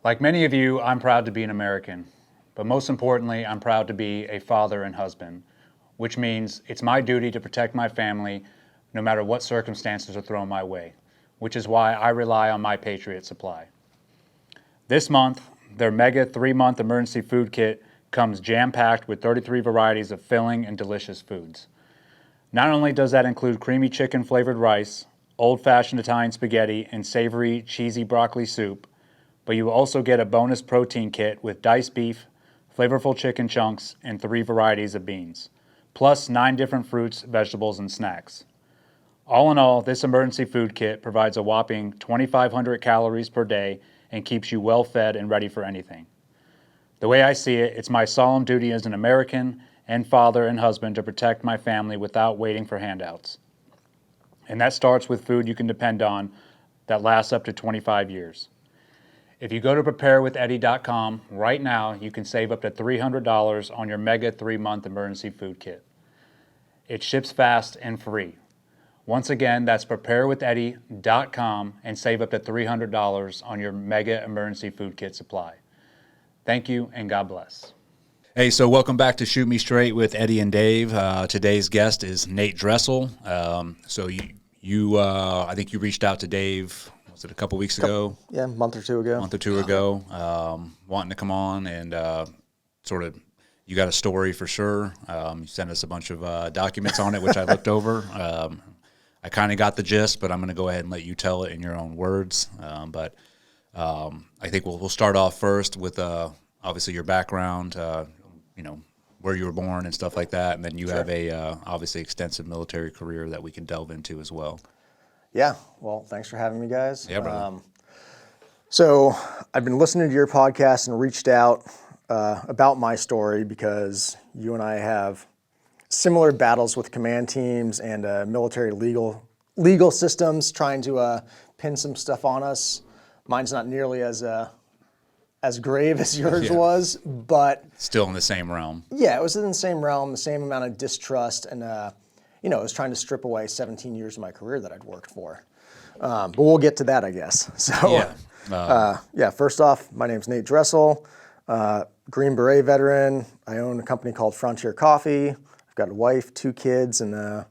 Like many of you, I'm proud to be an American, but most importantly, I'm proud to be a father and husband, which means it's my duty to protect my family no matter what circumstances are thrown my way, which is why I rely on my Patriot Supply. This month, their mega 3-month emergency food kit comes jam-packed with 33 varieties of filling and delicious foods. Not only does that include creamy chicken flavored rice, old-fashioned Italian spaghetti, and savory, cheesy broccoli soup, but you will also get a bonus protein kit with diced beef, flavorful chicken chunks, and 3 varieties of beans, plus 9 different fruits, vegetables, and snacks. All in all, this emergency food kit provides a whopping 2,500 calories per day and keeps you well fed and ready for anything. The way I see it, it's my solemn duty as an American and father and husband to protect my family without waiting for handouts. And that starts with food you can depend on that lasts up to 25 years. If you go to preparewitheddy.com right now, you can save up to $300 on your mega 3-month emergency food kit. It ships fast and free. Once again, that's preparewitheddy.com and save up to $300 on your mega emergency food kit supply. Thank you and God bless. Hey, so welcome back to Shoot Me Straight with Eddie and Dave. Today's guest is Nate Dressel. So I think you reached out to Dave, was it a couple weeks ago? Yeah, a month or two ago. Wanting to come on and you got a story for sure. You sent us a bunch of documents on it, which I looked over. I kind of got the gist, but I'm going to go ahead and let you tell it in your own words. But I think we'll start off first with obviously your background, where you were born and stuff like that, and then you have a obviously extensive military career that we can delve into as well. Yeah, well, thanks for having me, guys. Yeah, brother. So I've been listening to your podcast and reached out about my story because you and I have similar battles with command teams and military legal systems trying to pin some stuff on us. Mine's not nearly as grave as yours was, but still in the same realm. Yeah, it was in the same realm, the same amount of distrust, and it was trying to strip away 17 years of my career that I'd worked for. But we'll get to that, I guess. So, first off, my name's Nate Dressel, Green Beret veteran. I own a company called Frontier Coffee. I've got a wife, 2 kids, and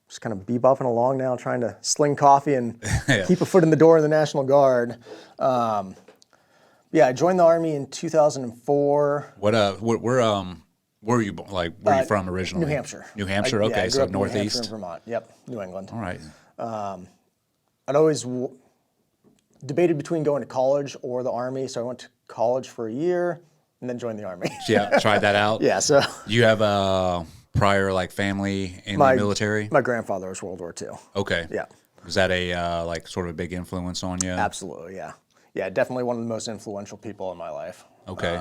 just kind of bebopping along now, trying to sling coffee and keep a foot in the door of the National Guard. I joined the Army in 2004. Where were you born? Like, where are you from originally? New Hampshire. New Hampshire, okay, so northeast. New Hampshire and Vermont. Yep, New England. All right. I'd always debated between going to college or the Army, so I went to college for a year and then joined the Army. Yeah, tried that out. Yeah, so you have a prior family in the military? My grandfather was World War II. Okay. Yeah. Was that a sort of a big influence on you? Absolutely, yeah. Yeah, definitely one of the most influential people in my life. Okay.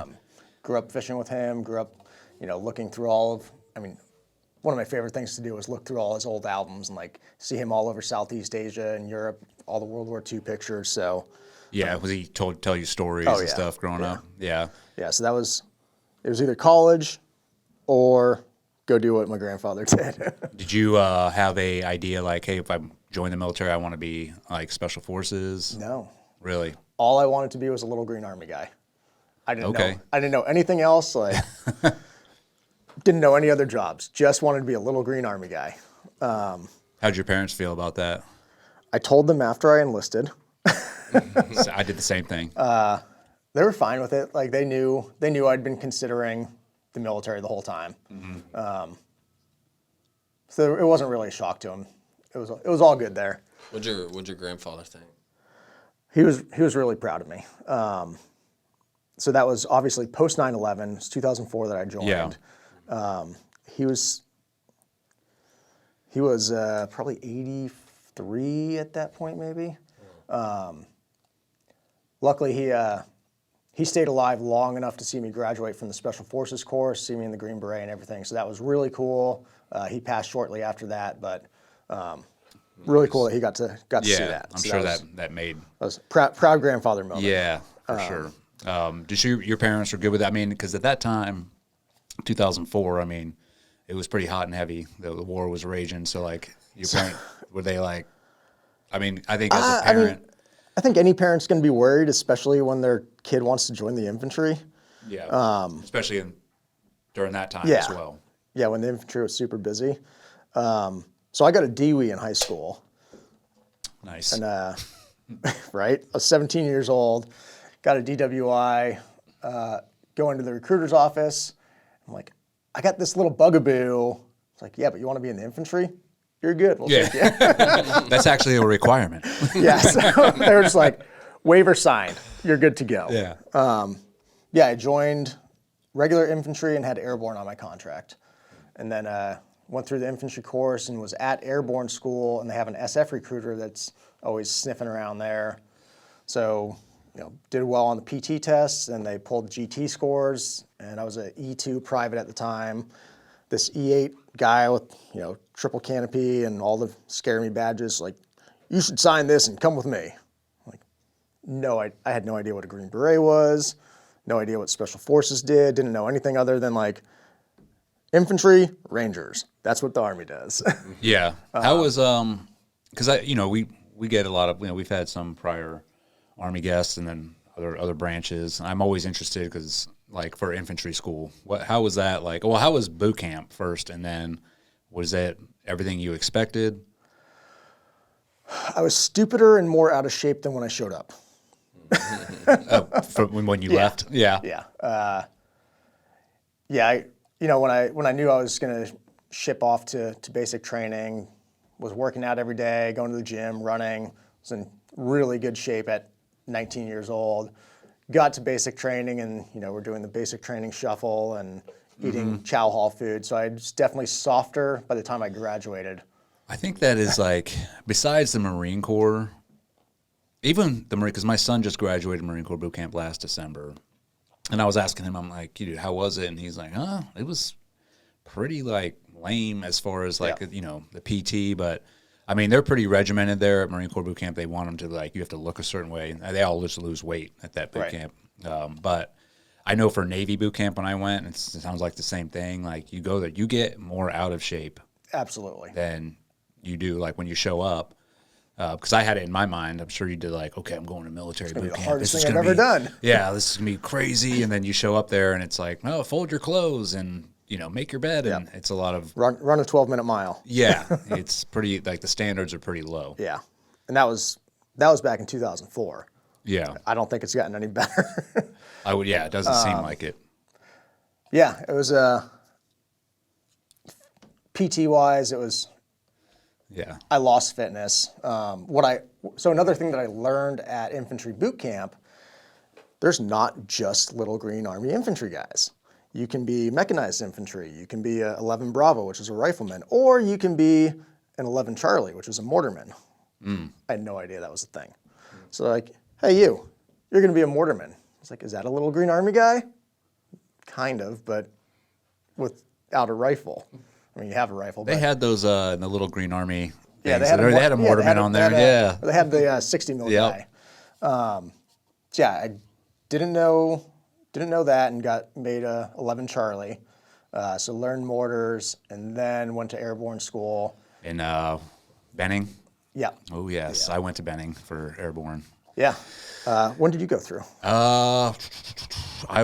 Grew up fishing with him, grew up, looking through one of my favorite things to do was look through all his old albums and see him all over Southeast Asia and Europe, all the World War II pictures, so. Yeah, was he tell you stories and stuff growing up? Yeah. Yeah, so it was either college or go do what my grandfather did. Did you have a idea hey, if I join the military, I want to be special forces? No. Really? All I wanted to be was a little green Army guy. I didn't know anything else. Didn't know any other jobs. Just wanted to be a little green Army guy. How'd your parents feel about that? I told them after I enlisted. I did the same thing. They were fine with it. They knew I'd been considering the military the whole time. Mm-hmm. So it wasn't really a shock to them. It was all good there. What'd your grandfather think? He was really proud of me. So that was obviously post 9/11. It's 2004 that I joined. Yeah. He was probably 83 at that point, maybe. Luckily, he stayed alive long enough to see me graduate from the Special Forces course, see me in the Green Beret and everything. So that was really cool. He passed shortly after that, but really cool that he got to see that. I'm so sure that made. That was a proud grandfather moment. Yeah, for sure. Did your parents were good with that? I mean, because at that time, 2004, it was pretty hot and heavy. The war was raging. So your parents, were they I think as a parent, I think any parent's going to be worried, especially when their kid wants to join the infantry. Yeah. Especially during that time Yeah. as well. Yeah, when the infantry was super busy. So I got a DWI in high school. Nice. And, right? I was 17 years old, got a DWI, go into the recruiter's office. I'm like, I got this little bugaboo. It's like, yeah, but you want to be in the infantry? You're good. We'll take you. That's actually a requirement. Yeah, so they were just like, waiver signed. You're good to go. Yeah. Yeah, I joined regular infantry and had airborne on my contract. And then went through the infantry course and was at airborne school, and they have an SF recruiter that's always sniffing around there. So, did well on the PT tests, and they pulled GT scores, and I was an E2 private at the time. This E8 guy with, triple canopy and all the scare me badges, like, you should sign this and come with me. I'm like, no, I had no idea what a Green Beret was, no idea what Special Forces didn't know anything other than like infantry, Rangers. That's what the Army does. Yeah. How was because we get a lot of we've had some prior Army guests and then other branches. And I'm always interested because like for infantry school, how was that like? Well, how was boot camp first, and then was that everything you expected? I was stupider and more out of shape than when I showed up. When you left, yeah. Yeah. When I knew I was going to ship off to basic training, was working out every day, going to the gym, running, was in really good shape at 19 years old. Got to basic training and, we're doing the basic training shuffle and eating chow hall food. So I was definitely softer by the time I graduated. I think that is like, besides the Marine Corps, even the Marine, because my son just graduated Marine Corps boot camp last December. And I was asking him, I'm like, dude, how was it? And he's like, it was pretty like lame as far as like, the PT, but I mean, they're pretty regimented there at Marine Corps boot camp. They want them to like, you have to look a certain way. They all just lose weight at that boot camp. But I know for Navy boot camp when I went, it sounds like the same thing. Like you go there, you get more out of shape. Absolutely. Than you do like when you show up. Because I had it in my mind. I'm sure you did like, okay, I'm going to military boot camp. The hardest thing I've ever done. Yeah, this is going to be crazy. And then you show up there and it's like, no, fold your clothes and, make your bed. And it's a lot of... Run a 12-minute mile. Yeah, it's pretty, like the standards are pretty low. Yeah. And that was back in 2004. Yeah. I don't think it's gotten any better. It doesn't seem like it. Yeah, it was PT-wise, it was... Yeah. I lost fitness. So another thing that I learned at infantry boot camp, there's not just little green Army infantry guys. You can be mechanized infantry. You can be a 11 Bravo, which is a rifleman, or you can be an 11 Charlie, which is a mortarman. I had no idea that was a thing. So like, hey, you're going to be a mortarman. It's like, is that a little green Army guy? Kind of, but without a rifle. I mean, you have a rifle. They had those in the little green Army. Yeah, they had a mortarman on there. They had the 60 mil guy. I didn't know that and got made a 11 Charlie. So learned mortars and then went to airborne school. In Benning? Yeah. Oh, yes. I went to Benning for airborne. Yeah. When did you go through? I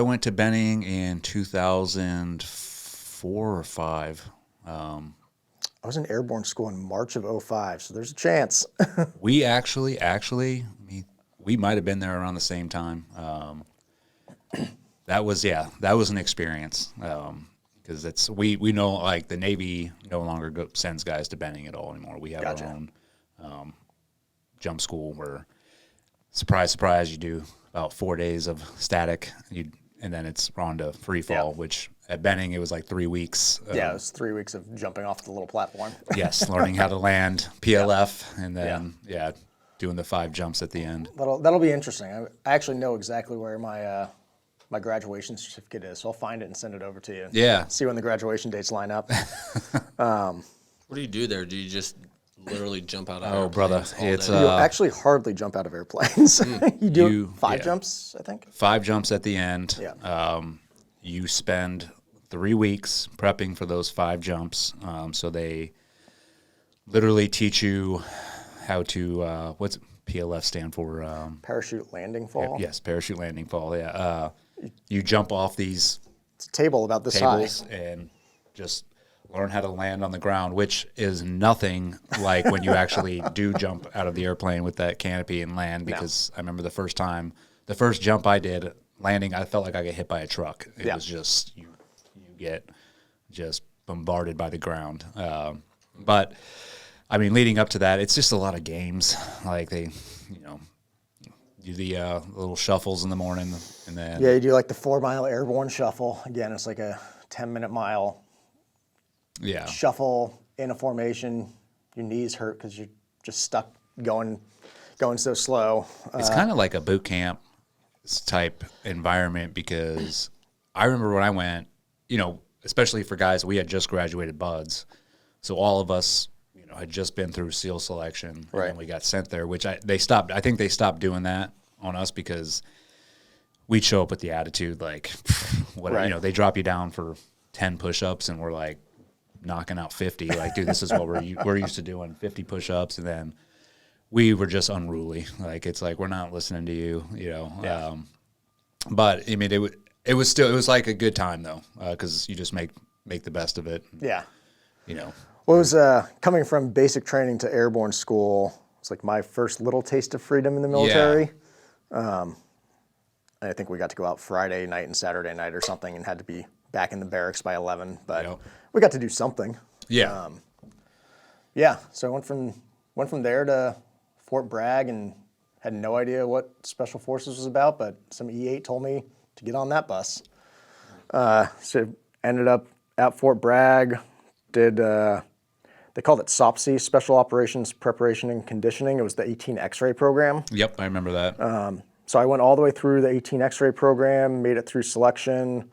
went to Benning in 2004 or 5. I was in airborne school in March of 05, so there's a chance. We actually, we might have been there around the same time. That was an experience. Because we know like the Navy no longer sends guys to Benning at all anymore. We have our own jump school where, surprise, surprise, you do about 4 days of static, and then it's on to free fall, which at Benning it was like 3 weeks. It was 3 weeks of jumping off the little platform. Yes, learning how to land PLF, and then doing the 5 jumps at the end. That'll be interesting. I actually know exactly where my my graduation certificate is, so I'll find it and send it over to you. Yeah. See when the graduation dates line up. What do you do there? Do you just literally jump out of Oh, brother, it's You actually hardly jump out of airplanes. You do 5 jumps, I think. 5 jumps at the end. Yeah. You spend 3 weeks prepping for those 5 jumps. So they literally teach you how to PLF stand for? Parachute landing fall. Yes, parachute landing fall. Yeah. You jump off these It's a table about this tables high. and just learn how to land on the ground, which is nothing like when you actually do jump out of the airplane with that canopy and land. Because I remember the first jump I did landing, I felt like I got hit by a truck. It was just you get just bombarded by the ground. But I mean, leading up to that, it's just a lot of games. Like they, do the little shuffles in the morning, and then Yeah, you do like the 4-mile airborne shuffle. Again, it's like a 10-minute mile shuffle in a formation. Your knees hurt because you're just stuck going so slow. It's kind of like a boot camp type environment, because I remember when I went, especially for guys, we had just graduated buds, so all of us, had just been through SEAL selection, and then we got sent there, which I think they stopped doing that on us because we'd show up with the attitude like, whatever, they drop you down for 10 push-ups and we're like knocking out 50. Like, dude, this is what we're used to doing, 50 push-ups, and then we were just unruly. Like, it's like, we're not listening to you, But I mean, it was like a good time though, because you just make the best of it. Yeah. Well, it was coming from basic training to airborne school. It's like my first little taste of freedom in the military. I think we got to go out Friday night and Saturday night or something, and had to be back in the barracks by 11. But we got to do something. Yeah. So I went from there to Fort Bragg and had no idea what Special Forces was about, but some E8 told me to get on that bus. So ended up at Fort Bragg, did they called it SOPSI, Special Operations Preparation and Conditioning. It was the 18 X-ray program. Yep, I remember that. So I went all the way through the 18 X-ray program, made it through selection,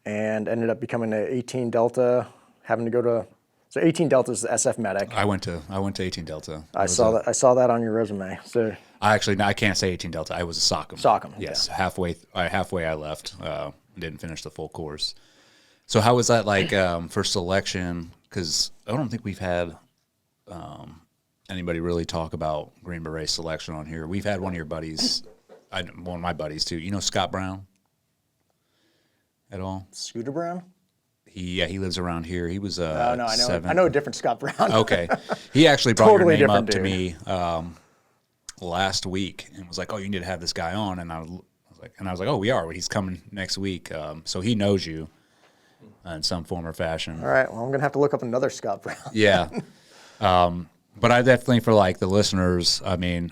and ended up becoming an 18 Delta, having to go to. So 18 Delta is the SF medic. I went to 18 Delta. I saw that on your resume. So I can't say 18 Delta. I was a SOCM. SOCM. Yes, halfway I left. Didn't finish the full course. So how was that like for selection? Because I don't think we've had anybody really talk about Green Beret selection on here. We've had one of your buddies, one of my buddies too. You know Scott Brown at all? Scooter Brown? He lives around here. He was no, I know. 7. I know a different Scott Brown. Okay, he actually brought Totally your name up different to dude. me last week and was like, "Oh, you need to have this guy on." And I was like, "Oh, we are. He's coming next week." So he knows you in some form or fashion. All right. Well, I'm gonna have to look up another Scott Brown. Yeah. But I definitely, for like the listeners, I mean,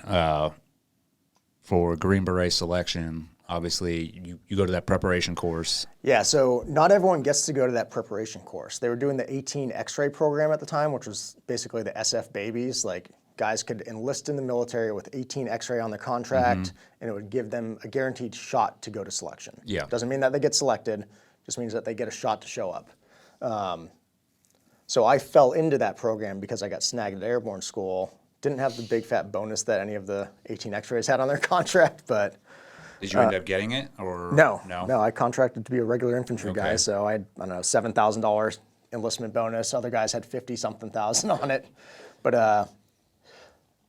for Green Beret selection, obviously you go to that preparation course. Yeah, so not everyone gets to go to that preparation course. They were doing the 18 X-ray program at the time, which was basically the SF babies. Like, guys could enlist in the military with 18 X-ray on their contract, and it would give them a guaranteed shot to go to selection. Yeah. Doesn't mean that they get selected, just means that they get a shot to show up. So I fell into that program because I got snagged at airborne school. Didn't have the big fat bonus that any of the 18 X-rays had on their contract, but Did you end up getting it, or no? I contracted to be a regular infantry guy, Okay. so I had, I don't know, $7,000 enlistment bonus. Other guys had 50-something thousand on it, but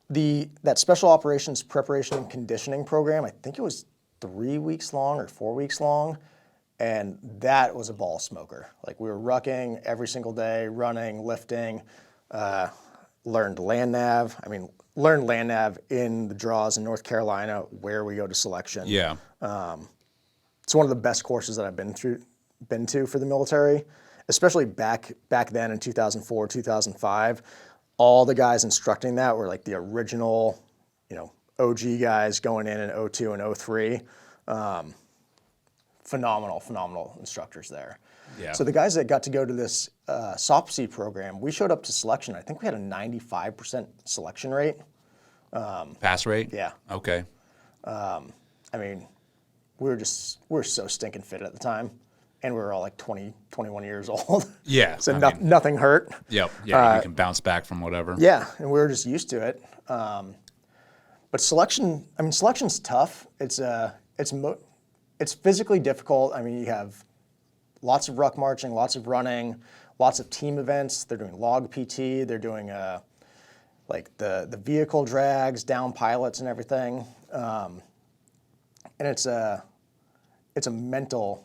that Special Operations Preparation and Conditioning program, I think it was 3 weeks long or 4 weeks long, and that was a ball smoker. Like, we were rucking every single day, running, lifting, learned land nav. I mean, learned land nav in the draws in North Carolina where we go to selection. Yeah. It's one of the best courses that I've been to for the military, especially back then in 2004, 2005. All the guys instructing that were like the original, OG guys going in 02 and 03. Phenomenal instructors there. Yeah. So the guys that got to go to this SOPSI program, we showed up to selection. I think we had a 95% selection rate. Pass rate? Yeah. Okay. I mean, we were so stinking fit at the time, and we were all like 20, 21 years old. Yeah. So nothing hurt. Yep. Yeah. You can bounce back from whatever. Yeah, and we were just used to it. But selection's tough. It's physically difficult. I mean, you have lots of ruck marching, lots of running, lots of team events. They're doing log PT. They're doing like the vehicle drags, down pilots and everything. And it's a mental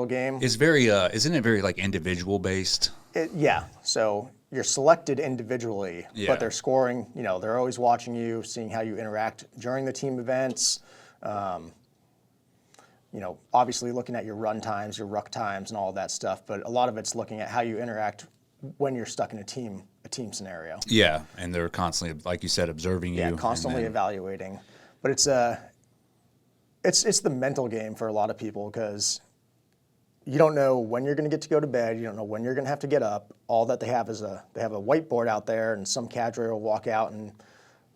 game. It's very, isn't it very like individual based? Yeah. So you're selected individually, Yeah. but they're scoring. They're always watching you, seeing how you interact during the team events. Obviously looking at your run times, your ruck times, and all of that stuff. But a lot of it's looking at how you interact when you're stuck in a team scenario. Yeah, and they're constantly, like you said, observing you. Yeah, constantly evaluating. But it's the mental game for a lot of people because you don't know when you're going to get to go to bed. You don't know when you're going to have to get up. All that they have is they have a whiteboard out there, and some cadre will walk out and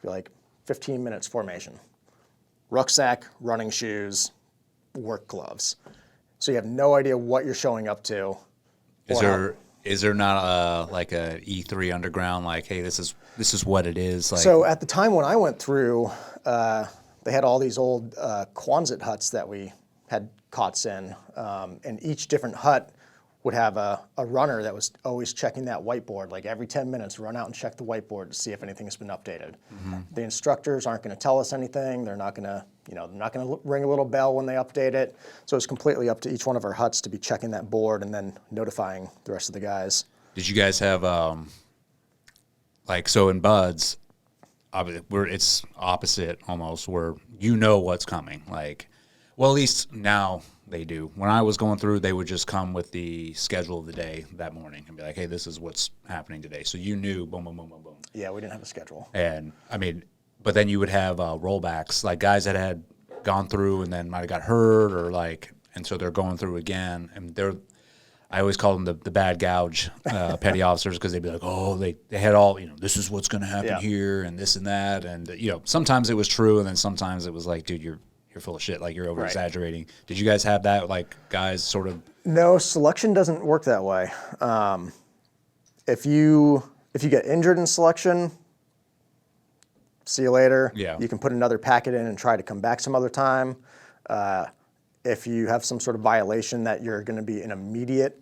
be like, 15 minutes formation, rucksack, running shoes, work gloves. So you have no idea what you're showing up to. Is there not like a E3 underground, like, hey, this is what it is? Like, So at the time when I went through, they had all these old Quonset huts that we had cots in, and each different hut would have a runner that was always checking that whiteboard. Like every 10 minutes, run out and check the whiteboard to see if anything has been updated. The instructors aren't going to tell us anything. They're not going to, they're not going to ring a little bell when they update it. So it's completely up to each one of our huts to be checking that board and then notifying the rest of the guys. did you guys have like, so in buds, it's opposite almost, where you know what's coming. Like, well, at least now they do. When I was going through, they would just come with the schedule of the day that morning and be like, hey, this is what's happening today. So you knew, boom, boom, boom, boom, boom. Yeah, we didn't have a schedule. And I mean, but then you would have rollbacks, like guys that had gone through and then might have got hurt or like, and so they're going through again. And I always call them the bad gouge petty officers, because they'd be like, oh, they had all, this is what's going to happen here and this and that. And, sometimes it was true. And then sometimes it was like, dude, you're full of shit. Like, you're over exaggerating. Right. Did you guys have that, like, guys sort of? No, selection doesn't work that way. If you get injured in selection, see you later. Yeah. You can put another packet in and try to come back some other time. If you have some sort of violation that you're going to be an immediate,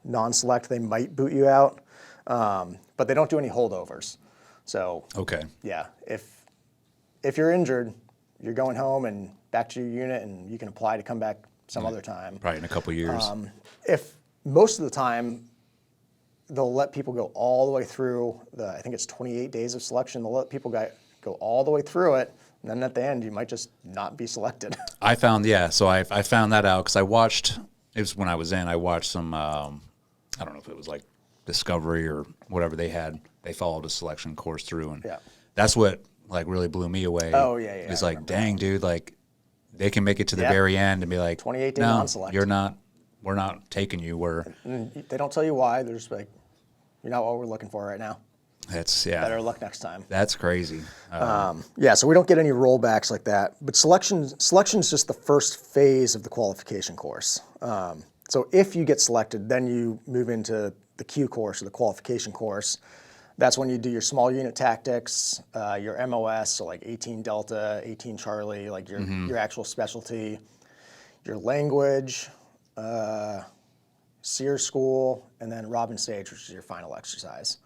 non-select, they might boot you out. But they don't do any holdovers. So, okay. Yeah, if you're injured, you're going home and back to your unit, and you can apply to come back some other time. Probably in a couple of years. If most of the time, they'll let people go all the way through I think it's 28 days of selection. They'll let people go all the way through it, and then at the end, you might just not be selected. I found that out because I watched, it was when I was in, I watched some, I don't know if it was like Discovery or whatever they had. They followed a selection course through, and that's what like really blew me away. Oh, yeah. It's like, dang, dude, like they can make it to the very end and be like, 28-day no, non-select. We're not taking you. They don't tell you why. They're just like, you're not what we're looking for right now. Better luck next time. That's crazy. So we don't get any rollbacks like that. But selection is just the first phase of the qualification course. So if you get selected, then you move into the Q course or the qualification course. That's when you do your small unit tactics, your MOS, so like 18 Delta, 18 Charlie, like your actual specialty, your language, SEER school, and then Robin Sage, which is your final exercise.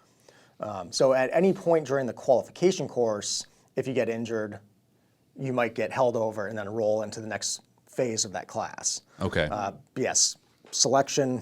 So at any point during the qualification course, if you get injured, you might get held over and then roll into the next phase of that class. Okay. Yes, selection,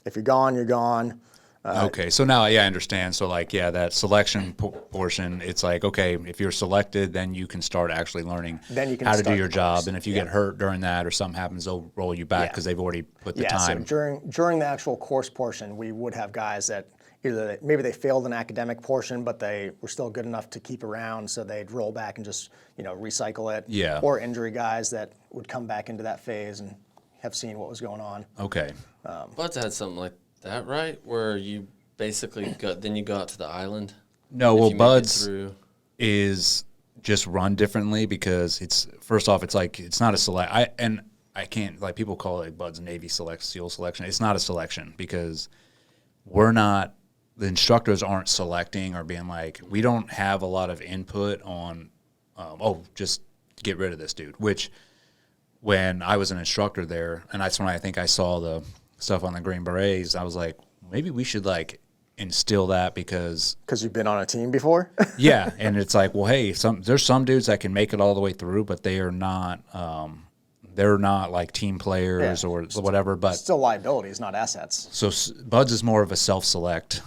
if you're gone, you're gone. Okay, so now, I understand. So, like, that selection portion, it's like, okay, if you're selected, then you can start actually learning how to do your job. And if you get hurt during that or something happens, they'll roll you back because they've already put the time. So during the actual course portion, we would have guys that either maybe they failed an academic portion, but they were still good enough to keep around, so they'd roll back and just recycle it. Yeah. Or injury guys that would come back into that phase and have seen what was going on. Okay. Buds had something like that, right? Where you basically go out to the island. No, well, Buds is just run differently because it's first off, it's like it's not a select. I can't, like, people call it Buds Navy SEAL selection. It's not a selection because the instructors aren't selecting or being like, we don't have a lot of input on, just get rid of this dude. Which, when I was an instructor there, and that's when I think I saw the stuff on the Green Berets, I was like, maybe we should, like, instill that because you've been on a team before. yeah, and it's like, well, hey, there's some dudes that can make it all the way through, but they're not like team players or whatever. But still liabilities, not assets. So Buds is more of a self-select,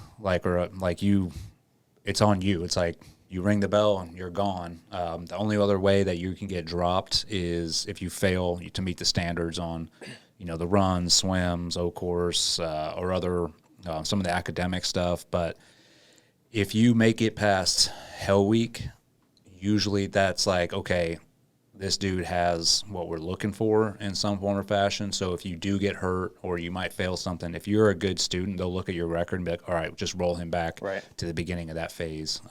it's on you. It's like you ring the bell and you're gone. The only other way that you can get dropped is if you fail to meet the standards on, the runs, swims, O-course, or other some of the academic stuff. But if you make it past Hell Week, usually that's like, okay, this dude has what we're looking for in some form or fashion. So if you do get hurt or you might fail something, if you're a good student, they'll look at your record and be like, all right, just roll him back to the beginning of that phase.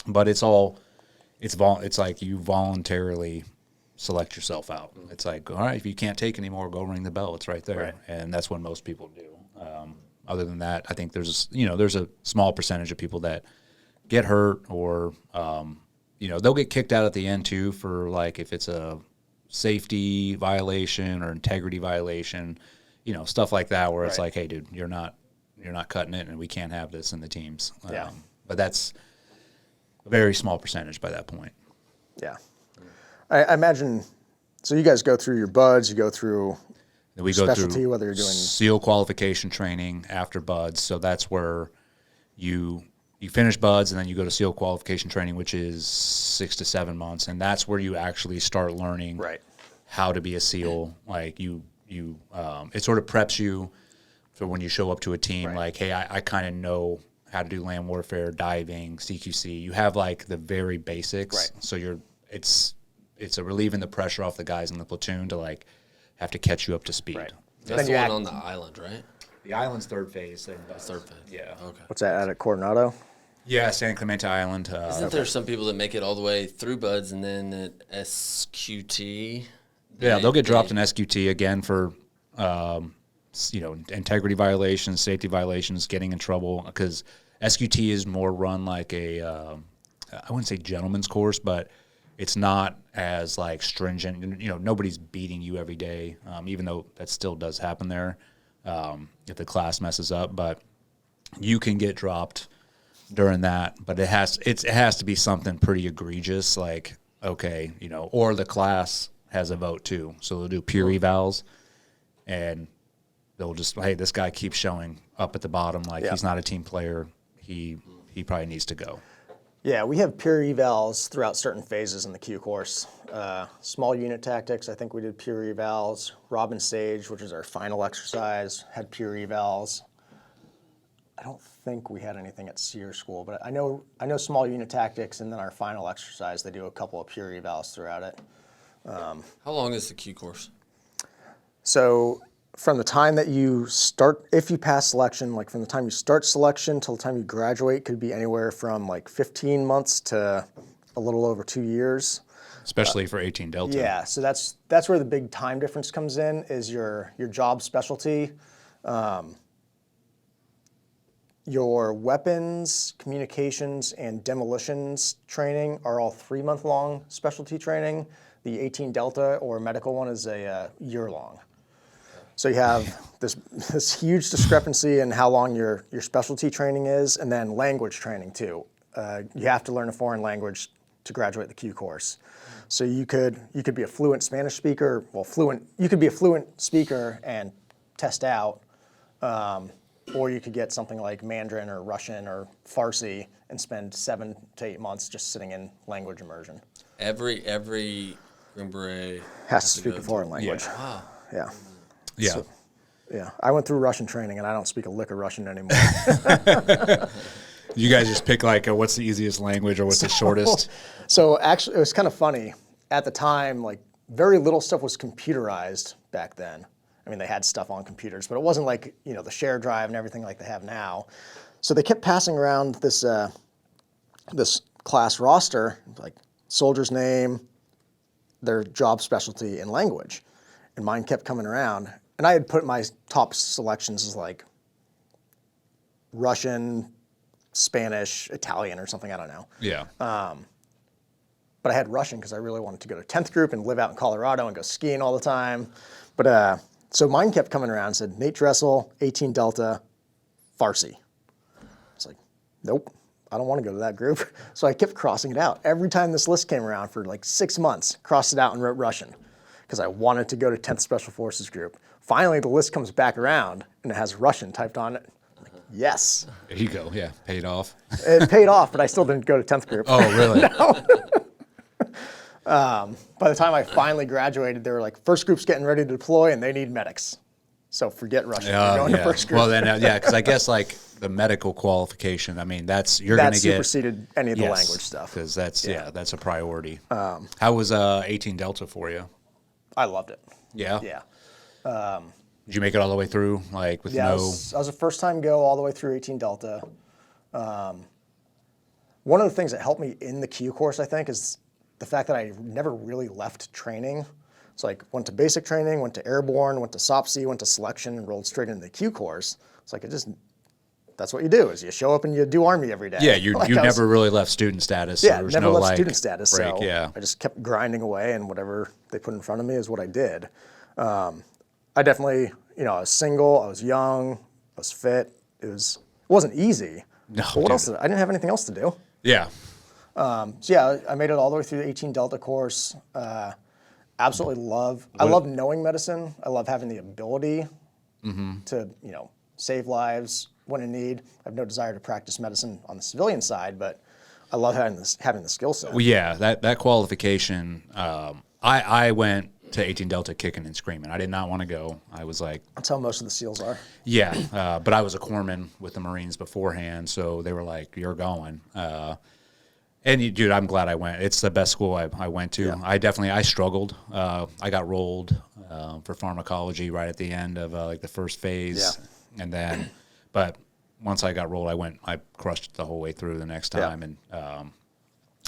But it's like you voluntarily select yourself out. It's like, all right, if you can't take anymore, go ring the bell. It's right there. And that's what most people do. Other than that, I think there's a small percentage of people that get hurt or, they'll get kicked out at the end too for like if it's a safety violation or integrity violation, stuff like that where it's like, hey, dude, you're not cutting it and we can't have this in the teams. But that's a very small percentage by that point. Yeah. I imagine, so you guys go through your buds, you go through we go specialty, through whether you're doing SEAL qualification training after buds. So that's where you finish buds and then you go to SEAL qualification training, which is 6 to 7 months. And that's where you actually start learning how to be a SEAL. Like it sort of preps you for when you show up to a team, like, hey, I kind of know how to do land warfare, diving, CQC. You have like the very basics. So it's relieving the pressure off the guys in the platoon to like have to catch you up to speed. That's the one on the island, right? The island's third phase. Third phase. Yeah. Okay. What's that out at Coronado? Yeah, San Clemente Island. Isn't there some people that make it all the way through buds and then at SQT? They'll get dropped in SQT again for integrity violations, safety violations, getting in trouble, because SQT is more run like a I wouldn't say gentleman's course, but it's not as like stringent. Nobody's beating you every day, even though that still does happen there if the class messes up. But you can get dropped during that, but it has to be something pretty egregious, like okay, or the class has a vote too, so they'll do peer evals, and they'll just, hey, this guy keeps showing up at the bottom, like he's not a team player, he probably needs to go. Yeah, we have peer evals throughout certain phases in the Q course. Small unit tactics, I think we did peer evals. Robin Sage, which is our final exercise, had peer evals. I don't think we had anything at SEER school, but I know small unit tactics, and then our final exercise, they do a couple of peer evals throughout it. How long is the Q course? So from the time that you start, if you pass selection, like from the time you start selection till the time you graduate, could be anywhere from like 15 months to a little over 2 years. Especially for 18 Delta. Yeah, so that's where the big time difference comes in, is your job specialty. Your weapons, communications, and demolitions training are all 3-month-long specialty training. The 18 Delta or medical one is a year-long. So you have this huge discrepancy in how long your specialty training is, and then language training too. You have to learn a foreign language to graduate the Q course. So you could be a fluent Spanish speaker. You could be a fluent speaker and test out, or you could get something like Mandarin or Russian or Farsi and spend 7 to 8 months just sitting in language immersion. Every Green Beret has to speak a foreign language. Yeah. Wow. Yeah. Yeah. So, yeah. I went through Russian training, and I don't speak a lick of Russian anymore. You guys just pick like what's the easiest language or what's the shortest? So actually, it was kind of funny. At the time, like very little stuff was computerized back then. I mean, they had stuff on computers, but it wasn't like, the share drive and everything like they have now. So they kept passing around this class roster, like soldier's name, their job specialty, and language. And mine kept coming around. And I had put my top selections as like Russian, Spanish, Italian, or something, I don't know. Yeah. But I had Russian because I really wanted to go to 10th group and live out in Colorado and go skiing all the time. But so mine kept coming around and said, Nate Dressel, 18 Delta, Farsi. nope, I don't want to go to that group. So I kept crossing it out. Every time this list came around for like 6 months, crossed it out and wrote Russian because I wanted to go to 10th Special Forces Group. Finally, the list comes back around and it has Russian typed on it. I'm like, yes. There you go. Yeah, paid off. It paid off, but I still didn't go to 10th group. Oh, really? By the time I finally graduated, they were like, first group's getting ready to deploy and they need medics. So forget Russian. You're going to first group. Well, then, yeah, because I guess like the medical qualification, I mean, you're going to get. That superseded any of the language stuff. Because that's a priority. How was 18 Delta for you? I loved it. Yeah? Yeah. Did you make it all the way through, like with I no? was a first-time go all the way through 18 Delta. One of the things that helped me in the Q course, I think, is the fact that I never really left training. It's like went to basic training, went to airborne, went to SOPC, went to selection, and rolled straight into the Q course. It's like that's what you do, is you show up and you do Army every day. Yeah, you never really left student status. So Yeah, there was never no left like student status. break. So Yeah. I just kept grinding away, and whatever they put in front of me is what I did. I definitely, I was single, I was young, I was fit. It wasn't easy. No, but what else? I didn't have anything else to do. Yeah. So yeah, I made it all the way through the 18 Delta course. Absolutely I love knowing medicine. I love having the ability to, save lives when in need. I have no desire to practice medicine on the civilian side, but I love having the skill set. Well, yeah, that qualification, I went to 18 Delta kicking and screaming. I did not want to go. I was like, That's how most of the SEALs are. yeah, but I was a corpsman with the Marines beforehand, so they were like, you're going. Dude, I'm glad I went. It's the best school I went to. Yeah. I struggled. I got rolled for pharmacology right at the end of like the first phase. Yeah. And then, but once I got rolled, I crushed it the whole way through the next time. Yeah. And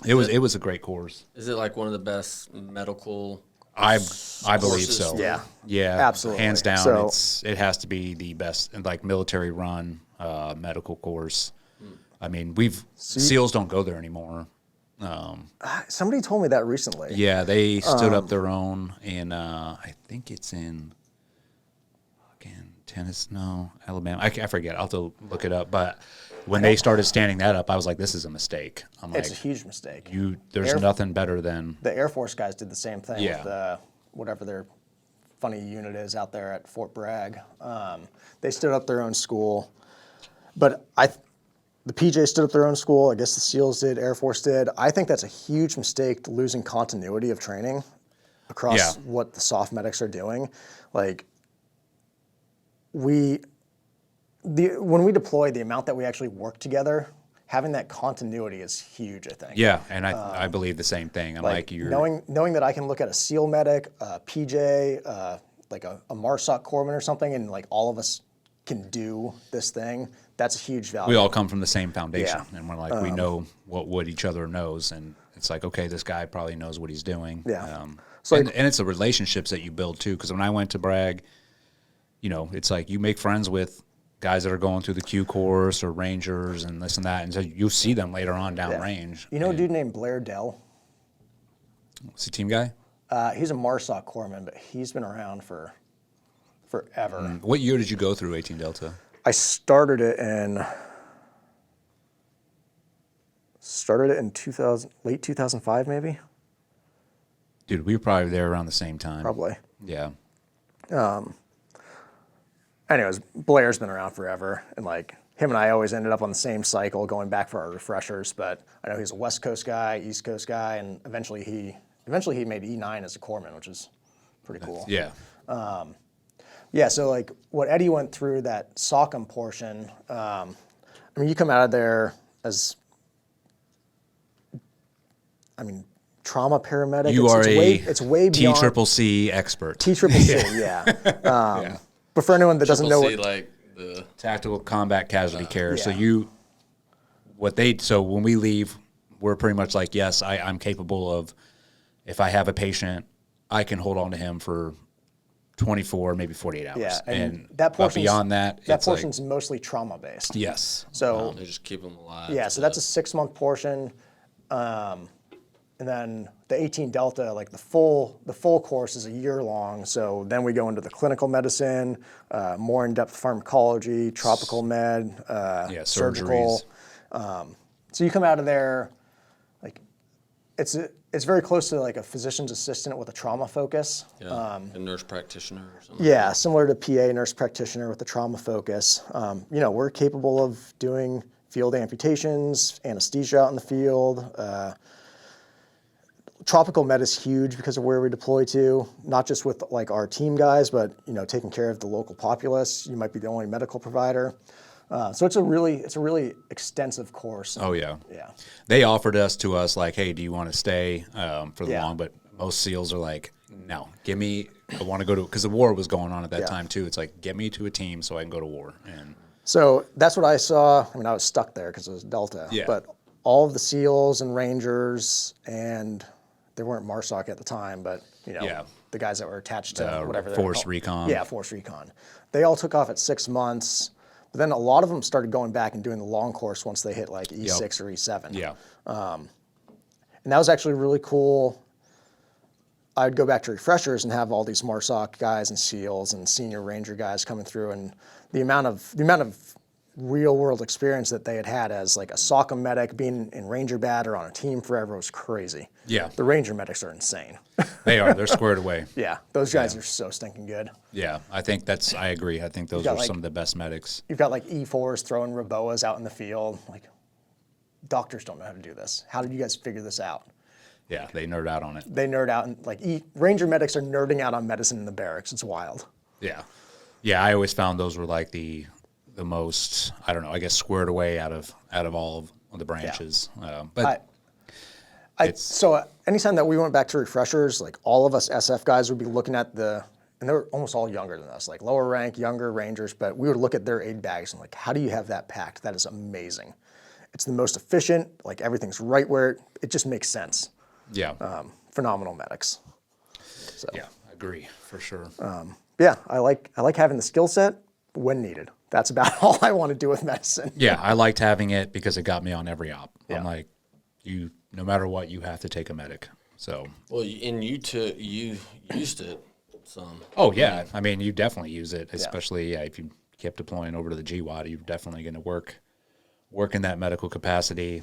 it was a great course. Is it like one of the best medical? I believe Courses? so. Yeah. Yeah. Absolutely. Hands down, So- it has to be the best, like military run medical course. I mean, SEALs don't go there anymore. Somebody told me that recently. Yeah, they stood up their own in, I think it's in Alabama. I forget. I'll have to look it up. But when they started standing that up, I was like, this is a mistake. I'm It's like, a huge mistake. there's nothing better than. The Air Force guys did the same thing Yeah. with whatever their funny unit is out there at Fort Bragg. They stood up their own school. But the PJ stood up their own school. I guess the SEALs did, Air Force did. I think that's a huge mistake, losing continuity of training across what the soft medics are doing. Like, when we deploy, the amount that we actually work together, having that continuity is huge, I think. Yeah, and I believe the same thing. I'm like you're knowing that I can look at a SEAL medic, a PJ, like a MARSOC corpsman or something, and like all of us can do this thing. That's a huge value. we all come from the same foundation, Yeah. and we're like we know what each other knows, and it's like, okay, this guy probably knows what he's doing. Yeah. So and it's the relationships that you build too. Because when I went to Bragg, it's like you make friends with guys that are going through the Q course or Rangers and this and that, and so you see them later on downrange. You know a dude named Blair Dell? Is he a team guy? He's a MARSOC corpsman, but he's been around for forever. What year did you go through 18 Delta? I started it in late 2005, maybe. Dude, we were probably there around the same time. Probably. Yeah. Anyways, Blair's been around forever, and like him and I always ended up on the same cycle, going back for our refreshers. But I know he's a West Coast guy, East Coast guy, and eventually he made E9 as a corpsman, which is pretty cool. Yeah. Yeah, so like what Eddie went through, that SOCM portion, I mean, you come out of there as, trauma paramedic. You are it's way beyond TCCC expert. TCCC, yeah. But for anyone that doesn't know See, like the Tactical combat casualty care. So yeah. So when we leave, we're pretty much like, yes, I'm capable of, if I have a patient, I can hold on to him for 24, maybe 48 hours. Yeah, and but beyond that, that it's like, portion's mostly trauma based. yes. So they just keep them alive. yeah, so that's a 6-month portion, and then the 18 Delta, like the full course is a year long. So then we go into the clinical medicine, more in depth pharmacology, tropical med, surgical, surgeries. So you come out of there, like, it's very close to like a physician's assistant with a trauma focus. Yeah, a nurse practitioner or something. Yeah, similar to PA, nurse practitioner with a trauma focus. We're capable of doing field amputations, anesthesia out in the field. Tropical med is huge because of where we deploy to, not just with like our team guys, but taking care of the local populace. You might be the only medical provider. So it's a really extensive course. Oh yeah. Yeah. They offered to us like, hey, do you want to stay for the Yeah. long? But most SEALs are like, no, I want to go to, because the war was going on at that Yeah. time too. It's like, get me to a team so I can go to war. And So that's what I saw. I mean, I was stuck there because it was Delta. Yeah. But all of the SEALs and Rangers, and they weren't MARSOC at the time, but Yeah. the guys that were attached to whatever they were Force called. Recon. Yeah, Force Recon. They all took off at 6 months, but then a lot of them started going back and doing the long course once they hit like E6 or E7. yeah. And that was actually really cool. I'd go back to refreshers and have all these MARSOC guys and SEALs and senior Ranger guys coming through, and the amount of real world experience that they had as like a SOCM medic, being in Ranger Bat or on a team forever was crazy. Yeah. The Ranger medics are insane. They are. They're squared away. Yeah, those guys are so stinking good. Yeah. I agree. I think those got, are like- some of the best medics. You've got like E4s throwing Roboas out in the field. Like, doctors don't know how to do this. How did you guys figure this out? Yeah. They nerd out on it. They nerd out, and like Ranger medics are nerding out on medicine in the barracks. It's wild. Yeah. Yeah. I always found those were like the most, I don't know, I guess squared away out of all of the branches. But So anytime that we went back to refreshers, like all of us SF guys would be looking at and they were almost all younger than us, like lower rank, younger Rangers, but we would look at their aid bags and like, how do you have that packed? That is amazing. It's the most efficient, like everything's right where it just makes sense. yeah. Phenomenal medics. So Yeah. I agree for sure. yeah, I like having the skill set when needed. That's about all I want to do with medicine. Yeah, I liked having it because it got me on every op. Yeah. I'm like, no matter what, you have to take a medic. So. Well, and you used it some. Oh yeah, I mean, you definitely use it, especially if you kept deploying over to the GWAT. You're definitely going to work in that medical capacity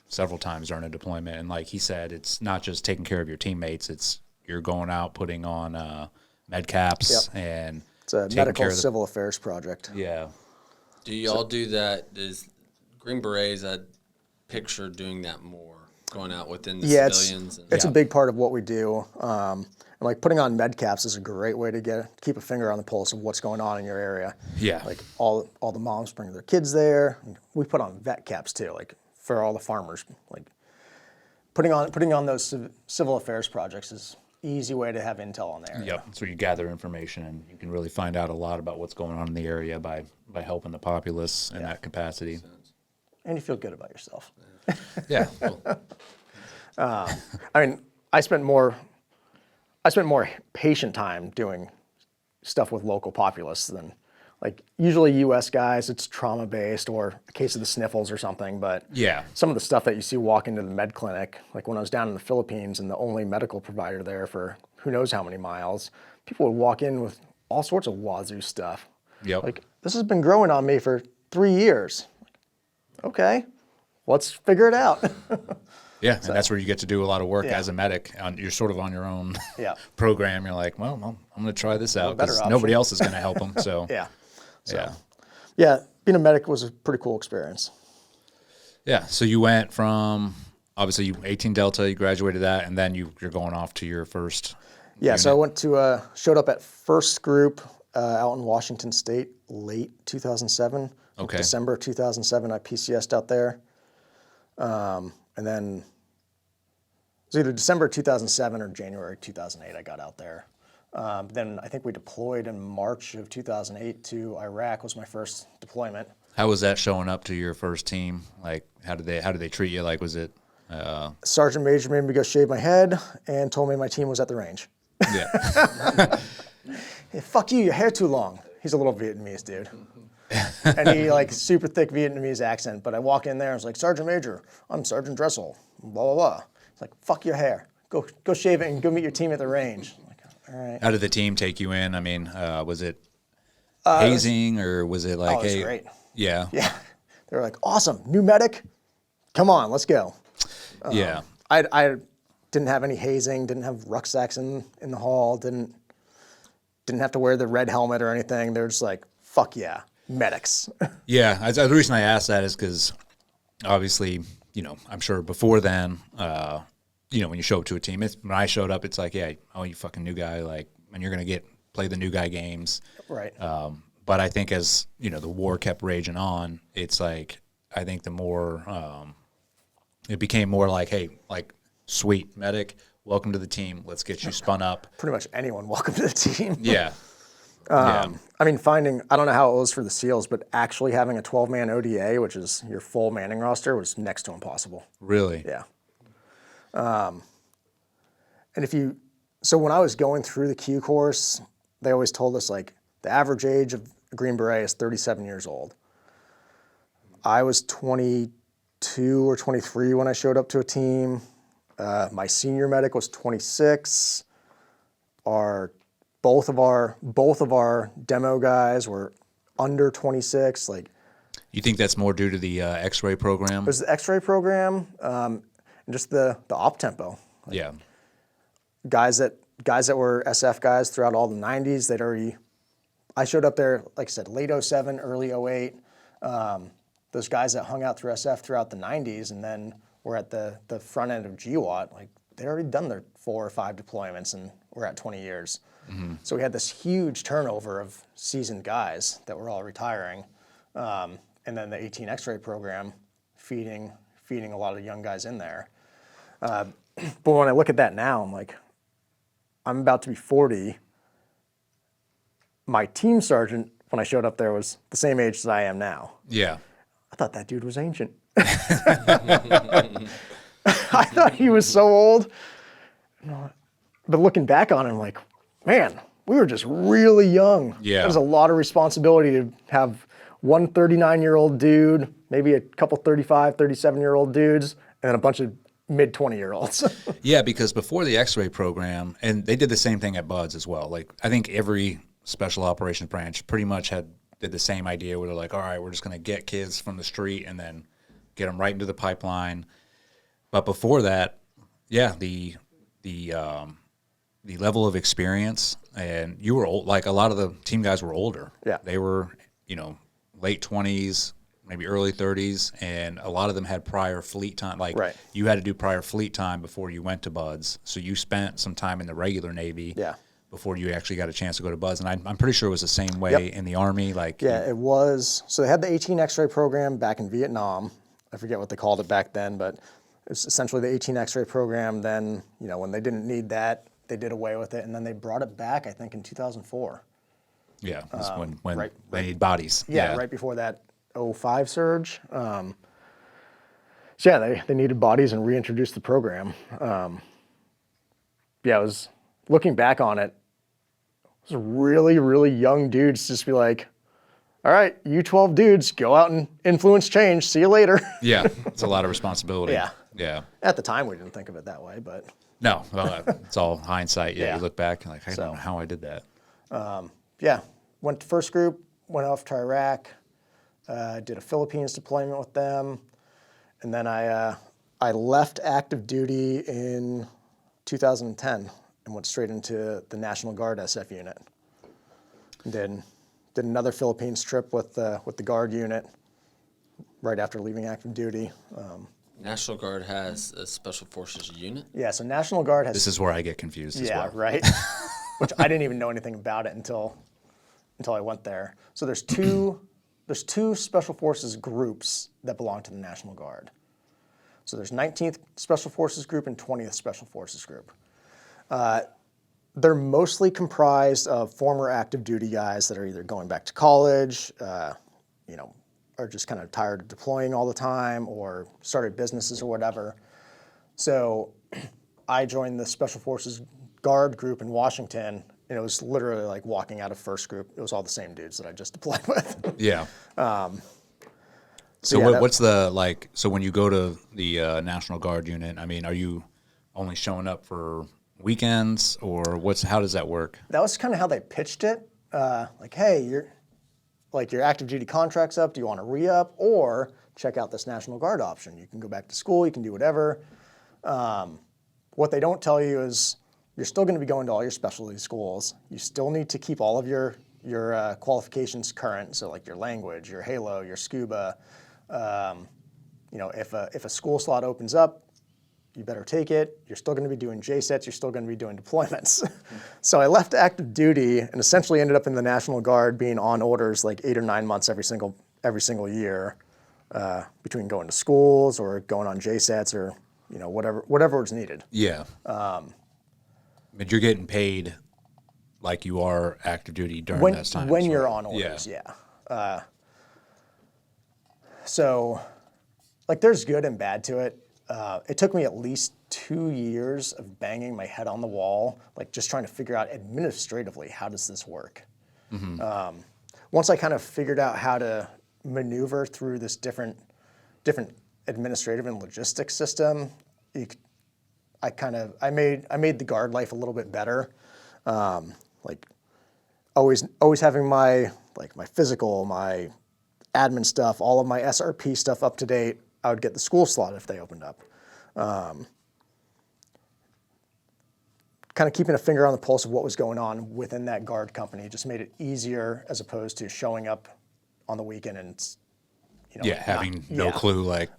several times during a deployment. And like he said, it's not just taking care of your teammates. It's you're going out, putting on med caps and. It's a taking medical care of the- civil affairs project. Yeah. Do y'all do that? Is Green Berets, I picture doing that more, going out within the civilians? It's a big part of what we do. And like putting on med caps is a great way to keep a finger on the pulse of what's going on in your area. Yeah. Like all the moms bring their kids there. We put on vet caps too, like for all the farmers. Like putting on those civil affairs projects is easy way to have intel on the area. Yep. So you gather information, and you can really find out a lot about what's going on in the area by helping the populace in that capacity. And you feel good about yourself. Yeah. I mean, I spent more patient time doing stuff with local populace than like usually U.S. guys. It's trauma based or a case of the sniffles or something. But Yeah. some of the stuff that you see walk into the med clinic, like when I was down in the Philippines and the only medical provider there for who knows how many miles, people would walk in with all sorts of wazoo stuff. Yep. Like, this has been growing on me for 3 years. Okay, let's figure it out. Yeah, and that's where you get to do a lot of work Yeah. as a medic. You're sort of on your own Yeah. program. You're like, well, I'm going to try this out better because option. nobody else is going to help them. So Yeah. So, yeah, yeah, being a medic was a pretty cool experience. yeah. So you went from obviously 18 Delta, you graduated that, and then you're going off to your first. Yeah, so I unit. went to showed up at first group out in Washington State late 2007. Okay. December 2007, I PCS'd out there. And then it was either December 2007 or January 2008 I got out there. Then I think we deployed in March of 2008 to Iraq was my first deployment. How was that showing up to your first team? Like, how did they treat you? Like, was it? Sergeant Major made me go shave my head and told me my team was at the range. Yeah. Hey, fuck you, your hair too long. He's a little Vietnamese dude. And he like super thick Vietnamese accent. But I walk in there, I was like, Sergeant Major, I'm Sergeant Dressel, blah, blah, blah. It's like, fuck your hair. Go shave it and go meet your team at the range. I'm like, all right. How did the team take you in? I mean, was it hazing or was it like, Oh, it was hey, great. yeah, Yeah. they were like, awesome, new medic, come on, let's go. Yeah. I didn't have any hazing, didn't have rucksacks in the hall, didn't have to wear the red helmet or anything. They're just like, fuck yeah, medics. Yeah. The reason I asked that is because obviously, you know, I'm sure before then, you know, when you show up to a team, when I showed up, it's like, yeah, oh, you fucking new guy, like, and you're going to play the new guy games. Right. But I think as, you know, the war kept raging on, it's like, I think the more, it became more like, hey, like, sweet, medic, welcome to the team. Let's get you spun up. Pretty much anyone welcome to the team. Yeah. Yeah. I mean, I don't know how it was for the SEALs, but actually having a 12-man ODA, which is your full manning roster, was next to impossible. Really? Yeah. And so when I was going through the Q course, they always told us, like, the average age of a Green Beret is 37 years old. I was 22 or 23 when I showed up to a team. My senior medic was 26. Both of our demo guys were under 26. Like, You think that's more due to the X-ray program? it was the X-ray program, and just the op tempo. Yeah. Guys that were SF guys throughout all the 90s, I showed up there, like I said, late 07, early 08. Those guys that hung out through SF throughout the 90s and then were at the front end of GWAT, like, they'd already done their 4 or 5 deployments and we're at 20 years. Mm-hmm. So we had this huge turnover of seasoned guys that were all retiring. And then the 18 X-ray program feeding a lot of young guys in there. But when I look at that now, I'm like, I'm about to be 40. My team sergeant, when I showed up there, was the same age as I am now. Yeah. I thought that dude was ancient. I thought he was so old. But looking back on it, I'm like, man, we were just really young. Yeah. There's a lot of responsibility to have one 39-year-old dude, maybe a couple 35, 37-year-old dudes, and then a bunch of mid-20-year-olds. Yeah, because before the X-ray program, and they did the same thing at Buds as well. Like, I think every special operations branch pretty much did the same idea where they're like, all right, we're just going to get kids from the street and then get them right into the pipeline. But before that, yeah, the level of experience, and you were old, like a lot of the team guys were older. Yeah. They were, late 20s, maybe early 30s, and a lot of them had prior fleet time. Like, right. You had to do prior fleet time before you went to Buds. So you spent some time in the regular Navy. Yeah. Before you actually got a chance to go to Buds. And I'm pretty sure it was the same way in the Army. Like, yeah, it was. So they had the 18 X-ray program back in Vietnam. I forget what they called it back then, but it's essentially the 18 X-ray program. Then, when they didn't need that, they did away with it. And then they brought it back, I think, in 2004. Yeah, that's when right, they need bodies. Yeah, right before that 05 surge. So yeah, they needed bodies and reintroduced the program. Yeah, it was, looking back on it, it was really, really young dudes just be like, all right, you 12 dudes, go out and influence change. See you later. Yeah, it's a lot of responsibility. Yeah. Yeah. At the time, we didn't think of it that way, but. No, well, it's all hindsight. Yeah, Yeah. you look back and like, I don't know how I did that. Yeah, went to first group, went off to Iraq, did a Philippines deployment with them, and then I left active duty in 2010 and went straight into the National Guard SF unit. Did another Philippines trip with the Guard unit right after leaving active duty. National Guard has a Special Forces unit? Yeah, so National Guard has... This is where I get confused as well. Yeah, right. Which I didn't even know anything about it until I went there. So there's two Special Forces groups that belong to the National Guard. So there's 19th Special Forces Group and 20th Special Forces Group. They're mostly comprised of former active duty guys that are either going back to college, are just kind of tired of deploying all the time, or started businesses or whatever. So I joined the Special Forces Guard group in Washington, and it was literally like walking out of first group. It was all the same dudes that I just deployed with. Yeah. So yeah, what's the, so when you go to the National Guard unit, I mean, are you only showing up for weekends, or how does that work? That was kind of how they pitched it. Like, hey, like your active duty contract's up, do you want to re-up, or check out this National Guard option? You can go back to school, you can do whatever. What they don't tell you is you're still going to be going to all your specialty schools. You still need to keep all of your qualifications current, so like your language, your Halo, your scuba. You know, if a school slot opens up, you better take it. You're still going to be doing JSETs. You're still going to be doing deployments. So I left active duty and essentially ended up in the National Guard, being on orders like 8 or 9 months every single year, between going to schools or going on JSETs or, you know, whatever was needed. Yeah. But you're getting paid like you are active duty during that time. When you're on orders, yeah. So, like, there's good and bad to it. It took me at least 2 years of banging my head on the wall, like just trying to figure out administratively, how does this work? Mm-hmm. Once I kind of figured out how to maneuver through this different administrative and logistics system, I made the Guard life a little bit better. Like always having my physical, my admin stuff, all of my SRP stuff up to date. I would get the school slot if they opened up. Kind of keeping a finger on the pulse of what was going on within that Guard company just made it easier, as opposed to showing up on the weekend and, you know, having no clue. Like,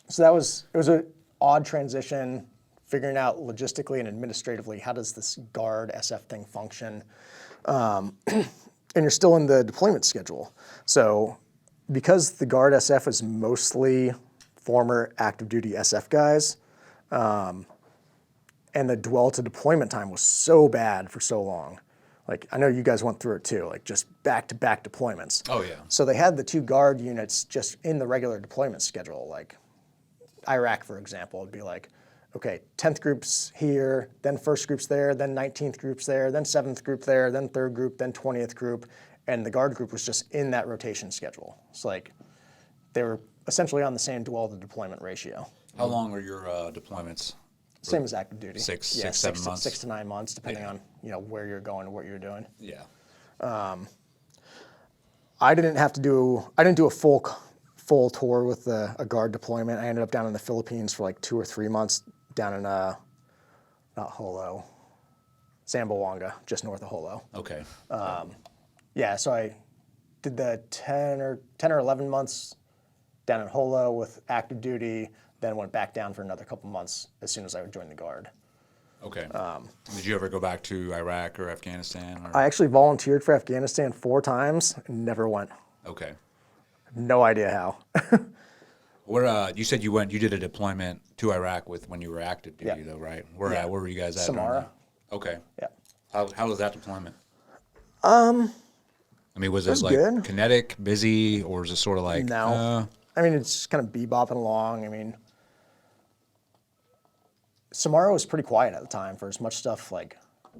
so it was an odd transition, figuring out logistically and administratively, how does this Guard SF thing function? And you're still in the deployment schedule. So because the Guard SF is mostly former active duty SF guys, and the dwell to deployment time was so bad for so long. Like, I know you guys went through it too, like just back-to-back deployments. oh yeah. So they had the 2 Guard units just in the regular deployment schedule. Like Iraq, for example, would be like, okay, 10th group's here, then 1st group's there, then 19th group's there, then 7th group there, then 3rd group, then 20th group. And the Guard group was just in that rotation schedule. It's like they were essentially on the same dwell to deployment ratio. How long are your deployments? Same as active duty. 6, 7 months? 6 to 9 months, depending on, you know, where you're going and what you're doing. Yeah. I didn't do a full tour with a Guard deployment. I ended up down in the Philippines for like 2 or 3 months, down in not Holo, Zamboanga, just north of Holo. Okay. Yeah, so I did the 10 or 11 months down in Holo with active duty, then went back down for another couple months as soon as I joined the Guard. Okay. Did you ever go back to Iraq or Afghanistan? Or? I actually volunteered for Afghanistan 4 times and never went. Okay. No idea how. Where you said you did a deployment to Iraq when you were active duty, Yeah. though, right? Where were you guys at? Samara. Okay. Yeah. How was that deployment? I mean, was was it like good. kinetic, busy, or was it sort of like No. I mean, it's just kind of bebopping along. I mean, Samara was pretty quiet at the time for as much stuff like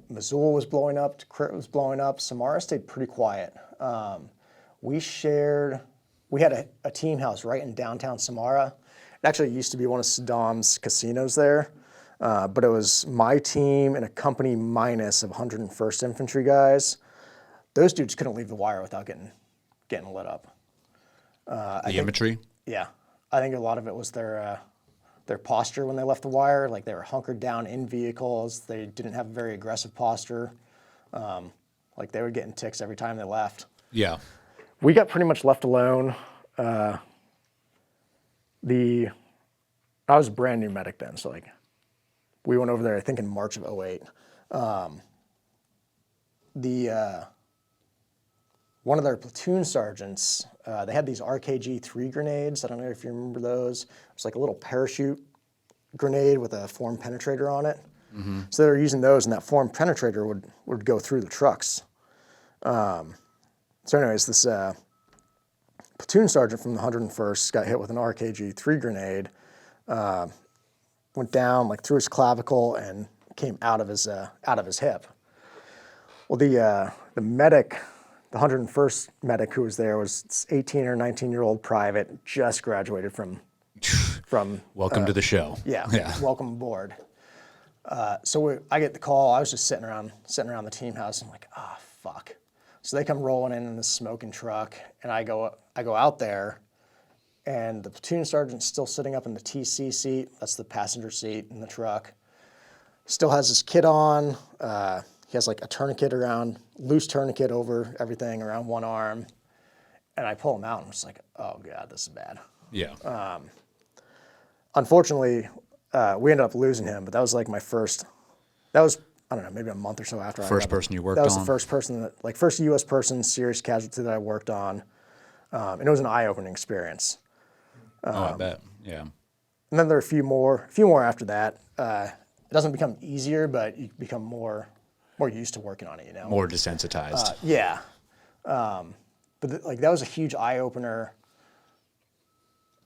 Mosul was blowing up, Tikrit was blowing up. Samara stayed pretty quiet. We had a team house right in downtown Samara. It actually used to be one of Saddam's casinos there, but it was my team and a company minus of 101st Infantry guys. Those dudes couldn't leave the wire without getting lit up. the infantry? Yeah, I think a lot of it was their posture when they left the wire. Like, they were hunkered down in vehicles. They didn't have a very aggressive posture. Like, they were getting ticks every time they left. Yeah. We got pretty much left alone. I was a brand new medic then, so like we went over there I think in March of 2008. One of their platoon sergeants, they had these RKG-3 grenades. I don't know if you remember those. It's like a little parachute grenade with a form penetrator on it. Mm-hmm. So they were using those, and that form penetrator would go through the trucks. So anyways, this platoon sergeant from the 101st got hit with an RKG-3 grenade, went down like through his clavicle and came out of his hip. Well, the medic, the 101st medic who was there, was this 18 or 19-year-old private, just graduated from Welcome to the show. Yeah. Welcome aboard. So I get the call. I was just sitting around the team house. I'm like, fuck. So they come rolling in the smoking truck, and I go out there, and the platoon sergeant's still sitting up in the TC seat. That's the passenger seat in the truck. Still has his kit on. He has like a tourniquet around, loose tourniquet over everything around one arm. And I pull him out, and I'm just like, oh God, this is bad. Yeah. Unfortunately, we ended up losing him, but that was like that was, I don't know, maybe a month or so after. First person you worked on? That was on? the first person first U.S. person, serious casualty that I worked on. And it was an eye-opening experience. I bet. Yeah. And then there are a few more after that. It doesn't become easier, but you become more used to working on it, you know? More desensitized. Yeah. But that was a huge eye-opener.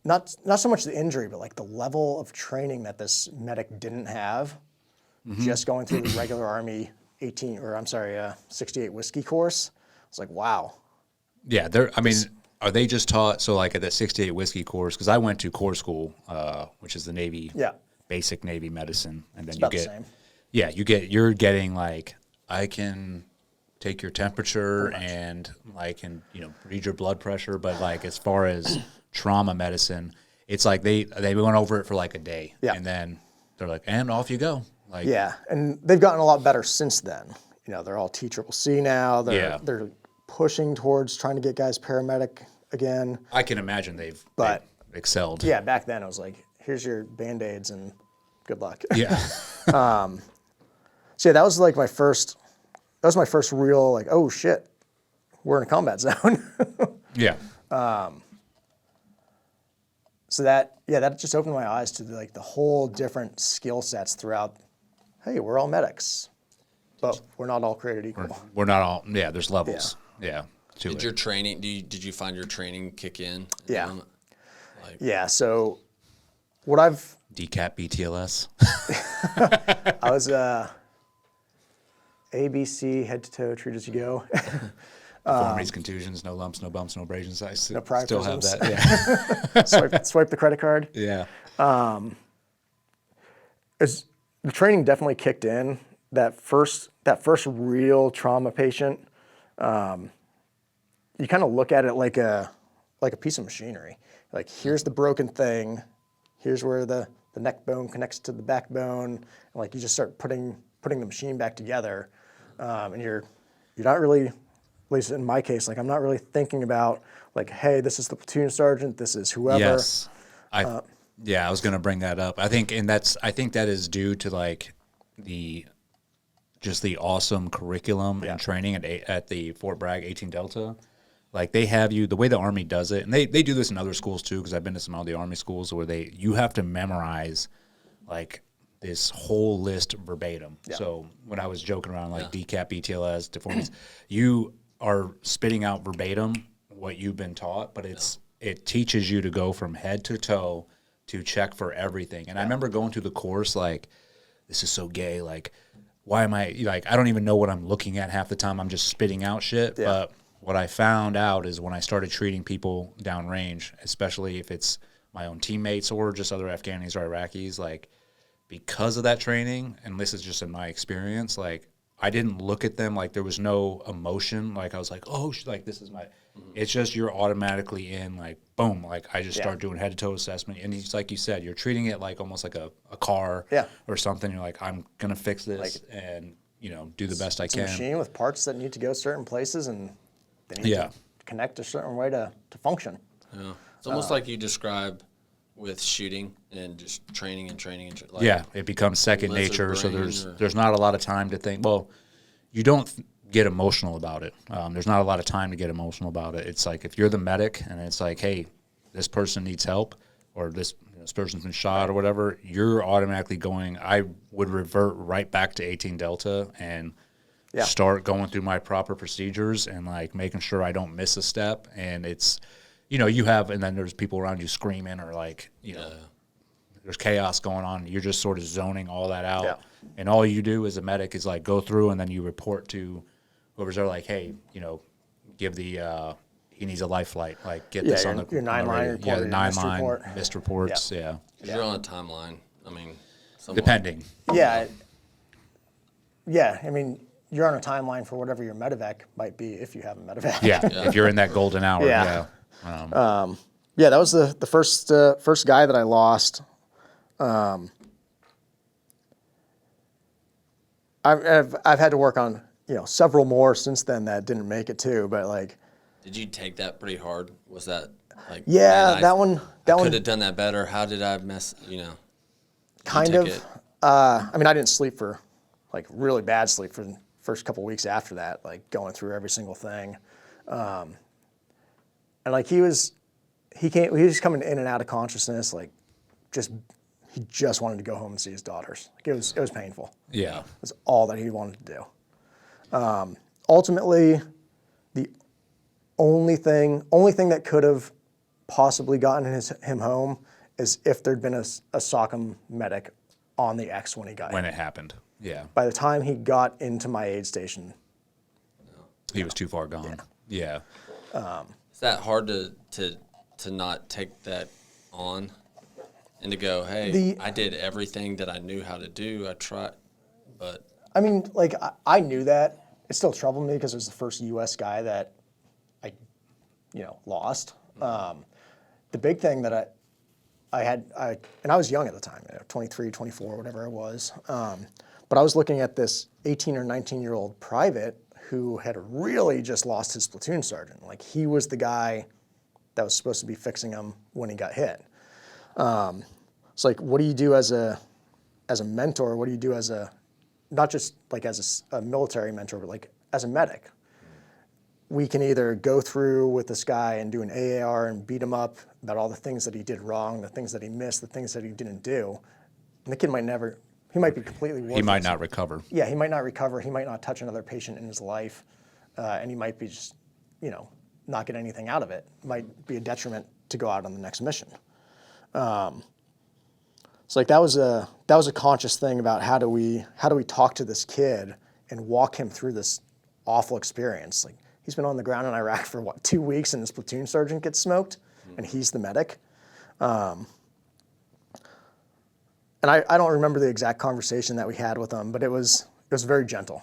Not so much the injury, but like the level of training that this medic didn't have, just going through the regular Army 68 whiskey course. It's like, wow. Yeah, are they just taught, so like at that 68 whiskey course, because I went to Corps School, which is the Navy, basic Navy medicine, and then about the same. Yeah, you're getting like, I can take your temperature and like, and read your blood pressure, but like as far as trauma medicine, it's like they went over it for like a day, and then they're like, and off you go. Like, yeah, and they've gotten a lot better since then. They're all TCCC now. They're pushing towards trying to get guys paramedic again. I can imagine they've excelled. Yeah, back then it was like, here's your Band-Aids and good luck. Yeah. So yeah, that was like my first real like, oh shit, we're in a combat zone. Yeah. So that just opened my eyes to like the whole different skill sets throughout. Hey, we're all medics, but we're not all created equal. We're not all. Yeah, there's levels. Yeah. Did your training? Did you find your training kick in? Yeah. Yeah. So what I've DCAT BTLS. I was ABC, head to toe, treat as you go. Deformities, contusions, no lumps, no bumps, no abrasions. I still have priapisms. that. Yeah. swipe the credit card. Yeah. The training definitely kicked in. That first real trauma patient, you kind of look at it like a piece of machinery. Like, here's the broken thing, here's where the neck bone connects to the backbone, and like you just start putting the machine back together, and you're not really, at least in my case, like I'm not really thinking about like, hey, this is the platoon sergeant, this is whoever. Yes. I was going to bring that up. I think that is due to like the awesome curriculum and training at the Fort Bragg 18 Delta. Like they have you, the way the Army does it, and they do this in other schools too, because I've been to some of the Army schools where you have to memorize like this whole list verbatim. Yeah. So when I was joking around like DCAT, BTLS, deformities, you are spitting out verbatim what you've been taught, but it teaches you to go from head to toe to check for everything. And I remember going through the course like, this is so gay, like, why am I, like, I don't even know what I'm looking at half the time. I'm just spitting out shit. Yeah. But what I found out is when I started treating people downrange, especially if it's my own teammates or just other Afghanis or Iraqis, like, because of that training, and this is just in my experience, like, I didn't look at them like there was no emotion. Like, I was like, oh, like, this is my, it's just you're automatically in, like, boom, like, I just start doing head-to-toe assessment. And it's like you said, you're treating it like almost like a car or something. You're like, I'm going to fix this and, do the best I can. It's a machine with parts that need to go certain places, and they need to connect a certain way to function. Yeah. It's almost like you describe with shooting and just training. Like, yeah, it becomes second nature, so there's not a lot of time to think. Well, you don't get emotional about it. There's not a lot of time to get emotional about it. It's like if you're the medic and it's like, hey, this person needs help, or this person's been shot or whatever, you're automatically going, I would revert right back to 18 Delta and start going through my proper procedures and like making sure I don't miss a step. And it's, you have, and then there's people around you screaming or like, there's chaos going on. You're just sort of zoning all that out. Yeah. And all you do as a medic is like go through and then you report to whoever's there like, hey, give the, he needs a life flight. Like get this on the your 9-line report. Yeah, the 9-line missed reports. Yeah. You're on a timeline. I mean, depending. Yeah. Yeah. I mean, you're on a timeline for whatever your medevac might be if you have a medevac. Yeah, if you're in that golden hour. Yeah. Yeah. Yeah, that was the first guy that I lost. I've had to work on several more since then that didn't make it too, but like. Did you take that pretty hard? Was that like? Yeah, man, that one. I could have done that better. How did I mess? Kind you of. took it. I mean, I didn't sleep for like really bad sleep for the first couple weeks after that, like going through every single thing, and like he was coming in and out of consciousness, like he just wanted to go home and see his daughters. Like it was painful. Yeah. It was all that he wanted to do. Ultimately, the only thing that could have possibly gotten him home is if there'd been a SOCM medic on the X when he got When hit. it happened. Yeah. By the time he got into my aid station, He was too far gone. Yeah. Is that hard to not take that on and to go, hey, I did everything that I knew how to do. I tried, but I mean, like I knew that. It still troubled me because it was the first U.S. guy that I, lost. The big thing that and I was young at the time, 23, 24, whatever I was. But I was looking at this 18 or 19-year-old private who had really just lost his platoon sergeant. Like he was the guy that was supposed to be fixing him when he got hit. It's like, what do you do as a mentor? What do you do as not just like as a military mentor, but like as a medic? We can either go through with this guy and do an AAR and beat him up about all the things that he did wrong, the things that he missed, the things that he didn't do. And the kid he might be completely worthless. He might not recover. Yeah, he might not recover. He might not touch another patient in his life. And he might be just, not get anything out of it. It might be a detriment to go out on the next mission. So like that was a conscious thing about how do we talk to this kid and walk him through this awful experience. Like he's been on the ground in Iraq for 2 weeks and his platoon sergeant gets smoked and he's the medic. And I don't remember the exact conversation that we had with him, but it was very gentle.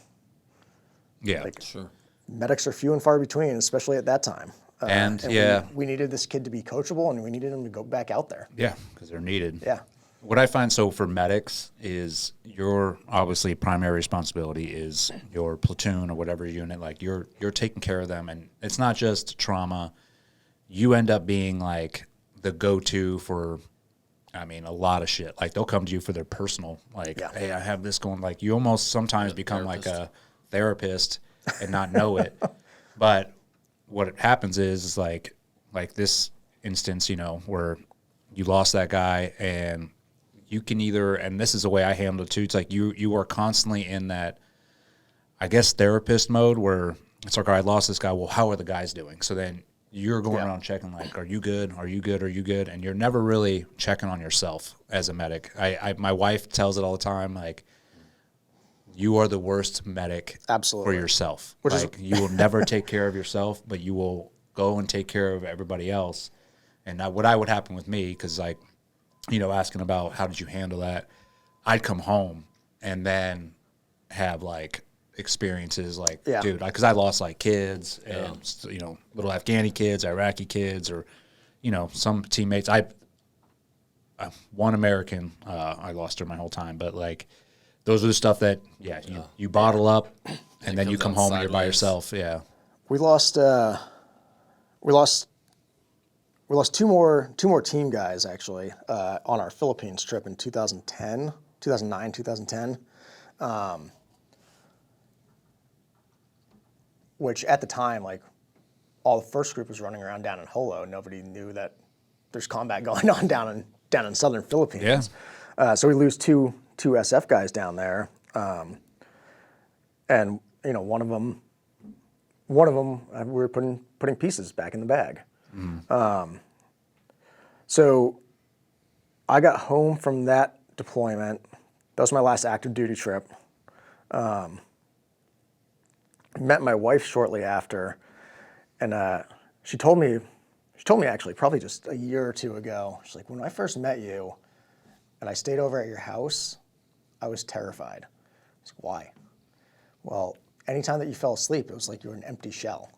Yeah. Like, sure. Medics are few and far between, especially at that time. And we needed this kid to be coachable and we needed him to go back out there. Yeah, because they're needed. Yeah. What I find for medics is your obviously primary responsibility is your platoon or whatever unit. Like you're taking care of them, and it's not just trauma. You end up being like the go-to for, a lot of shit. Like they'll come to you for their personal, like, hey, I have this going. Like you almost sometimes become like a therapist and not know it. But what happens is like this instance, where you lost that guy and you can either, and this is the way I handle it too, it's like you are constantly in that, I guess, therapist mode where it's like, all right, I lost this guy. Well, how are the guys doing? So then you're going around checking like, are you good? Are you good? Are you good? And you're never really checking on yourself as a medic. My wife tells it all the time, like, you are the worst medic Absolutely. for yourself. You will never take care of yourself, but you will go and take care of everybody else. And what would happen with me, because like, asking about how did you handle that, I'd come home and then have like experiences like, dude, because I lost like kids and, little Afghani kids, Iraqi kids, or, some teammates. One American, I lost her my whole time, but like, those are the stuff that, you bottle up and then you come home and you're by yourself. Yeah. We lost two more team guys actually on our Philippines trip in 2009, 2010, which at the time, like all the first group was running around down in Holo. Nobody knew that there's combat going on down in southern Philippines. Yeah. So we lose two SF guys down there, and one of them we were putting pieces back in the bag. So I got home from that deployment. That was my last active duty trip. Met my wife shortly after, and she told me actually probably just a year or two ago. She's like, when I first met you, and I stayed over at your house, I was terrified. I was like, why? Well, anytime that you fell asleep, it was like you were an empty shell.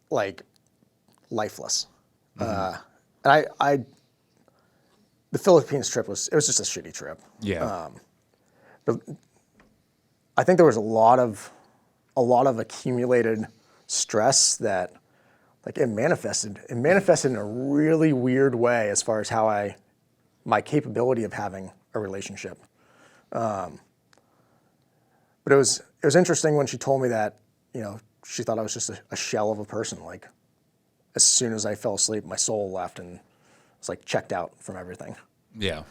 Like lifeless. And the Philippines trip was just a shitty trip. Yeah. But I think there was a lot of accumulated stress that like it manifested in a really weird way as far as how my capability of having a relationship. But it was interesting when she told me that, you know, she thought I was just a shell of a person. Like as soon as I fell asleep, my soul left and was like checked out from everything. Yeah.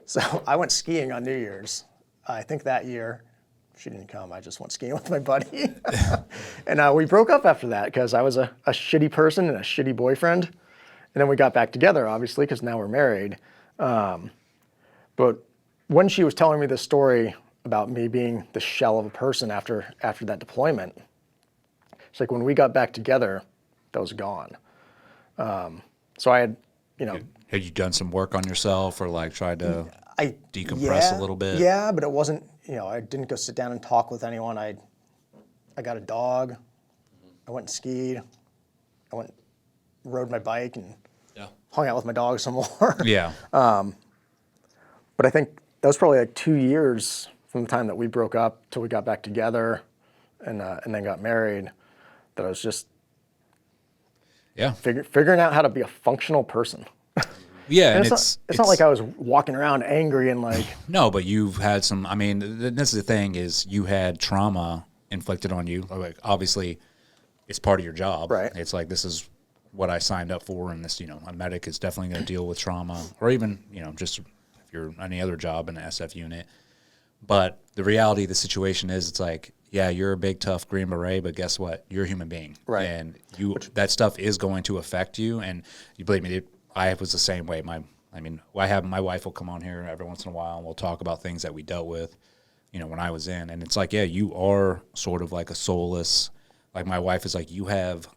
So I went skiing on New Year's. I think that year, she didn't come. I just went skiing with my buddy. And we broke up after that because I was a shitty person and a shitty boyfriend. And then we got back together, obviously, because now we're married. But when she was telling me this story about me being the shell of a person after that deployment, it's like when we got back together, that was gone. So I had, you know. Had you done some work on yourself or like tried to decompress a little bit? Yeah, but it wasn't, you know, I didn't go sit down and talk with anyone. I got a dog. I went and skied. Rode my bike and hung out with my dog some more. Yeah. But I think that was probably like 2 years from the time that we broke up till we got back together and then got married that I was just figuring out how to be a functional person. Yeah, and it's not like I was walking around angry and like. No, but you've had some. I mean, this is the thing: is you had trauma inflicted on you. Like obviously, it's part of your job. Right. It's like this is what I signed up for, and this, you know, a medic is definitely going to deal with trauma, or even, you know, just if you're any other job in the SF unit. But the reality of the situation is, it's like, yeah, you're a big tough Green Beret, but guess what? You're a human being, right? And that stuff is going to affect you, and you believe me. I was the same way. My wife will come on here every once in a while, and we'll talk about things that we dealt with, you know, when I was in. And it's like, yeah, you are sort of like a soulless. Like my wife is like, you have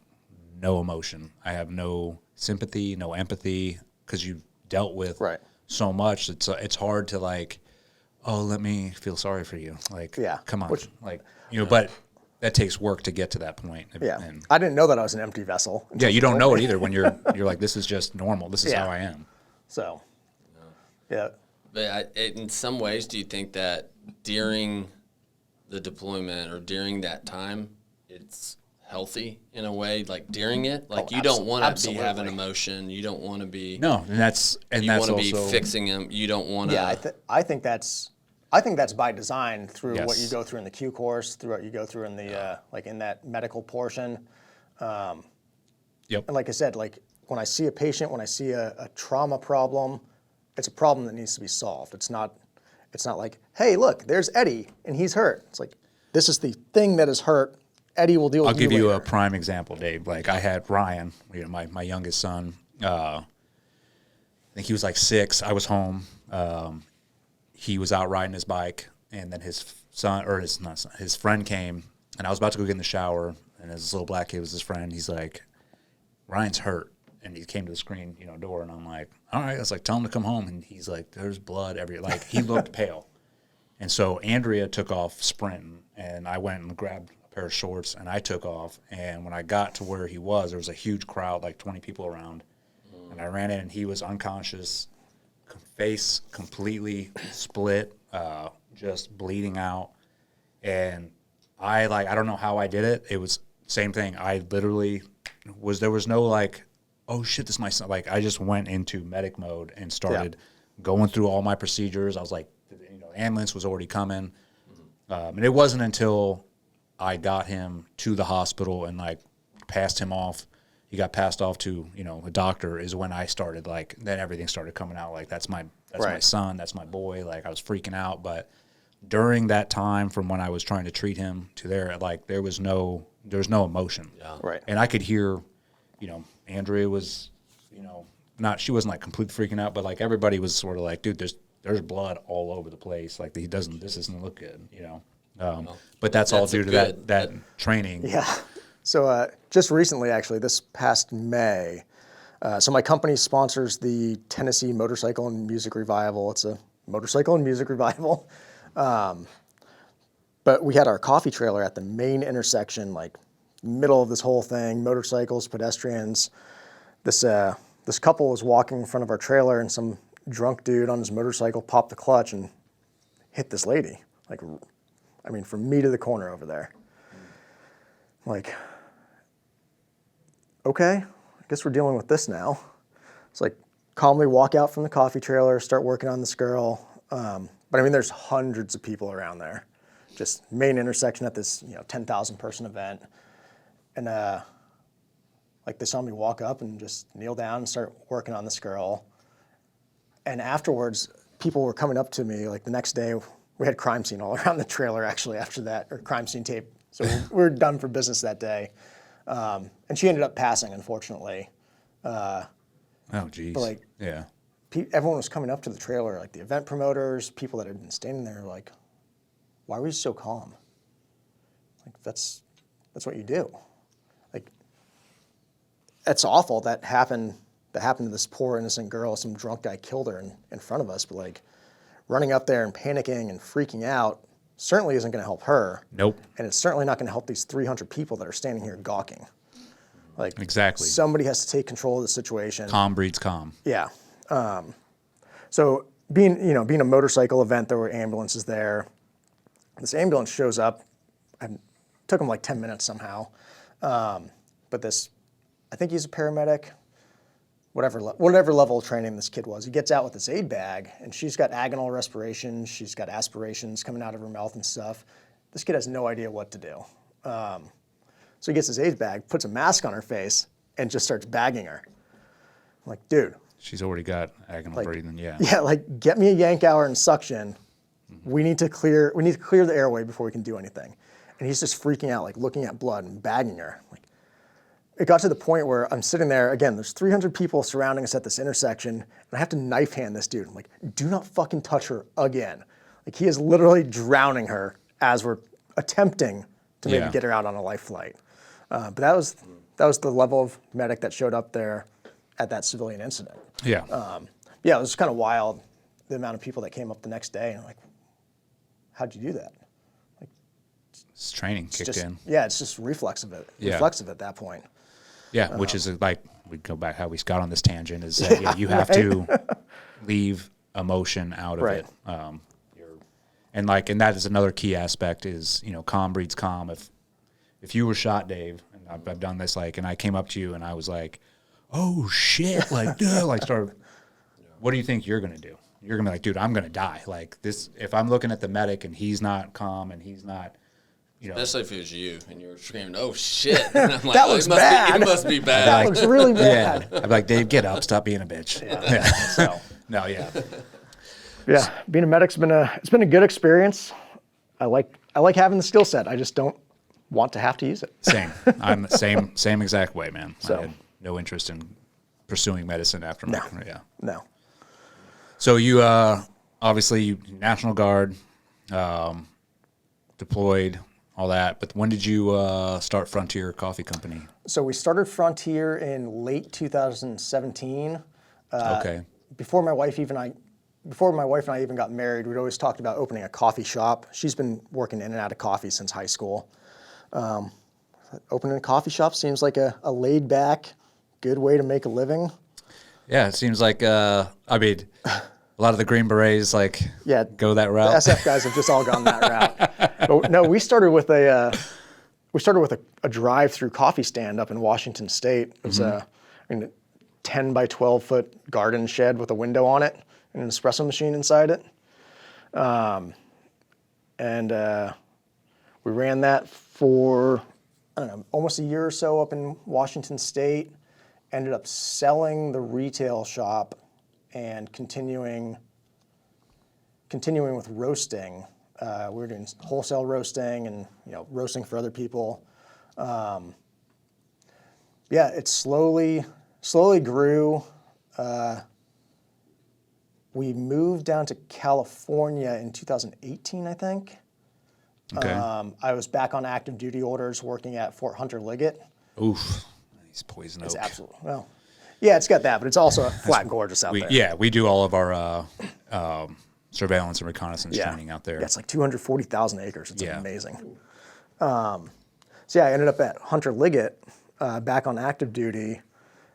no emotion. I have no sympathy, no empathy, because you dealt with so much. It's hard to like, oh, let me feel sorry for you. Like, come on, like, you know, but. That takes work to get to that point. Yeah, and I didn't know that I was an empty vessel. Yeah, you don't know it either when you're like, this is just normal. This is how I am. So, yeah. But in some ways, do you think that during the deployment or during that time, it's healthy in a way? Like during it, like you don't want to be having emotion. You don't want to be. No, and that's you want to be fixing them. You don't want to. Yeah, I think that's by design through what you go through in the Q course, through what you go through in the like in that medical portion. And like I said, like when I see a patient, when I see a trauma problem, it's a problem that needs to be solved. It's not like, hey, look, there's Eddie and he's hurt. It's like, this is the thing that is hurt. Eddie will deal with you later. I'll give you a prime example, Dave. Like I had Ryan, you know, my youngest son. I think he was like 6. I was home. He was out riding his bike, and then his friend came, and I was about to go get in the shower, and this little black kid was his friend. He's like, Ryan's hurt, and he came to the screen, you know, door, and I'm like, all right. I was like, tell him to come home, and he's like, there's blood everywhere. Like he looked pale, and so Andrea took off sprinting, and I went and grabbed a pair of shorts, and I took off, and when I got to where he was, there was a huge crowd, like 20 people around, and I ran in, and he was unconscious. Face completely split, just bleeding out, and I don't know how I did it. It was same thing. I literally there was no like, oh shit, this is my son. Like I just went into medic mode and started going through all my procedures. I was like, you know, ambulance was already coming, and it wasn't until I got him to the hospital and like passed him off. He got passed off to, you know, a doctor is when I started, like, then everything started coming out. Like, that's my son, that's my boy. Like, I was freaking out. But during that time from when I was trying to treat him to there, like, there was no emotion. Yeah. Right. And I could hear, you know, Andrea was, you know, she wasn't, like, completely freaking out, but, like, everybody was sort of like, dude, there's blood all over the place. Like, this doesn't look good, you know. But that's all due to that training. Yeah. So just recently, actually, this past May, So my company sponsors the Tennessee Motorcycle and Music Revival. It's a motorcycle and music revival. But we had our coffee trailer at the main intersection, like middle of this whole thing, motorcycles, pedestrians. This couple was walking in front of our trailer, and some drunk dude on his motorcycle popped the clutch and hit this lady. Like, I mean, from me to the corner over there. Like, okay, I guess we're dealing with this now. It's like, calmly walk out from the coffee trailer, start working on this girl. But I mean, there's hundreds of people around there. Just main intersection at this, 10,000 person event. And like they saw me walk up and just kneel down and start working on this girl. And afterwards, people were coming up to me, like the next day, we had crime scene all around the trailer actually after that, or crime scene tape. So we were done for business that day. And she ended up passing, unfortunately. Oh, geez. But like, yeah. Everyone was coming up to the trailer, like the event promoters, people that had been standing there, like, why were you so calm? Like, that's what you do. Like, it's awful that happened to this poor innocent girl. Some drunk guy killed her in front of us, but like, running up there and panicking and freaking out certainly isn't going to help her. Nope. And it's certainly not going to help these 300 people that are standing here gawking. Like, Exactly. somebody has to take control of the situation. Calm breeds calm. Yeah. So being a motorcycle event, there were ambulances there. This ambulance shows up. It took him like 10 minutes somehow. But I think he's a paramedic, whatever level of training this kid was. He gets out with this aid bag, and she's got agonal respiration. She's got aspirations coming out of her mouth and stuff. This kid has no idea what to do. So he gets his aid bag, puts a mask on her face, and just starts bagging her. I'm like, dude. She's already got agonal breathing, yeah. Yeah, like, get me a yank hour and suction. We need to clear the airway before we can do anything. And he's just freaking out, like looking at blood and bagging her. Like, it got to the point where I'm sitting there, again, there's 300 people surrounding us at this intersection, and I have to knife hand this dude. I'm like, do not fucking touch her again. Like, he is literally drowning her as we're attempting to maybe get her out on a life flight. But that was the level of medic that showed up there at that civilian incident. Yeah. Yeah, it was kind of wild, the amount of people that came up the next day and like, how'd you do that? It's training kicked in. Yeah, it's just reflexive at that point. Yeah, which is like, we go back how we got on this tangent, is that you have to leave emotion out of it. And that is another key aspect is, calm breeds calm. If you were shot, Dave, and I've done this, and I came up to you and I was like, oh shit, what do you think you're going to do? You're going to be like, dude, I'm going to die. Like this, if I'm looking at the medic and he's not calm and he's not, Especially if it was you and you were screaming, oh shit. And I'm like, that looks bad. It must be bad. That looks really bad. I'd be like, Dave, get up, stop being a bitch. Yeah. So. No, yeah. Yeah, being a medic's been a good experience. I like having the skill set. I just don't want to have to use it. Same. I'm the same exact way, man. So. I had no interest in pursuing medicine after my career. Yeah. No. So you obviously National Guard, deployed, all that. But when did you start Frontier Coffee Company? So we started Frontier in late 2017. Okay. Before my wife and I even got married, we'd always talked about opening a coffee shop. She's been working in and out of coffee since high school. Opening a coffee shop seems like a laid back, good way to make a living. Yeah, it seems like a lot of the Green Berets go that route. The SF guys have just all gone that route. But no, we started with a drive-through coffee stand up in Washington State. It was a 10 by 12 foot garden shed with a window on it and an espresso machine inside it. And we ran that for, almost a year or so up in Washington State. Ended up selling the retail shop and continuing with roasting. We were doing wholesale roasting and roasting for other people. It slowly grew. We moved down to California in 2018, I think. Okay. I was back on active duty orders working at Fort Hunter Liggett. Oof. He's poison oak. It's absolutely, well, Yeah, it's got that, but it's also flat gorgeous out there. Yeah, we do all of our surveillance and reconnaissance training out there. Yeah, it's like 240,000 acres. It's Yeah. amazing. So yeah, I ended up at Hunter Liggett back on active duty.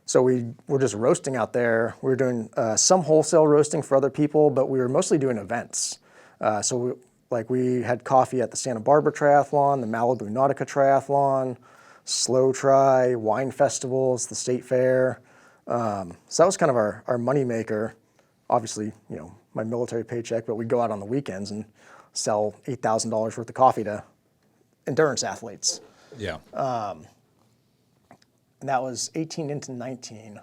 So we were just roasting out there. We were doing some wholesale roasting for other people, but we were mostly doing events. So we had coffee at the Santa Barbara Triathlon, the Malibu Nautica Triathlon, Slow Try, wine festivals, the State Fair. So that was kind of our money maker. Obviously, my military paycheck, but we'd go out on the weekends and sell $8,000 worth of coffee to endurance athletes. Yeah. And that was 18 into 19.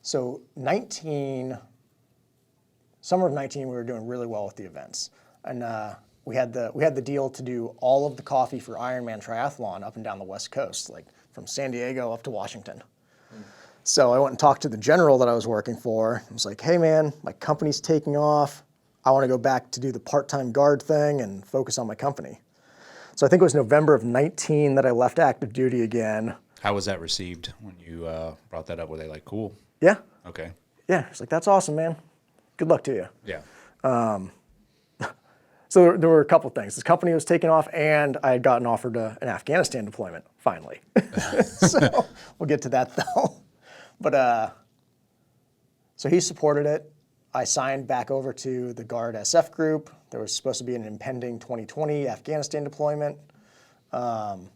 So 19, summer of 19, we were doing really well with the events. And we had the deal to do all of the coffee for Ironman Triathlon up and down the West Coast, like from San Diego up to Washington. So I went and talked to the general that I was working for. I was like, hey man, my company's taking off. I want to go back to do the part-time guard thing and focus on my company. So I think it was November of 19 that I left active duty again. How was that received when you brought that up? Were they like, cool? Yeah. Okay. Yeah. It's like, that's awesome, man. Good luck to you. Yeah. So there were a couple things. This company was taking off, and I had gotten offered an Afghanistan deployment, finally. So we'll get to that, though. But so he supported it. I signed back over to the Guard SF group. There was supposed to be an impending 2020 Afghanistan deployment. And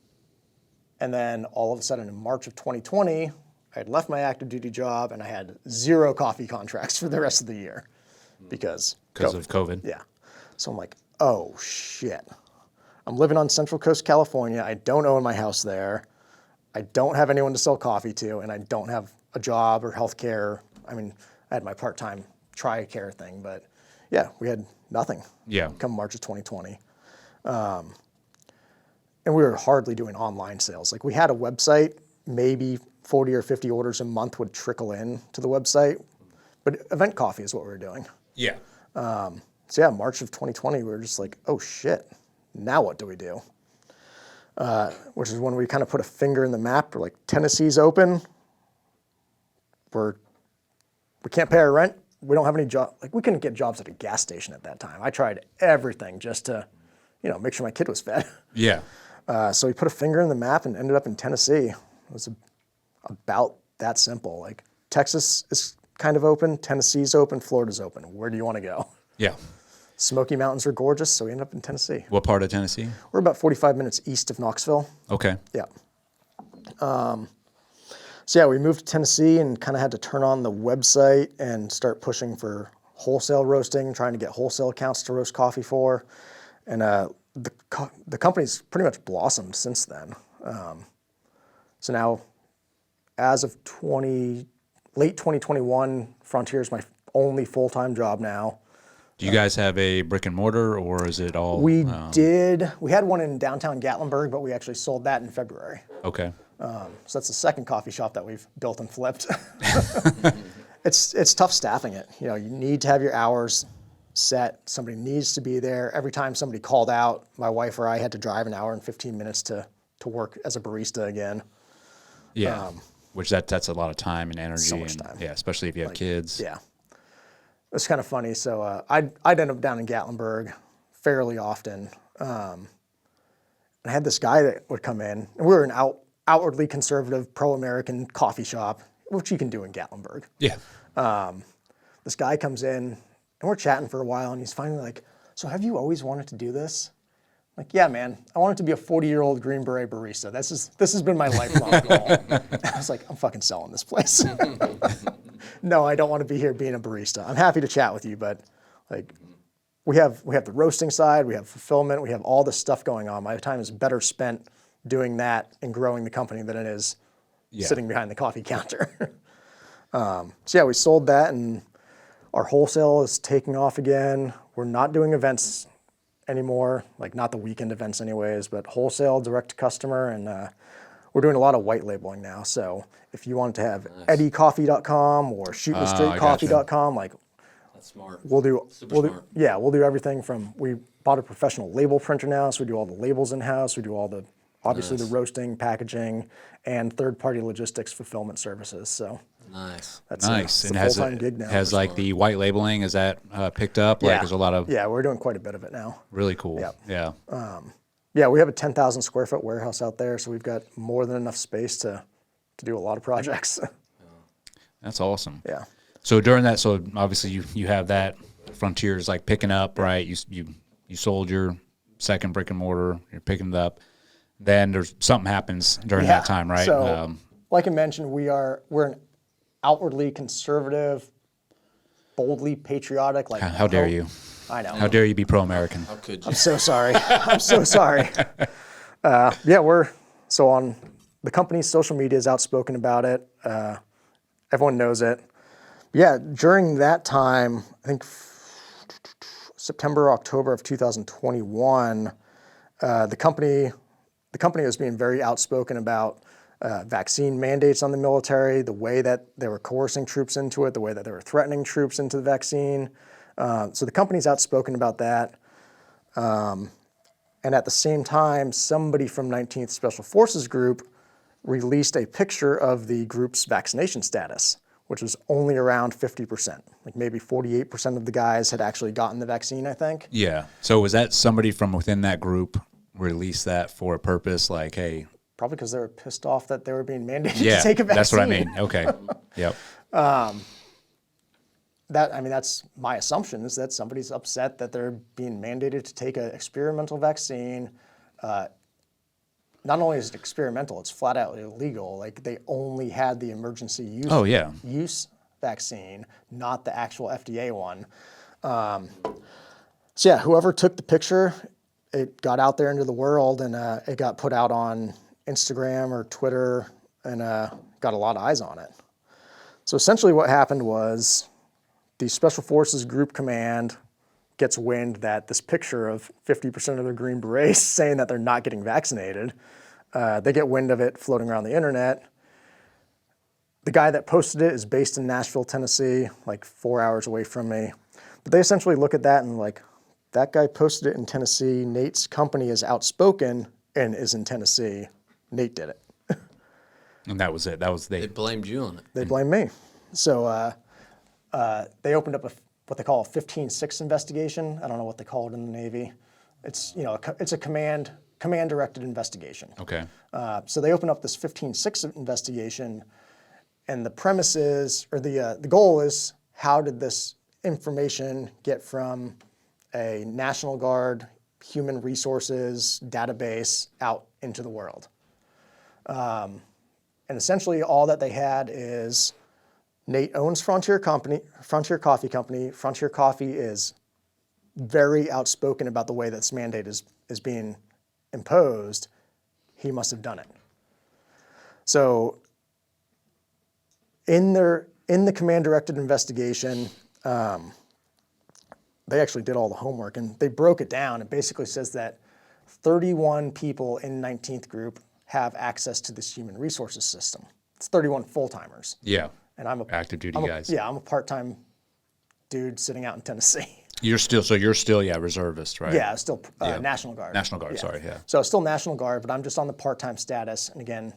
then all of a sudden in March of 2020, I had left my active duty job and I had 0 coffee contracts for the rest of the year because of COVID. Yeah. So I'm like, oh shit. I'm living on Central Coast, California. I don't own my house there. I don't have anyone to sell coffee to, and I don't have a job or health care. I mean, I had my part-time TRICARE thing, but yeah, we had nothing. Yeah. Come March of 2020. And we were hardly doing online sales. Like we had a website, maybe 40 or 50 orders a month would trickle in to the website, but event coffee is what we were doing. Yeah. So yeah, March of 2020, we were just like, oh shit, now what do we do? Which is when we kind of put a finger in the map. We're like, Tennessee's open. We can't pay our rent. We don't have any job. Like we couldn't get jobs at a gas station at that time. I tried everything just to, make sure my kid was fed. Yeah. So we put a finger in the map and ended up in Tennessee. It was about that simple. Like Texas is kind of open, Tennessee's open, Florida's open. Where do you want to go? Yeah. Smoky Mountains are gorgeous, so we ended up in Tennessee. What part of Tennessee? We're about 45 minutes east of Knoxville. Okay. Yeah. So yeah, we moved to Tennessee and kind of had to turn on the website and start pushing for wholesale roasting, trying to get wholesale accounts to roast coffee for. And the company's pretty much blossomed since then. So now, as of late 2021, Frontier is my only full-time job now. Do you guys have a brick and mortar, or is it all? We did. We had one in downtown Gatlinburg, but we actually sold that in February. Okay. So that's the second coffee shop that we've built and flipped. It's tough staffing it. You need to have your hours set. Somebody needs to be there. Every time somebody called out, my wife or I had to drive an hour and 15 minutes to work as a barista again. Yeah. Which that's a lot of time and energy. So much time. Yeah, especially if you have kids. Yeah. It's kind of funny. So I'd end up down in Gatlinburg fairly often. And I had this guy that would come in, and we were an outwardly conservative, pro-American coffee shop, which you can do in Gatlinburg. Yeah. This guy comes in, and we're chatting for a while, and he's finally like, so have you always wanted to do this? I'm like, yeah, man, I wanted to be a 40-year-old Green Beret barista. This has been my lifelong goal. I was like, I'm fucking selling this place. No, I don't want to be here being a barista. I'm happy to chat with you, but like, we have the roasting side, we have fulfillment, we have all this stuff going on. My time is better spent doing that and growing the company than it is sitting behind the coffee counter. So yeah, we sold that, and our wholesale is taking off again. We're not doing events anymore, like not the weekend events anyways, but wholesale, direct to customer, and we're doing a lot of white labeling now. So if you want to have eddiecoffee.com or shootmestraightcoffee.com, like That's smart. we'll do Smart. we'll do everything from, we bought a professional label printer now, so we do all the labels in-house, we do all the obviously the roasting, packaging, and third-party logistics fulfillment services. So Nice. that's Nice. a And has full-time gig now. has like the white labeling, is that picked up? Like there's a lot of Yeah, we're doing quite a bit of it now. really cool. Yep. Yeah. Yeah, we have a 10,000 square foot warehouse out there, so we've got more than enough space to do a lot of projects. That's awesome. Yeah. So during that, so obviously you have that Frontier's like picking up, right? You sold your second brick and mortar, you're picking it up. Then there's something happens during that time, right? So, like I mentioned, we're an outwardly conservative, boldly patriotic. Like how dare you? I know. How dare you be pro-American? How could you? I'm so sorry. I'm so sorry. Yeah, we're so on the company's social media is outspoken about it. Everyone knows it. Yeah, during that time, I think September, October of 2021, the company was being very outspoken about vaccine mandates on the military, the way that they were coercing troops into it, the way that they were threatening troops into the vaccine. So the company's outspoken about that. And at the same time, somebody from 19th Special Forces Group released a picture of the group's vaccination status, which was only around 50%. Like maybe 48% of the guys had actually gotten the vaccine, I think. Yeah. So was that somebody from within that group released that for a purpose? Like, hey, Probably because they were pissed off that they were being mandated to take a vaccine. that's what I mean. Okay. Yep. That's my assumption, is that somebody's upset that they're being mandated to take an experimental vaccine. Not only is it experimental, it's flat out illegal. Like they only had the emergency use, use vaccine, not the actual FDA one. So yeah, whoever took the picture, it got out there into the world, and it got put out on Instagram or Twitter, and got a lot of eyes on it. So essentially what happened was the Special Forces Group Command gets wind that this picture of 50% of their Green Berets saying that they're not getting vaccinated, they get wind of it floating around the internet. The guy that posted it is based in Nashville, Tennessee, like 4 hours away from me. But they essentially look at that and like, that guy posted it in Tennessee. Nate's company is outspoken and is in Tennessee. Nate did it. And that was it. That was They blamed you on it. They blamed me. So they opened up what they call a 15-6 investigation. I don't know what they call it in the Navy. It's it's a command-directed investigation. Okay. So they opened up this 15-6 investigation, and the premise is, or the goal is, how did this information get from a National Guard human resources database out into the world? And essentially all that they had is Nate owns Frontier Coffee Company. Frontier Coffee is very outspoken about the way that this mandate is being imposed. He must have done it. So in the command-directed investigation, they actually did all the homework, and they broke it down. It basically says that 31 people in 19th Group have access to this human resources system. It's 31 full-timers. Yeah. And I'm a active duty guys. Yeah, I'm a part-time dude sitting out in Tennessee. You're still reservist, right? Yeah, still National Guard. National Guard, sorry, yeah. So still National Guard, but I'm just on the part-time status, and again,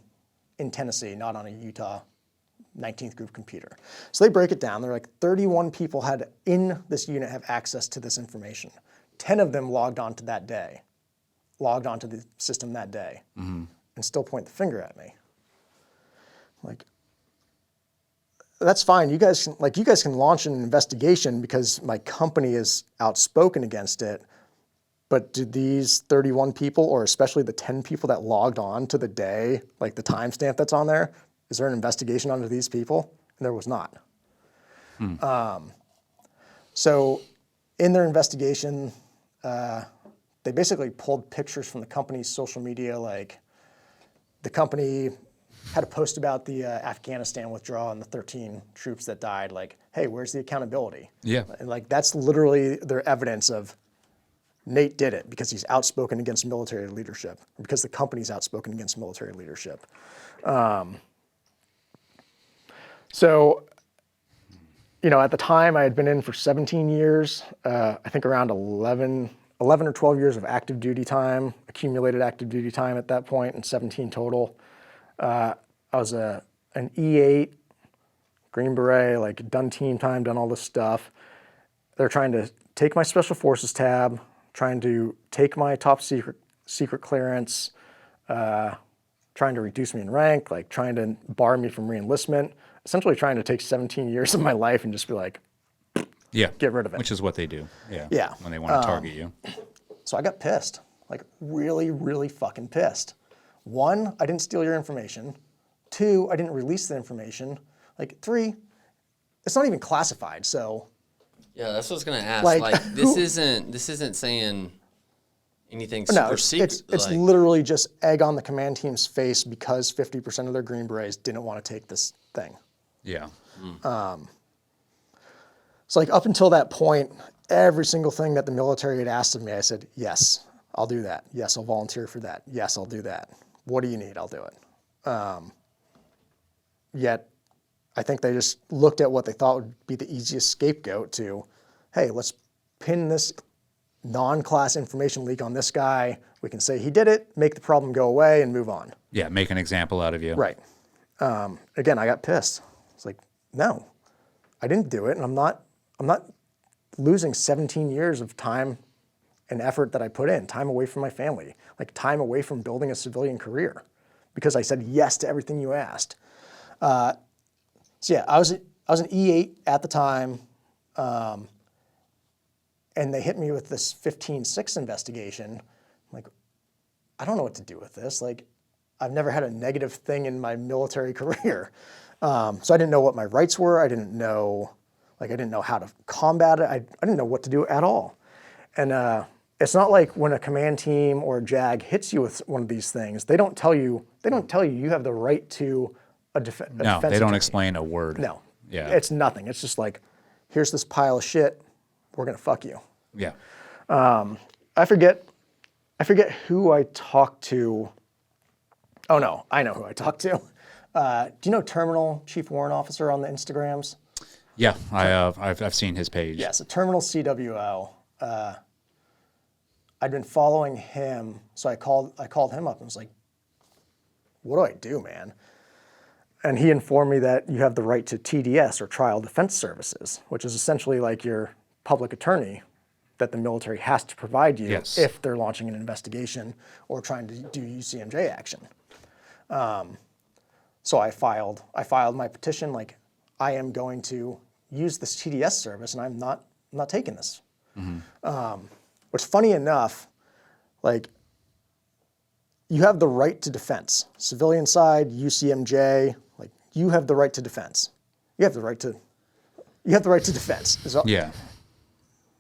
in Tennessee, not on a Utah 19th Group computer. So they break it down. They're like 31 people had in this unit have access to this information. 10 of them logged on to the system that day, and still point the finger at me. Like, that's fine. You guys can launch an investigation because my company is outspoken against it. But do these 31 people, or especially the 10 people that logged on to the day, like the timestamp that's on there, is there an investigation onto these people? And there was not. So in their investigation, they basically pulled pictures from the company's social media. Like the company had a post about the Afghanistan withdrawal and the 13 troops that died. Like, hey, where's the accountability? Yeah. And like that's literally their evidence of Nate did it because he's outspoken against military leadership, because the company's outspoken against military leadership. So, at the time I had been in for 17 years. I think around 11 11 or 12 years of active duty time, accumulated active duty time at that point, and 17 total. I was an E8, Green Beret, like done team time, done all this stuff. They're trying to take my special forces tab, trying to take my top secret clearance, trying to reduce me in rank, like trying to bar me from reenlistment, essentially trying to take 17 years of my life and just be like, Yeah. get rid of it. Which is what they do. Yeah. Yeah. When they want to target you. So I got pissed, like really, really fucking pissed. 1, I didn't steal your information. 2, I didn't release the information. Like 3, it's not even classified. So Yeah, that's what I was gonna ask. Like, Like, this isn't saying anything super no, secret. it's like, literally just egg on the command team's face because 50% of their Green Berets didn't want to take this thing. Yeah. So like up until that point, every single thing that the military had asked of me, I said, yes, I'll do that. Yes, I'll volunteer for that. Yes, I'll do that. What do you need? I'll do it. Yet I think they just looked at what they thought would be the easiest scapegoat to, hey, let's pin this non-class information leak on this guy. We can say he did it, make the problem go away, and move on. Yeah. Make an example out of you. Right. Again, I got pissed. It's like, no, I didn't do it, and I'm not losing 17 years of time and effort that I put in, time away from my family, like time away from building a civilian career, because I said yes to everything you asked. So yeah, I was an E8 at the time, and they hit me with this 15-6 investigation. I'm like, I don't know what to do with this. Like, I've never had a negative thing in my military career. So I didn't know what my rights were. I didn't know how to combat it. I didn't know what to do at all. And it's not like when a command team or a JAG hits you with one of these things, they don't tell you you have the right to a defense. No, they don't explain a word. No. Yeah. It's nothing. It's just like, here's this pile of shit. We're going to fuck you. Yeah. I forget who I talked to. Oh no, I know who I talked to. Do you know Terminal Chief Warrant Officer on the Instagrams? Yeah. I've seen his page. Yeah, so Terminal CWO. I'd been following him, so I called him up and was like, "What do I do, man?" And he informed me that you have the right to TDS, or Trial Defense Services, which is essentially like your public attorney that the military has to provide you Yes. if they're launching an investigation or trying to do UCMJ action. So I filed my petition, like, I am going to use this TDS service, and I'm not taking this. Which, funny enough, like, you have the right to defense. Civilian side, UCMJ, like, you have the right to defense. You have the right to defense. Yeah.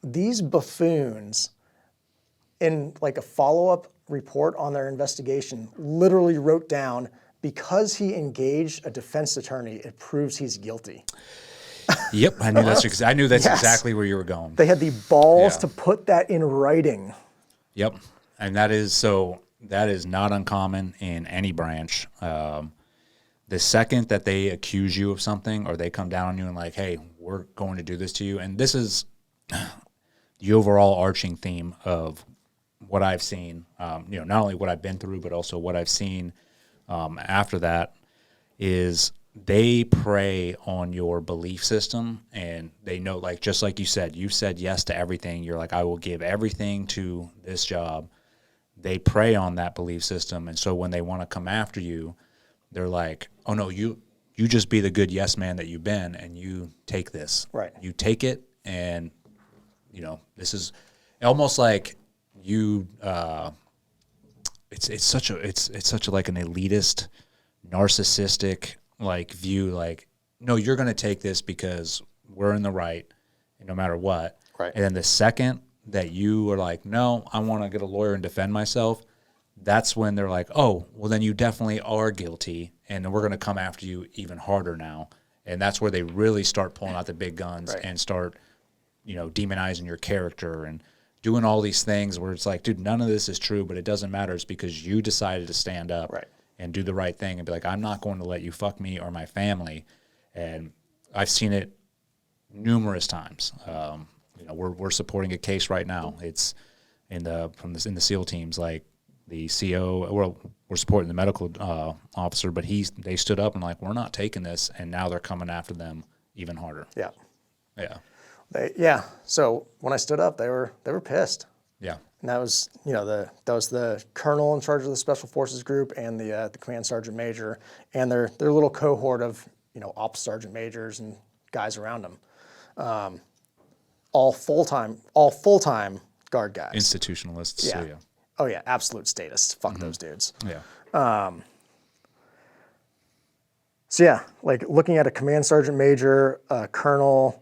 These buffoons, in like a follow-up report on their investigation, literally wrote down, because he engaged a defense attorney, it proves he's guilty. Yep. I knew that's Yes. exactly where you were going. They had the balls Yeah. to put that in writing. Yep. And that is not uncommon in any branch. The second that they accuse you of something, or they come down on you and like, hey, we're going to do this to you. And this is the overall arching theme of what I've seen, not only what I've been through, but also what I've seen after that, is they prey on your belief system, and they know, like, just like you said yes to everything. You're like, I will give everything to this job. They prey on that belief system. And so when they want to come after you, they're like, oh no, you just be the good yes man that you've been, and you take this. Right. You take it, and this is almost like you it's such a like an elitist, narcissistic like view, like, no, you're going to take this because we're in the right, no matter what. Right. And then the second that you are like, no, I want to get a lawyer and defend myself, that's when they're like, oh, well, then you definitely are guilty, and we're going to come after you even harder now. And that's where they really start pulling out the big guns. Right. And start, demonizing your character and doing all these things where it's like, dude, none of this is true, but it doesn't matter. It's because you decided to stand up Right. and do the right thing and be like, I'm not going to let you fuck me or my family. And I've seen it numerous times. We're supporting a case right now. It's in the SEAL teams, like the CO, we're supporting the medical officer, but they stood up and like, we're not taking this, and now they're coming after them even harder. Yeah. Yeah. So when I stood up, they were pissed. Yeah. And that was, that was the colonel in charge of the Special Forces group and the command sergeant major and their little cohort of, ops sergeant majors and guys around them. All full-time guard guys. Institutionalists. Yeah. So yeah. Oh yeah, absolute statists. Fuck those dudes. Yeah. So yeah, like looking at a command sergeant major, a colonel,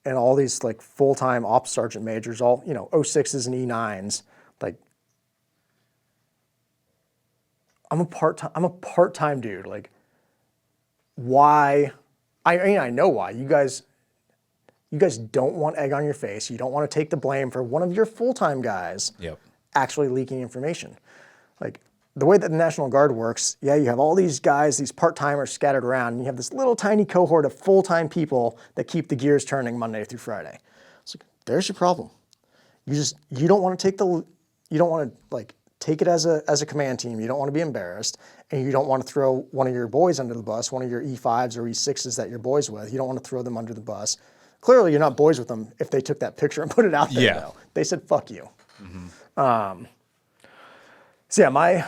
and all these like full-time ops sergeant majors, all, 06s and E9s, like I'm a part-time dude. Like why? I know why. You guys don't want egg on your face. You don't want to take the blame for one of your full-time guys Yep. actually leaking information. Like the way that the National Guard works, you have all these guys, these part-timers scattered around, and you have this little tiny cohort of full-time people that keep the gears turning Monday through Friday. It's like, there's your problem. You don't want to take it as a command team. You don't want to be embarrassed, and you don't want to throw one of your boys under the bus, one of your E5s or E6s that you're boys with. You don't want to throw them under the bus. Clearly, you're not boys with them if they took that picture and put it out there, Yeah. though. They said, fuck you. So yeah, my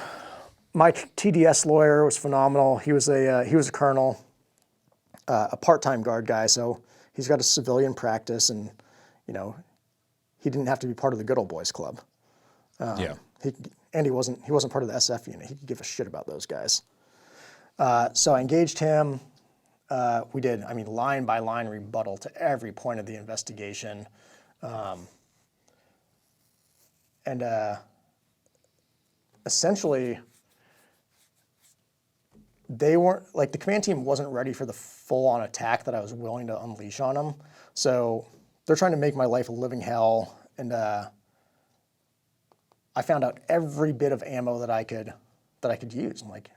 TDS lawyer was phenomenal. He was a colonel, a part-time guard guy, so he's got a civilian practice, and he didn't have to be part of the good old boys club. Yeah. He wasn't part of the SF unit. He could give a shit about those guys. So I engaged him. We did, line by line rebuttal to every point of the investigation. Essentially, they weren't, like, the command team wasn't ready for the full-on attack that I was willing to unleash on them. So they're trying to make my life a living hell, and I found out every bit of ammo that I could use. I'm like,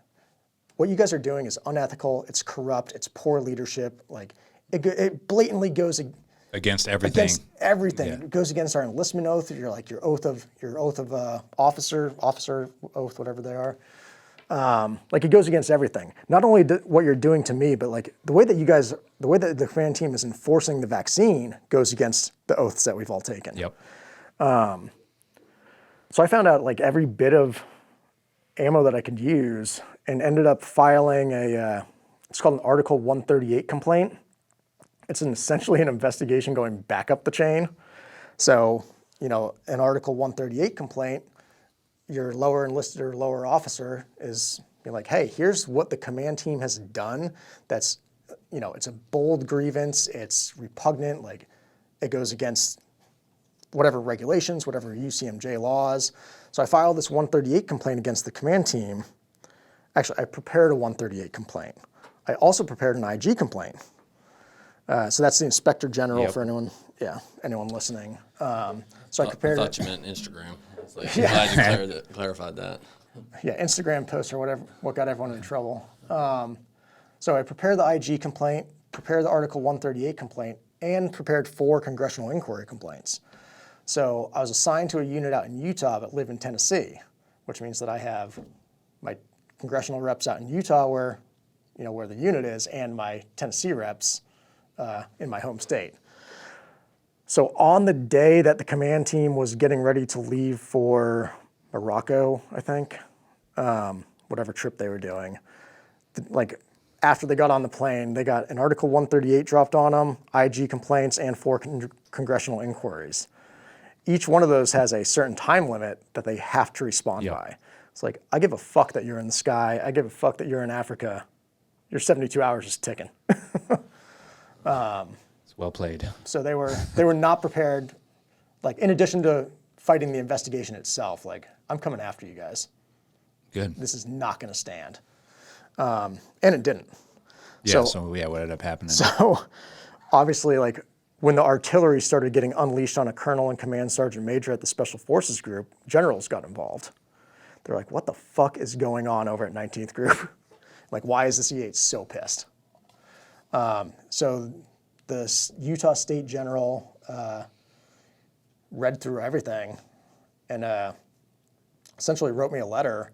what you guys are doing is unethical, it's corrupt, it's poor leadership. Like, it blatantly goes Against everything. against everything. Yeah. It goes against our enlistment oath, your oath of officer oath, whatever they are. Like, it goes against everything. Not only what you're doing to me, but like the way that the command team is enforcing the vaccine goes against the oaths that we've all taken. Yep. So I found out like every bit of ammo that I could use, and ended up filing it's called an Article 138 complaint. It's essentially an investigation going back up the chain. So, an Article 138 complaint, your lower enlisted or lower officer is being like, hey, here's what the command team has done. That's, it's a bold grievance. It's repugnant. Like, it goes against whatever regulations, whatever UCMJ laws. So I filed this 138 complaint against the command team. Actually, I prepared a 138 complaint. I also prepared an IG complaint. So that's the Inspector General. Yep. For anyone listening. So I I prepared. thought you meant Instagram. It's like, Yeah. I'm glad you clarified that. Yeah, Instagram posts or whatever, what got everyone in trouble. So I prepared the IG complaint, prepared the Article 138 complaint, and prepared 4 congressional inquiry complaints. So I was assigned to a unit out in Utah but live in Tennessee, which means that I have my congressional reps out in Utah where the unit is, and my Tennessee reps in my home state. So on the day that the command team was getting ready to leave for Morocco, I think, whatever trip they were doing, like after they got on the plane, they got an Article 138 dropped on them, IG complaints, and 4 congressional inquiries. Each one of those has a certain time limit that they have to respond Yep. by. It's like, I give a fuck that you're in the sky. I give a fuck that you're in Africa. Your 72 hours is ticking. It's well played. So they were not prepared. Like, in addition to fighting the investigation itself, like, I'm coming after you guys. Good. This is not going to stand. And it didn't. Yeah. So what ended up happening? So obviously, like, when the artillery started getting unleashed on a colonel and command sergeant major at the Special Forces group, generals got involved. They're like, what the fuck is going on over at 19th Group? Like, why is the C8 so pissed? So the Utah State General read through everything and essentially wrote me a letter,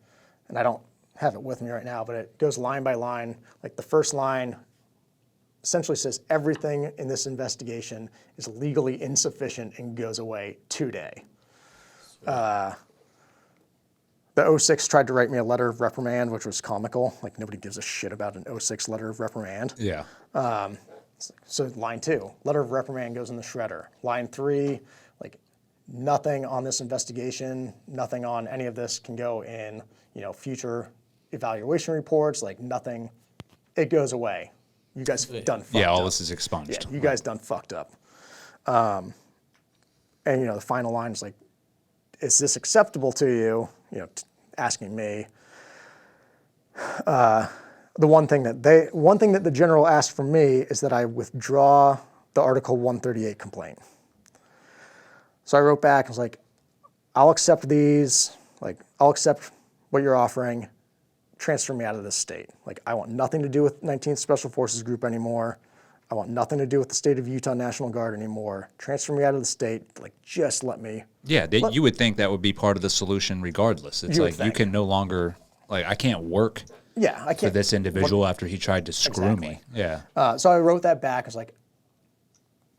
and I don't have it with me right now, but it goes line by line. Like the first line essentially says everything in this investigation is legally insufficient and goes away today. The 06 tried to write me a letter of reprimand, which was comical. Like nobody gives a shit about an 06 letter of reprimand. Yeah. So line 2, letter of reprimand goes in the shredder. Line 3, like nothing on this investigation, nothing on any of this can go in, future evaluation reports, like nothing, it goes away. You guys done fucked up. Yeah, all this is expunged. Yeah, you guys done fucked up. And the final line is like, is this acceptable to you? Asking me. The one thing that the general asked from me is that I withdraw the Article 138 complaint. So I wrote back and was like, I'll accept these, like I'll accept what you're offering, transfer me out of this state. Like I want nothing to do with 19th Special Forces Group anymore. I want nothing to do with the state of Utah National Guard anymore. Transfer me out of the state, like just let me. Yeah, you would think that would be part of the solution regardless. It's like you can no longer, like I can't work I can't, for this individual after he tried to screw me. Yeah. So I wrote that back. I was like,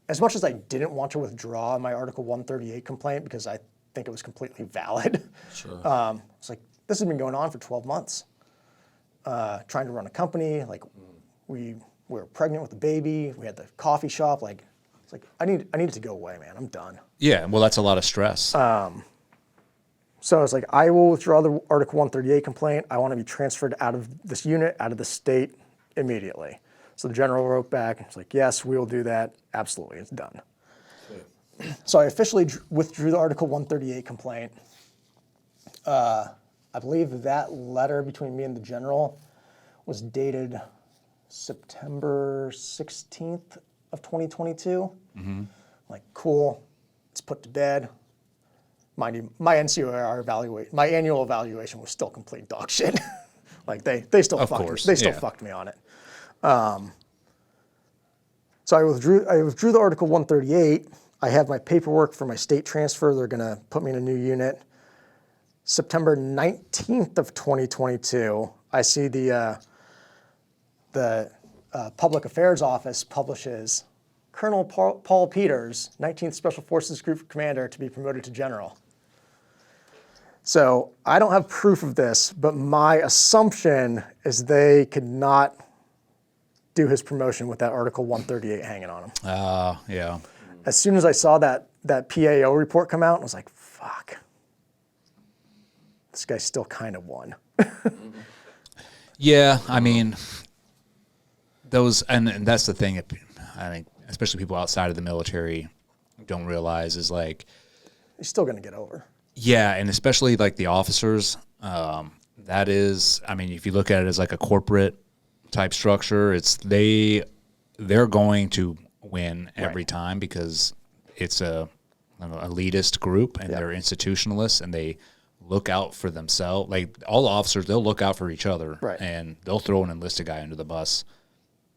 as much as I didn't want to withdraw my Article 138 complaint because I think it was completely valid, Sure. it's like, this has been going on for 12 months. Trying to run a company, like we were pregnant with a baby, we had the coffee shop, like it's like I need it to go away, man. I'm done. Yeah, well that's a lot of stress. So I was like, I will withdraw the Article 138 complaint. I want to be transferred out of this unit, out of the state immediately. So the general wrote back and was like, yes, we will do that. Absolutely, it's done. Sweet. So I officially withdrew the Article 138 complaint. I believe that letter between me and the general was dated September 16th of 2022. Mm-hmm. Like, cool, it's put to bed. Mind you, my NCOR my annual evaluation was still complete dog shit. Like they still fucked me on it. So I withdrew the Article 138. I have my paperwork for my state transfer. They're gonna put me in a new unit. September 19th of 2022, I see the Public Affairs Office publishes Colonel Paul Peters, 19th Special Forces Group Commander, to be promoted to General. So I don't have proof of this, but my assumption is they could not do his promotion with that Article 138 hanging on him. Yeah. As soon as I saw that PAO report come out, I was like, fuck. This guy still kind of won. Yeah, I mean, and that's the thing, I think, especially people outside of the military don't realize is like... He's still going to get over. Yeah, and especially like the officers, that is, I mean, if you look at it as like a corporate type structure, they're going to win every time because it's an elitist group and they're institutionalists and they look out for themselves. Like all the officers, they'll look out for each other and they'll throw an enlisted guy under the bus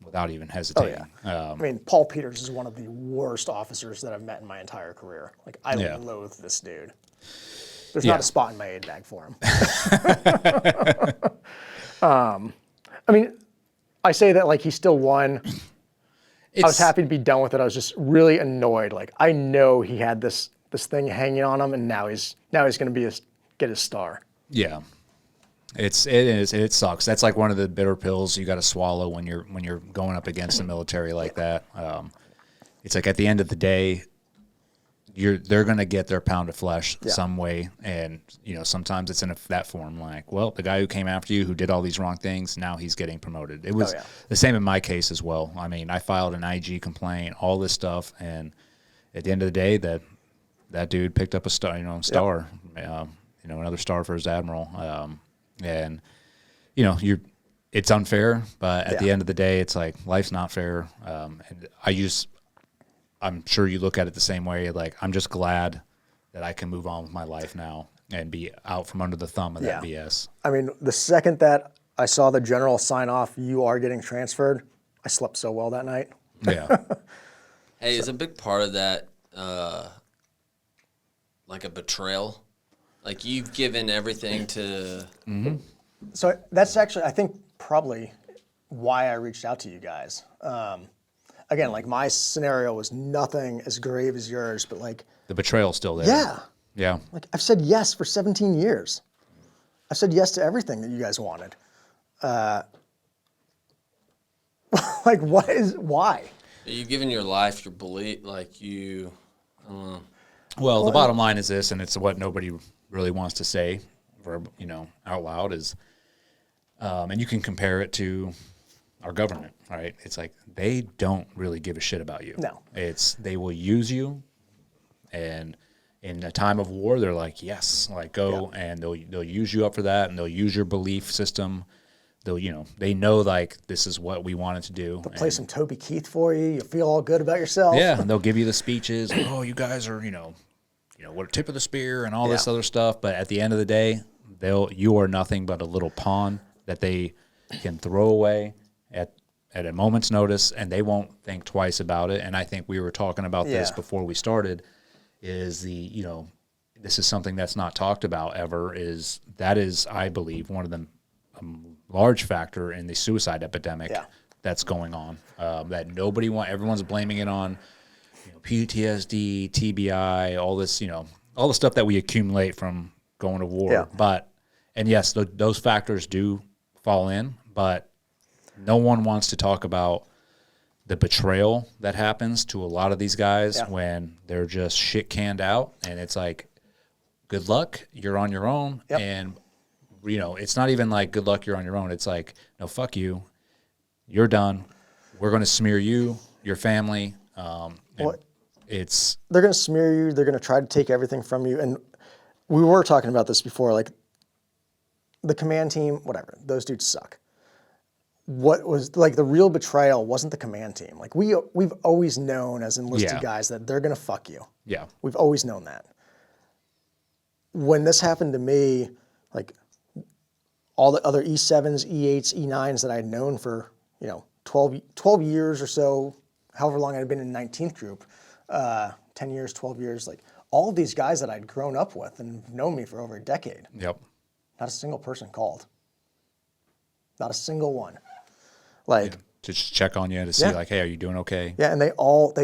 without even hesitating. Oh, yeah. I mean, Paul Peters is one of the worst officers that I've met in my entire career. Like, I loathe this dude. There's not a spot in my aid bag for him. I mean, I say that like he still won. I was happy to be done with it. I was just really annoyed. Like, I know he had this thing hanging on him, and now he's going to get his star. Yeah. It sucks. That's like one of the bitter pills you got to swallow when you're going up against the military like that. It's like at the end of the day, they're going to get their pound of flesh some way, and sometimes it's in that form. Like, well, the guy who came after you, who did all these wrong things, now he's getting promoted. It was the same in my case as well. I mean, I filed an IG complaint, all this stuff, and at the end of the day, that dude picked up a star, another star for his admiral. And it's unfair, but at the end of the day, it's like life's not fair. And I'm sure you look at it the same way. Like, I'm just glad that I can move on with my life now and be out from under the thumb of that BS. I mean, the second that I saw the general sign off, you are getting transferred, I slept so well that night. Yeah. Hey, is a big part of that like a betrayal Like you've given everything to. So that's actually, I think, probably why I reached out to you guys. Again, like my scenario was nothing as grave as yours, but like The betrayal's still there. yeah, Yeah. like I've said yes for 17 years. I've said yes to everything that you guys wanted. Like why? You've given your life, your belief, like you. I don't know. Well, the bottom line is this, and it's what nobody really wants to say, out loud is, and you can compare it to our government, right? It's like they don't really give a shit about you. No. They will use you, and in a time of war, they're like, yes, like go, and they'll use you up for that, and they'll use your belief system. They know like this is what we wanted to do. They'll play some Toby Keith for you. You'll feel all good about yourself. Yeah, and they'll give you the speeches. Oh, you guys are, what tip of the spear and all this other stuff. But at the end of the day, you are nothing but a little pawn that they can throw away at a moment's notice, and they won't think twice about it. And I think we were talking about this before we started. This is something that's not talked about ever. That is, I believe, one of the large factor in the suicide epidemic that's going on. That everyone's blaming it on. PTSD, TBI, all this, all the stuff that we accumulate from going to war. Yeah. And yes, those factors do fall in, but no one wants to talk about the betrayal that happens to a lot of these guys when they're just shit canned out. And it's like, good luck, you're on your own. Yep. And, it's not even like, good luck, you're on your own. It's like, no, fuck you. You're done. We're going to smear you, your family. They're going to smear you. They're going to try to take everything from you. And we were talking about this before, like the command team, whatever, those dudes suck. What was like the real betrayal wasn't the command team. Like we've always known as enlisted guys that they're going to fuck you. Yeah. We've always known that. When this happened to me, like all the other E7s, E8s, E9s that I had known for, 12 years or so, however long I'd been in 19th group, 10 years, 12 years, like all of these guys that I'd grown up with and known me for over a decade. Yep. Not a single person called. Not a single one. Like to just check on you to see like, hey, are you doing okay? Yeah, and they all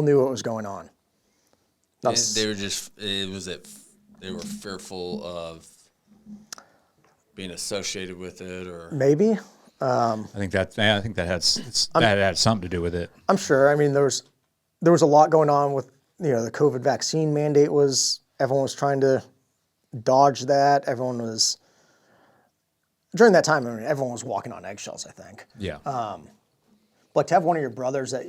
knew what was going on. They were fearful of being associated with it, or maybe. I think that had something to do with it. I'm sure. I mean, there was a lot going on with the COVID vaccine mandate. Everyone was trying to dodge that. During that time, everyone was walking on eggshells, I think. Yeah. Like to have one of your brothers that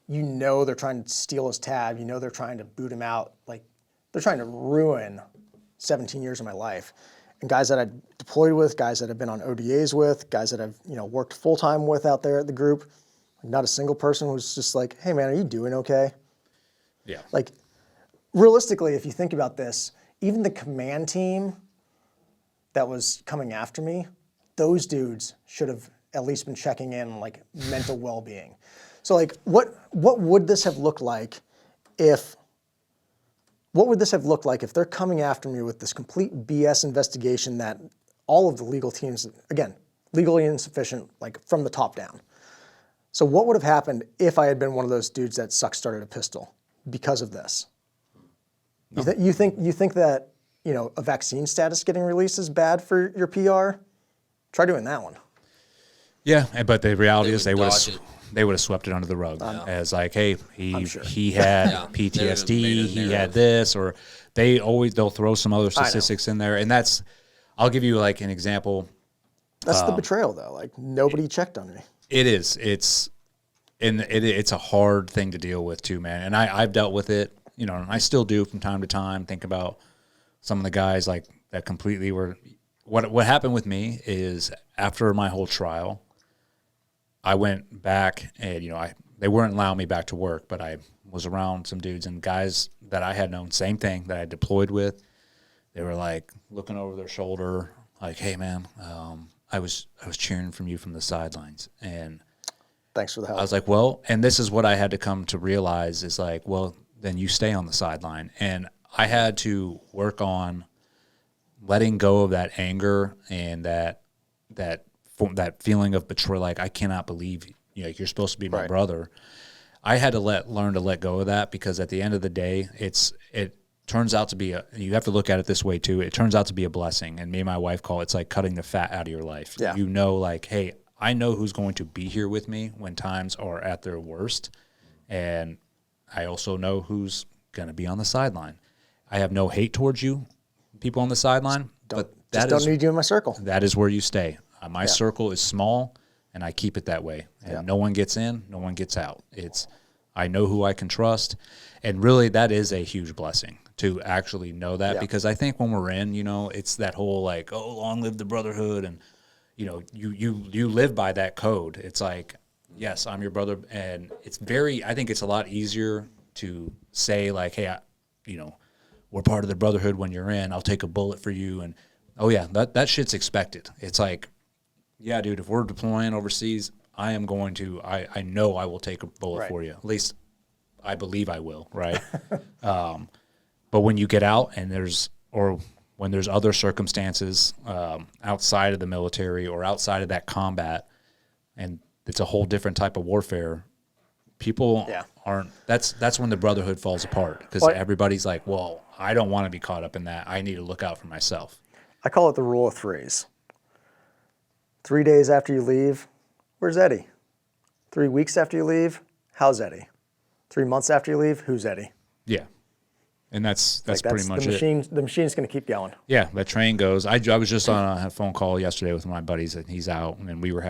they're trying to steal his tab, they're trying to boot him out, like they're trying to ruin 17 years of my life. And guys that I deployed with, guys that I've been on ODAs with, guys that I've worked full-time with out there at the group, not a single person was just like, hey man, are you doing okay? Yeah. Like realistically, if you think about this, even the command team that was coming after me, those dudes should have at least been checking in on like mental well-being. So like what would this have looked like if they're coming after me with this complete BS investigation that all of the legal teams, again, legally insufficient, like from the top down. So what would have happened if I had been one of those dudes that started a pistol because of this? No. You think that a vaccine status getting released is bad for your PR? Try doing that one. Yeah, but the reality is they would have swept it under the rug as like, hey, he had PTSD, he had this, or they'll throw some other statistics in there, and I'll give you like an example. That's the betrayal though. Like nobody checked on me. It is. It's a hard thing to deal with too, man. And I've dealt with it, and I still do from time to time. Think about some of the guys like that completely were. What happened with me is after my whole trial, I went back and they weren't allowing me back to work, but I was around some dudes and guys that I had known, same thing that I deployed with. They were like looking over their shoulder, like, "Hey, man, I was cheering from you from the sidelines." And thanks for the help. I was like, "Well," and this is what I had to come to realize is like, well, then you stay on the sideline. And I had to work on letting go of that anger and that feeling of betrayal, like I cannot believe like you're supposed to be my brother. I had to learn to let go of that, because at the end of the day, it turns out to be you have to look at it this way too. It turns out to be a blessing. And me and my wife call it, it's like cutting the fat out of your life. Yeah. You know, like, hey, I know who's going to be here with me when times are at their worst. And I also know who's going to be on the sideline. I have no hate towards you, people on the sideline, but don't need you in my circle. That is where you stay. My circle is small, and I keep it that way. And no one gets in, no one gets out. I know who I can trust. And really, that is a huge blessing to actually know that, because I think when we're in, it's that whole like, oh, long live the brotherhood. And, you live by that code. It's like, yes, I'm your brother. And I think it's a lot easier to say like, hey, we're part of the brotherhood when you're in. I'll take a bullet for you. And, oh, yeah, that shit's expected. It's like, yeah, dude, if we're deploying overseas, I am going to, I know I will take a bullet for you. At least I believe I will, right? But when you get out and when there's other circumstances outside of the military or outside of that combat, and it's a whole different type of warfare, people aren't, that's when the brotherhood falls apart, because everybody's like, well, I don't want to be caught up in that. I need to look out for myself. I call it the rule of threes. 3 days after you leave, where's Eddie? 3 weeks after you leave, how's Eddie? 3 months after you leave, who's Eddie? Yeah. And that's pretty much it. The machine's going to keep going. Yeah, that train goes. I was just on a phone call yesterday with my buddies, and he's out, and we were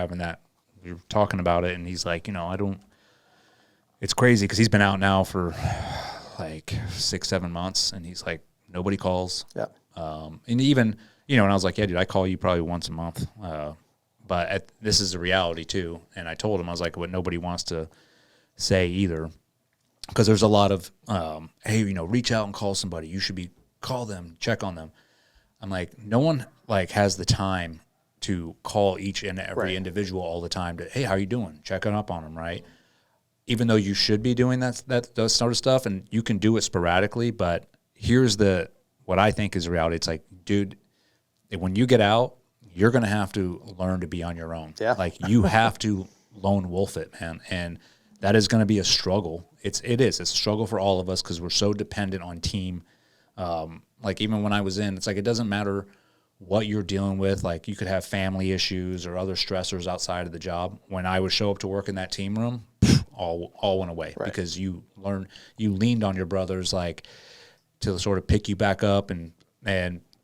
talking about it, and he's like, it's crazy because he's been out now for like 6-7 months, and he's like, nobody calls. Yeah. And even, and I was like, yeah, dude, I call you probably once a month. But this is a reality too. And I told him, I was like, what nobody wants to say either. Because there's a lot of, hey, reach out and call somebody. You should call them, check on them. I'm like, no one has the time to call each and every individual all the time to, hey, how you doing? Checking up on them, right? Even though you should be doing that sort of stuff, and you can do it sporadically, but here's what I think is reality. It's like, dude, when you get out, you're going to have to learn to be on your own. Yeah. Like, you have to lone wolf it, man. And that is going to be a struggle. It's a struggle for all of us, because we're so dependent on team. Like, even when I was in, it's like, it doesn't matter what you're dealing with. Like, you could have family issues or other stressors outside of the job. When I would show up to work in that team room, all went away, because you leaned on your brothers, like, to sort of pick you back up, and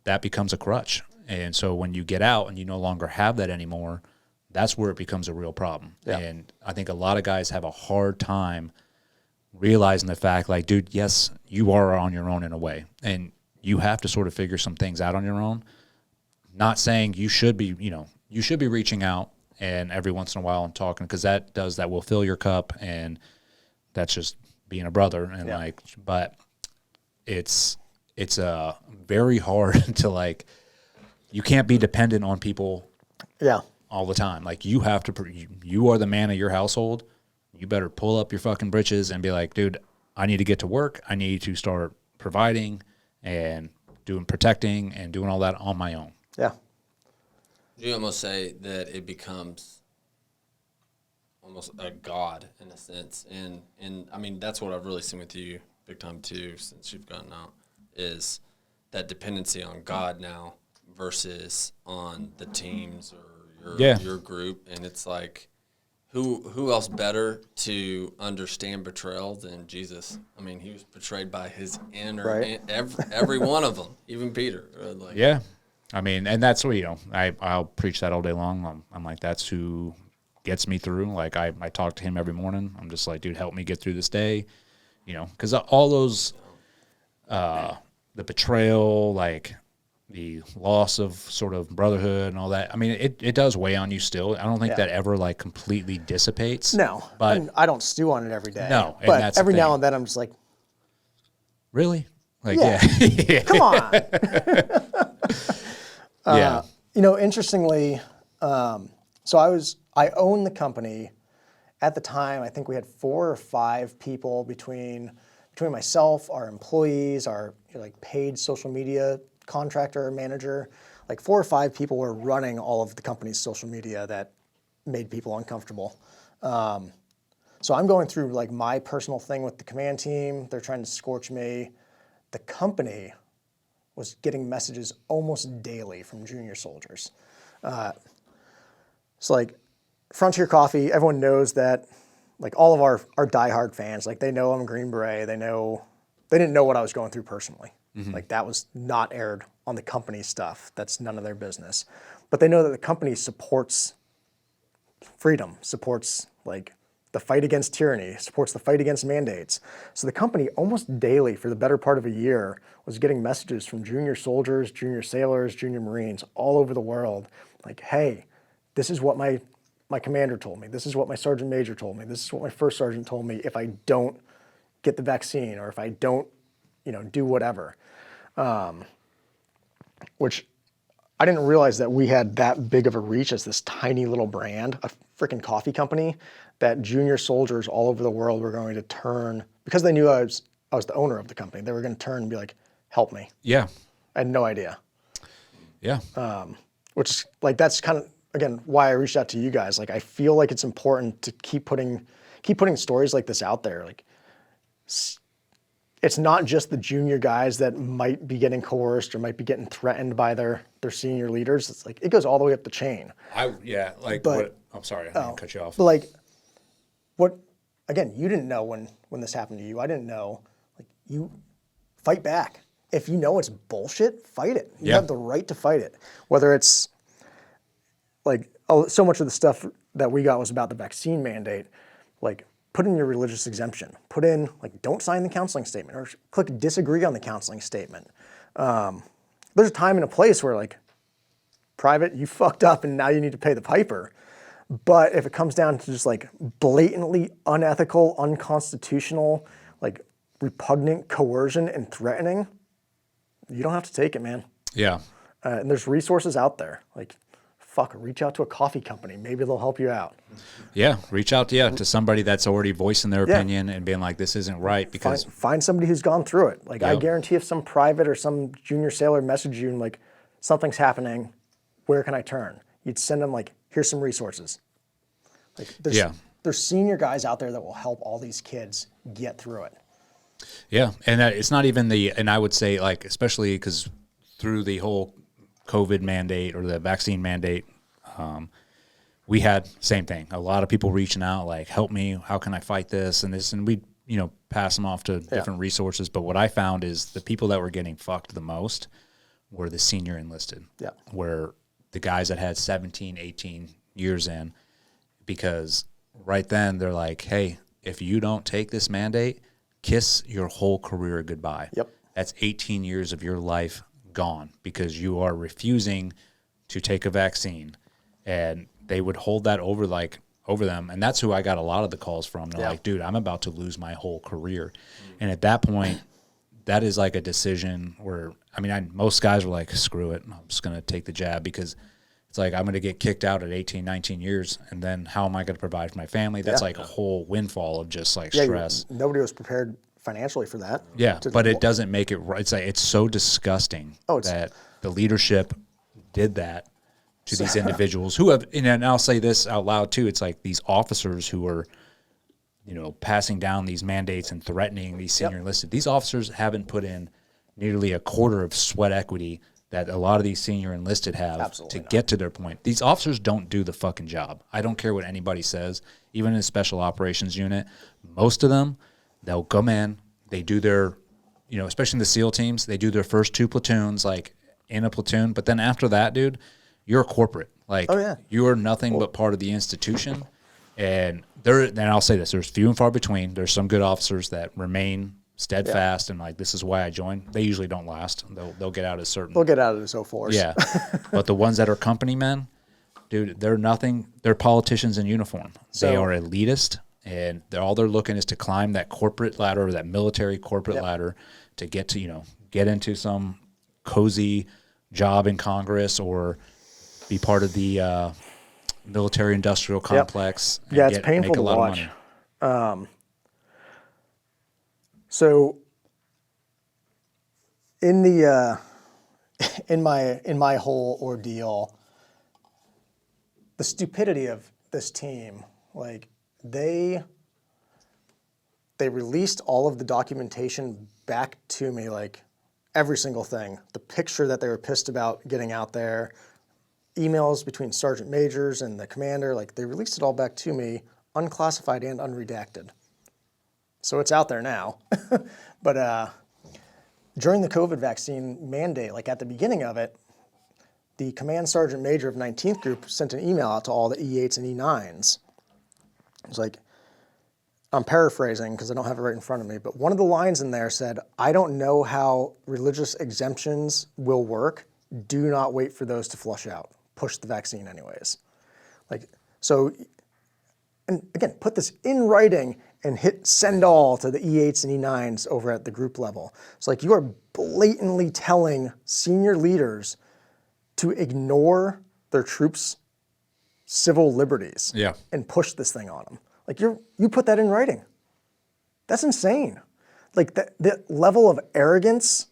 that becomes a crutch. And so when you get out and you no longer have that anymore, that's where it becomes a real problem. Yeah. And I think a lot of guys have a hard time realizing the fact, like, dude, yes, you are on your own in a way, and you have to sort of figure some things out on your own. Not saying you should be reaching out and every once in a while and talking, because that will fill your cup, and that's just being a brother. And but it's very hard to you can't be dependent on people all the time. Like, you have to, you are the man of your household. You better pull up your fucking britches and be like, dude, I need to get to work. I need to start providing and protecting and doing all that on my own. Yeah. You almost say that it becomes almost a god in a sense. And I mean, that's what I've really seen with you big time too, since you've gotten out, is that dependency on God now versus on the teams or your group. And it's like, who else better to understand betrayal than Jesus? I mean, he was betrayed by his inner, every one of them, even Peter. Yeah. I mean, and that's what, I'll preach that all day long. I'm like, that's who gets me through. Like, I talk to him every morning. I'm just like, dude, help me get through this day. Because all those, the betrayal, like the loss of sort of brotherhood and all that, I mean, it does weigh on you still. I don't think that ever completely dissipates. No, but I don't stew on it every day. No, but that's every now and then I'm just like, really? Like, yeah. Come on. Yeah. Interestingly, so I owned the company at the time. I think we had 4 or 5 people between myself, our employees, our paid social media contractor or manager, like 4 or 5 people were running all of the company's social media that made people uncomfortable. So I'm going through like my personal thing with the command team. They're trying to scorch me. The company was getting messages almost daily from junior soldiers. So like Frontier Coffee, everyone knows that, like all of our diehard fans, like they know I'm a Green Beret. They didn't know what I was going through personally. Like that was not aired on the company stuff. That's none of their business. But they know that the company supports freedom, supports like the fight against tyranny, supports the fight against mandates. So the company almost daily for the better part of a year was getting messages from junior soldiers, junior sailors, junior Marines all over the world. Like, hey, this is what my commander told me. This is what my sergeant major told me. This is what my first sergeant told me if I don't get the vaccine or if I don't, do whatever. Which I didn't realize that we had that big of a reach as this tiny little brand, a freaking coffee company, that junior soldiers all over the world were going to turn, because they knew I was the owner of the company, they were going to turn and be like, help me. Yeah. I had no idea. Yeah. Which is like, that's kind of, again, why I reached out to you guys. Like, I feel like it's important to keep putting stories like this out there. Like, it's not just the junior guys that might be getting coerced or might be getting threatened by their senior leaders. It's like, it goes all the way up the chain. I'm sorry, I didn't cut you off. But like, again, you didn't know when this happened to you. I didn't know. Like, you fight back. If you know it's bullshit, fight it. You have the right to fight it. Whether it's like, so much of the stuff that we got was about the vaccine mandate. Like, put in your religious exemption. Put in, like, don't sign the counseling statement or click disagree on the counseling statement. There's a time and a place where, like, private, you fucked up and now you need to pay the piper. But if it comes down to just like blatantly unethical, unconstitutional, like repugnant coercion and threatening, you don't have to take it, man. Yeah. And there's resources out there. Like, reach out to a coffee company. Maybe they'll help you out. Yeah, reach out to somebody that's already voicing their opinion and being like, this isn't right, because find somebody who's gone through it. Like, I guarantee if some private or some junior sailor messaged you and like, something's happening, where can I turn? You'd send them like, here's some resources. Like, there's senior guys out there that will help all these kids get through it. Yeah, and it's not even and I would say, like, especially because through the whole COVID mandate or the vaccine mandate, we had same thing. A lot of people reaching out, like, help me, how can I fight this and this, and we pass them off to different resources. But what I found is the people that were getting fucked the most were the senior enlisted. Yeah, where the guys that had 17, 18 years in, because right then they're like, hey, if you don't take this mandate, kiss your whole career goodbye. Yep. That's 18 years of your life gone because you are refusing to take a vaccine. And they would hold that over them. And that's who I got a lot of the calls from. They're like, dude, I'm about to lose my whole career. And at that point, that is like a decision where, most guys were like, screw it, I'm just going to take the jab, because it's like, I'm going to get kicked out at 18, 19 years, and then how am I going to provide for my family? That's like a whole windfall of just like stress. Nobody was prepared financially for that. Yeah, but it doesn't make it right. It's like, it's so disgusting that the leadership did that to these individuals who have, and I'll say this out loud too, it's like these officers who are, passing down these mandates and threatening these senior enlisted. These officers haven't put in nearly a quarter of sweat equity that a lot of these senior enlisted have to get to their point. These officers don't do the fucking job. I don't care what anybody says. Even in a special operations unit, most of them, they'll come in, they do their, especially in the SEAL teams, they do their first 2 platoons, like in a platoon. But then after that, dude, you're a corporate. Like, you are nothing but part of the institution. And I'll say this, there's few and far between. There's some good officers that remain steadfast and like, this is why I joined. They usually don't last. They'll get out as certain. They'll get out of this whole force. Yeah. But the ones that are company men, dude, they're nothing. They're politicians in uniform. They are elitist, and all they're looking is to climb that corporate ladder, or that military corporate ladder, to get to, get into some cozy job in Congress or be part of the military industrial complex. Yeah, it's painful to watch. So in the in my whole ordeal, the stupidity of this team, like they released all of the documentation back to me, like every single thing. The picture that they were pissed about getting out there, emails between sergeant majors and the commander, like they released it all back to me, unclassified and unredacted. So it's out there now. But during the COVID vaccine mandate, like at the beginning of it, the command sergeant major of 19th Group sent an email out to all the E8s and E9s. It was like, I'm paraphrasing because I don't have it right in front of me, but one of the lines in there said, I don't know how religious exemptions will work. Do not wait for those to flush out. Push the vaccine anyways. Like, so, and again, put this in writing and hit send all to the E8s and E9s over at the group level. It's like you are blatantly telling senior leaders to ignore their troops' civil liberties and push this thing on them. Like you put that in writing. That's insane. Like the level of arrogance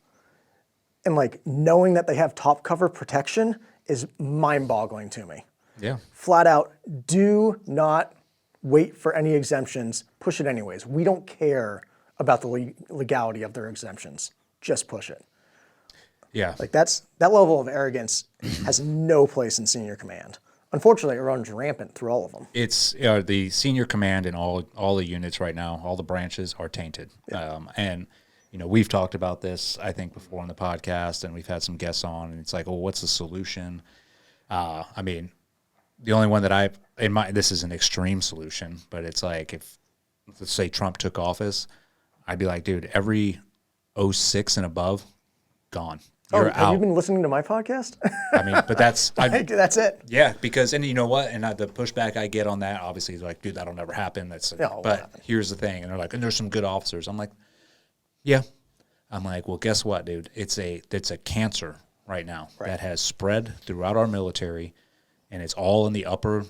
and like knowing that they have top cover protection is mind-boggling to me. Yeah. Flat out, do not wait for any exemptions. Push it anyways. We don't care about the legality of their exemptions. Just push it. Yeah. Like that level of arrogance has no place in senior command. Unfortunately, it runs rampant through all of them. It's the senior command and all the units right now, all the branches are tainted. Yeah. And we've talked about this, I think, before on the podcast, and we've had some guests on, and it's like, oh, what's the solution? I mean, the only one that this is an extreme solution, but it's like if, let's say Trump took office, I'd be like, dude, every 06 and above, gone. You're have out. you been listening to my podcast? I mean, but that's that's it. Yeah, because and you know what, and the pushback I get on that, obviously, is like, dude, that'll never happen. But here's the thing, and they're like, and there's some good officers. I'm like, yeah. I'm like, well, guess what, dude? It's a cancer right now that has spread throughout our military, and it's all in the upper,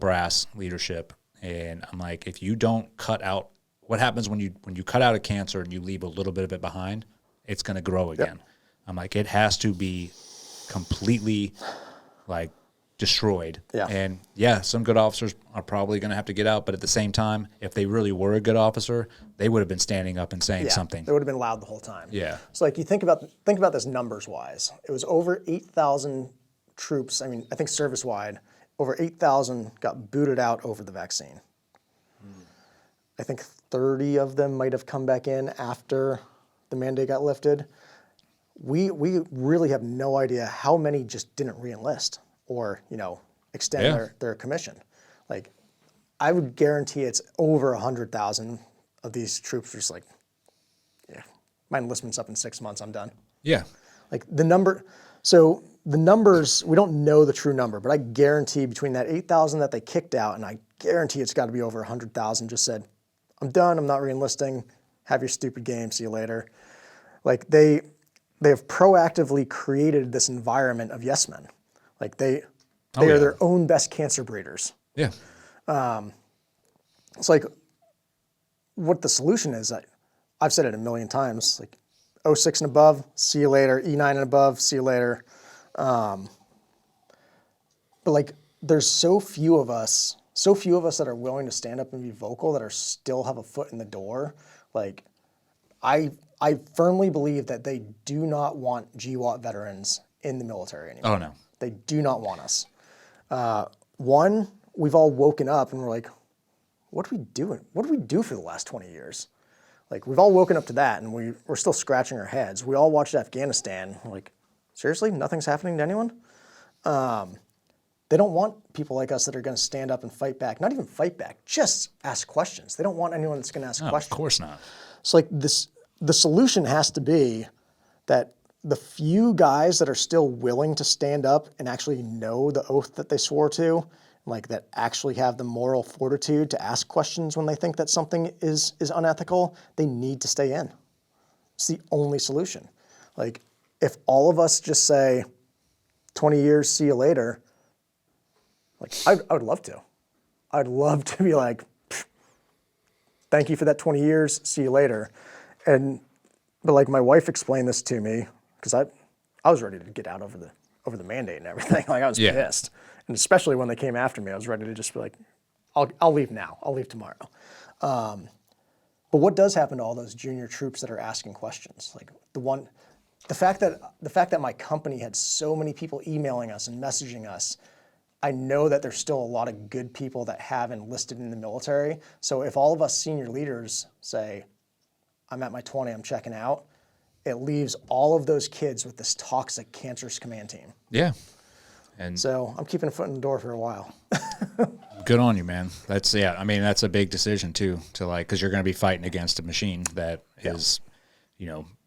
brass leadership. And I'm like, if you don't cut out, what happens when you cut out a cancer and you leave a little bit of it behind? It's going to grow again. Yep. I'm like, it has to be completely like destroyed. Yeah. And some good officers are probably going to have to get out. But at the same time, if they really were a good officer, they would have been standing up and saying something. They would have been loud the whole time. Yeah. So like you think about this numbers wise. It was over 8,000 troops. I mean, I think service wide, over 8,000 got booted out over the vaccine. I think 30 of them might have come back in after the mandate got lifted. We really have no idea how many just didn't re-enlist or, extend their commission. Like, I would guarantee it's over 100,000 of these troops are just like, yeah, my enlistment's up in 6 months, I'm done. Yeah. Like the numbers, we don't know the true number, but I guarantee between that 8,000 that they kicked out, and I guarantee it's got to be over 100,000 just said, I'm done, I'm not re-enlisting, have your stupid game, see you later. Like they have proactively created this environment of yes men. Like they are their own best cancer breeders. Yeah. It's like what the solution is. I've said it a million times. Like 06 and above, see you later. E9 and above, see you later. But like there's so few of us that are willing to stand up and be vocal that are still have a foot in the door. Like I firmly believe that they do not want GWAT veterans in the military anymore. Oh, no. They do not want us. One, we've all woken up and we're like, what are we doing? What did we do for the last 20 years? Like, we've all woken up to that and we're still scratching our heads. We all watched Afghanistan. We're like, seriously? Nothing's happening to anyone? They don't want people like us that are going to stand up and fight back. Not even fight back, just ask questions. They don't want anyone that's going to ask questions. Of course not. So like the solution has to be that the few guys that are still willing to stand up and actually know the oath that they swore to, like that actually have the moral fortitude to ask questions when they think that something is unethical, they need to stay in. It's the only solution. Like if all of us just say 20 years, see you later, like I would love to. I'd love to be like, thank you for that 20 years, see you later. But like my wife explained this to me, because I was ready to get out over the mandate and everything. Like I was pissed, and especially when they came after me, I was ready to just be like, I'll leave now. I'll leave tomorrow. But what does happen to all those junior troops that are asking questions? Like the fact that my company had so many people emailing us and messaging us, I know that there's still a lot of good people that have enlisted in the military. So if all of us senior leaders say, I'm at my 20, I'm checking out, it leaves all of those kids with this toxic, cancerous command team. Yeah. And so I'm keeping a foot in the door for a while. good on you, man. That's I mean, that's a big decision too, to like, because you're going to be fighting against a machine that is,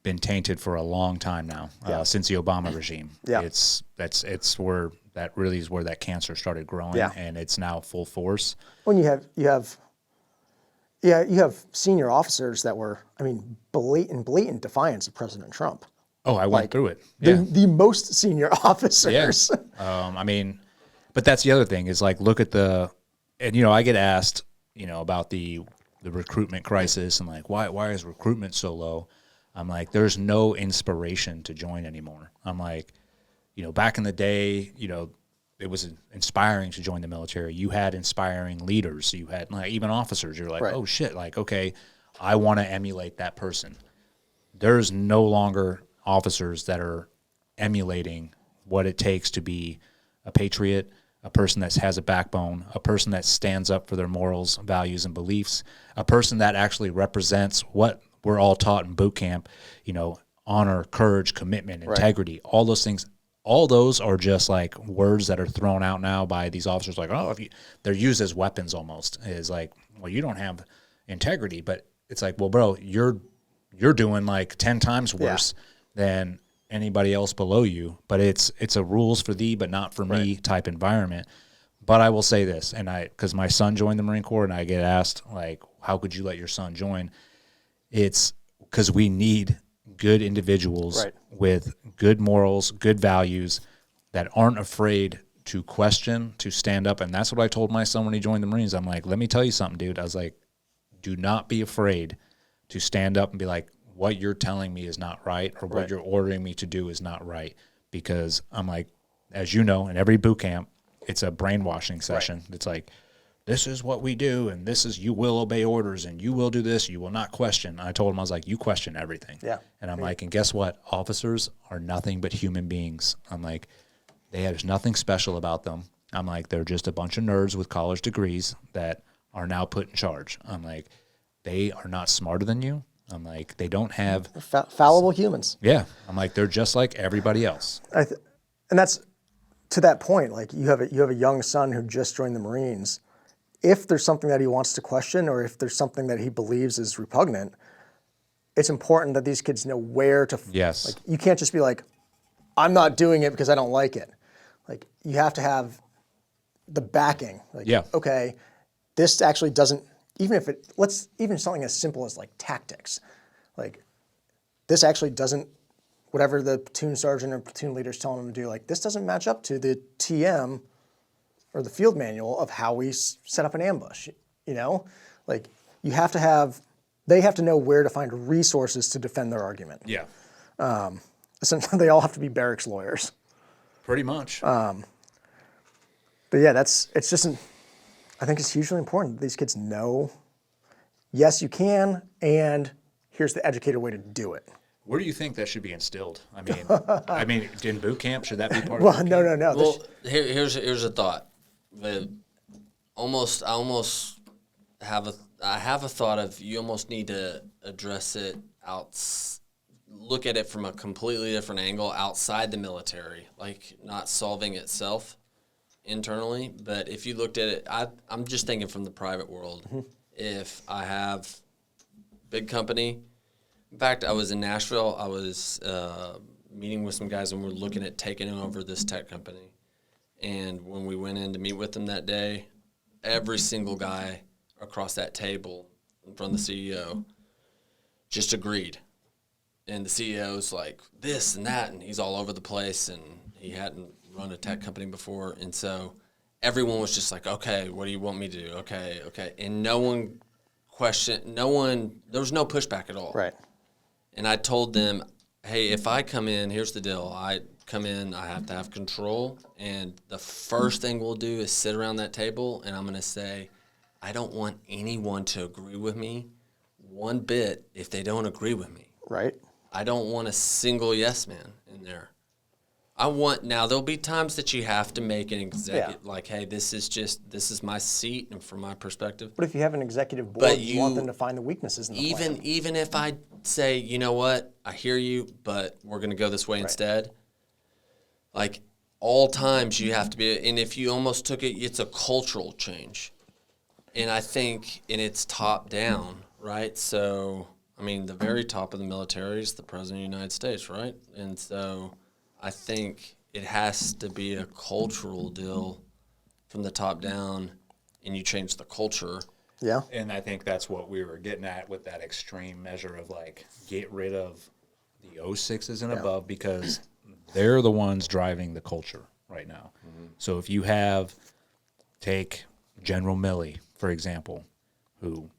been tainted for a long time now, since the Obama regime. Yeah. It's where that really is where that cancer started growing, and it's now full force. When you have senior officers that were, blatant defiance of President Trump. Oh, I went through it. Yeah. The most senior officers. Yeah. But that's the other thing is like, look at and I get asked, about the recruitment crisis and like, why is recruitment so low? I'm like, there's no inspiration to join anymore. I'm like, back in the day, it was inspiring to join the military. You had inspiring leaders. You had like even officers. You're like, oh shit, like, okay, I want to emulate that person. There's no longer officers that are emulating what it takes to be a patriot, a person that has a backbone, a person that stands up for their morals, values, and beliefs, a person that actually represents what we're all taught in boot camp, honor, courage, commitment, integrity, all those things. All those are just like words that are thrown out now by these officers like, they're used as weapons almost. Is like, well, you don't have integrity, but it's like, well, bro, you're doing like 10 times worse than anybody else below you, but it's a rules for thee, but not for me type environment. But I will say this, because my son joined the Marine Corps and I get asked like, how could you let your son join? It's because we need good individuals with good morals, good values that aren't afraid to question, to stand up. And that's what I told my son when he joined the Marines. I'm like, let me tell you something, dude. I was like, do not be afraid to stand up and be like, what you're telling me is not right, or what you're ordering me to do is not right. Because I'm like, as you know, in every boot camp, it's a brainwashing session. It's like, this is what we do, and this is, you will obey orders, and you will do this, you will not question. And I told him, I was like, you question everything. Yeah. And I'm like, and guess what? Officers are nothing but human beings. I'm like, there's nothing special about them. I'm like, they're just a bunch of nerds with college degrees that are now put in charge. I'm like, they are not smarter than you. I'm like, they don't have... fallible humans. Yeah. I'm like, they're just like everybody else. And that's, to that point, like you have a young son who just joined the Marines. If there's something that he wants to question, or if there's something that he believes is repugnant, it's important that these kids know where to... Yes. Like, you can't just be like, I'm not doing it because I don't like it. Like, you have to have the backing. Like, okay, this actually doesn't... even something as simple as like tactics, like this actually doesn't, whatever the platoon sergeant or platoon leader is telling them to do, like this doesn't match up to the TM or the field manual of how we set up an ambush, like they have to know where to find resources to defend their argument. Yeah. Essentially they all have to be barracks lawyers. Pretty much. But yeah, I think it's hugely important that these kids know, yes, you can, and here's the educated way to do it. Where do you think that should be instilled? I mean, in boot camp, should that be part of Well, boot no. camp? Well, here's a thought. I almost have a thought of you almost need to address it look at it from a completely different angle outside the military, like not solving itself internally, but if you looked at it, I'm just thinking from the private world. Mm-hmm. If I have big company, in fact, I was in Nashville. I was meeting with some guys, and we were looking at taking over this tech company. And when we went in to meet with them that day, every single guy across that table in front of the CEO just agreed. And the CEO's like this and that, and he's all over the place, and he hadn't run a tech company before, and so everyone was just like, okay, what do you want me to do? Okay. And there was no pushback at all. Right. And I told them, hey, if I come in, here's the deal. I come in, I have to have control. And the first thing we'll do is sit around that table, and I'm going to say, I don't want anyone to agree with me one bit if they don't agree with me. Right. I don't want a single yes man in there. Now there'll be times that you have to make an executive, like, hey, this is my seat and from my perspective. But if you have an executive board, you want them to find the weaknesses in the plan. Even if I say, you know what, I hear you, but we're going to go this way instead. Like, all times you have to be, and if you almost took it, it's a cultural change. And I think, and it's top down, right? So, I mean, the very top of the military is the President of the United States, right? And so I think it has to be a cultural deal from the top down, and you change the culture. Yeah. And I think that's what we were getting at with that extreme measure of like get rid of the 06s and above, because they're the ones driving the culture right now. Mm-hmm. So if you take General Milley, for example, who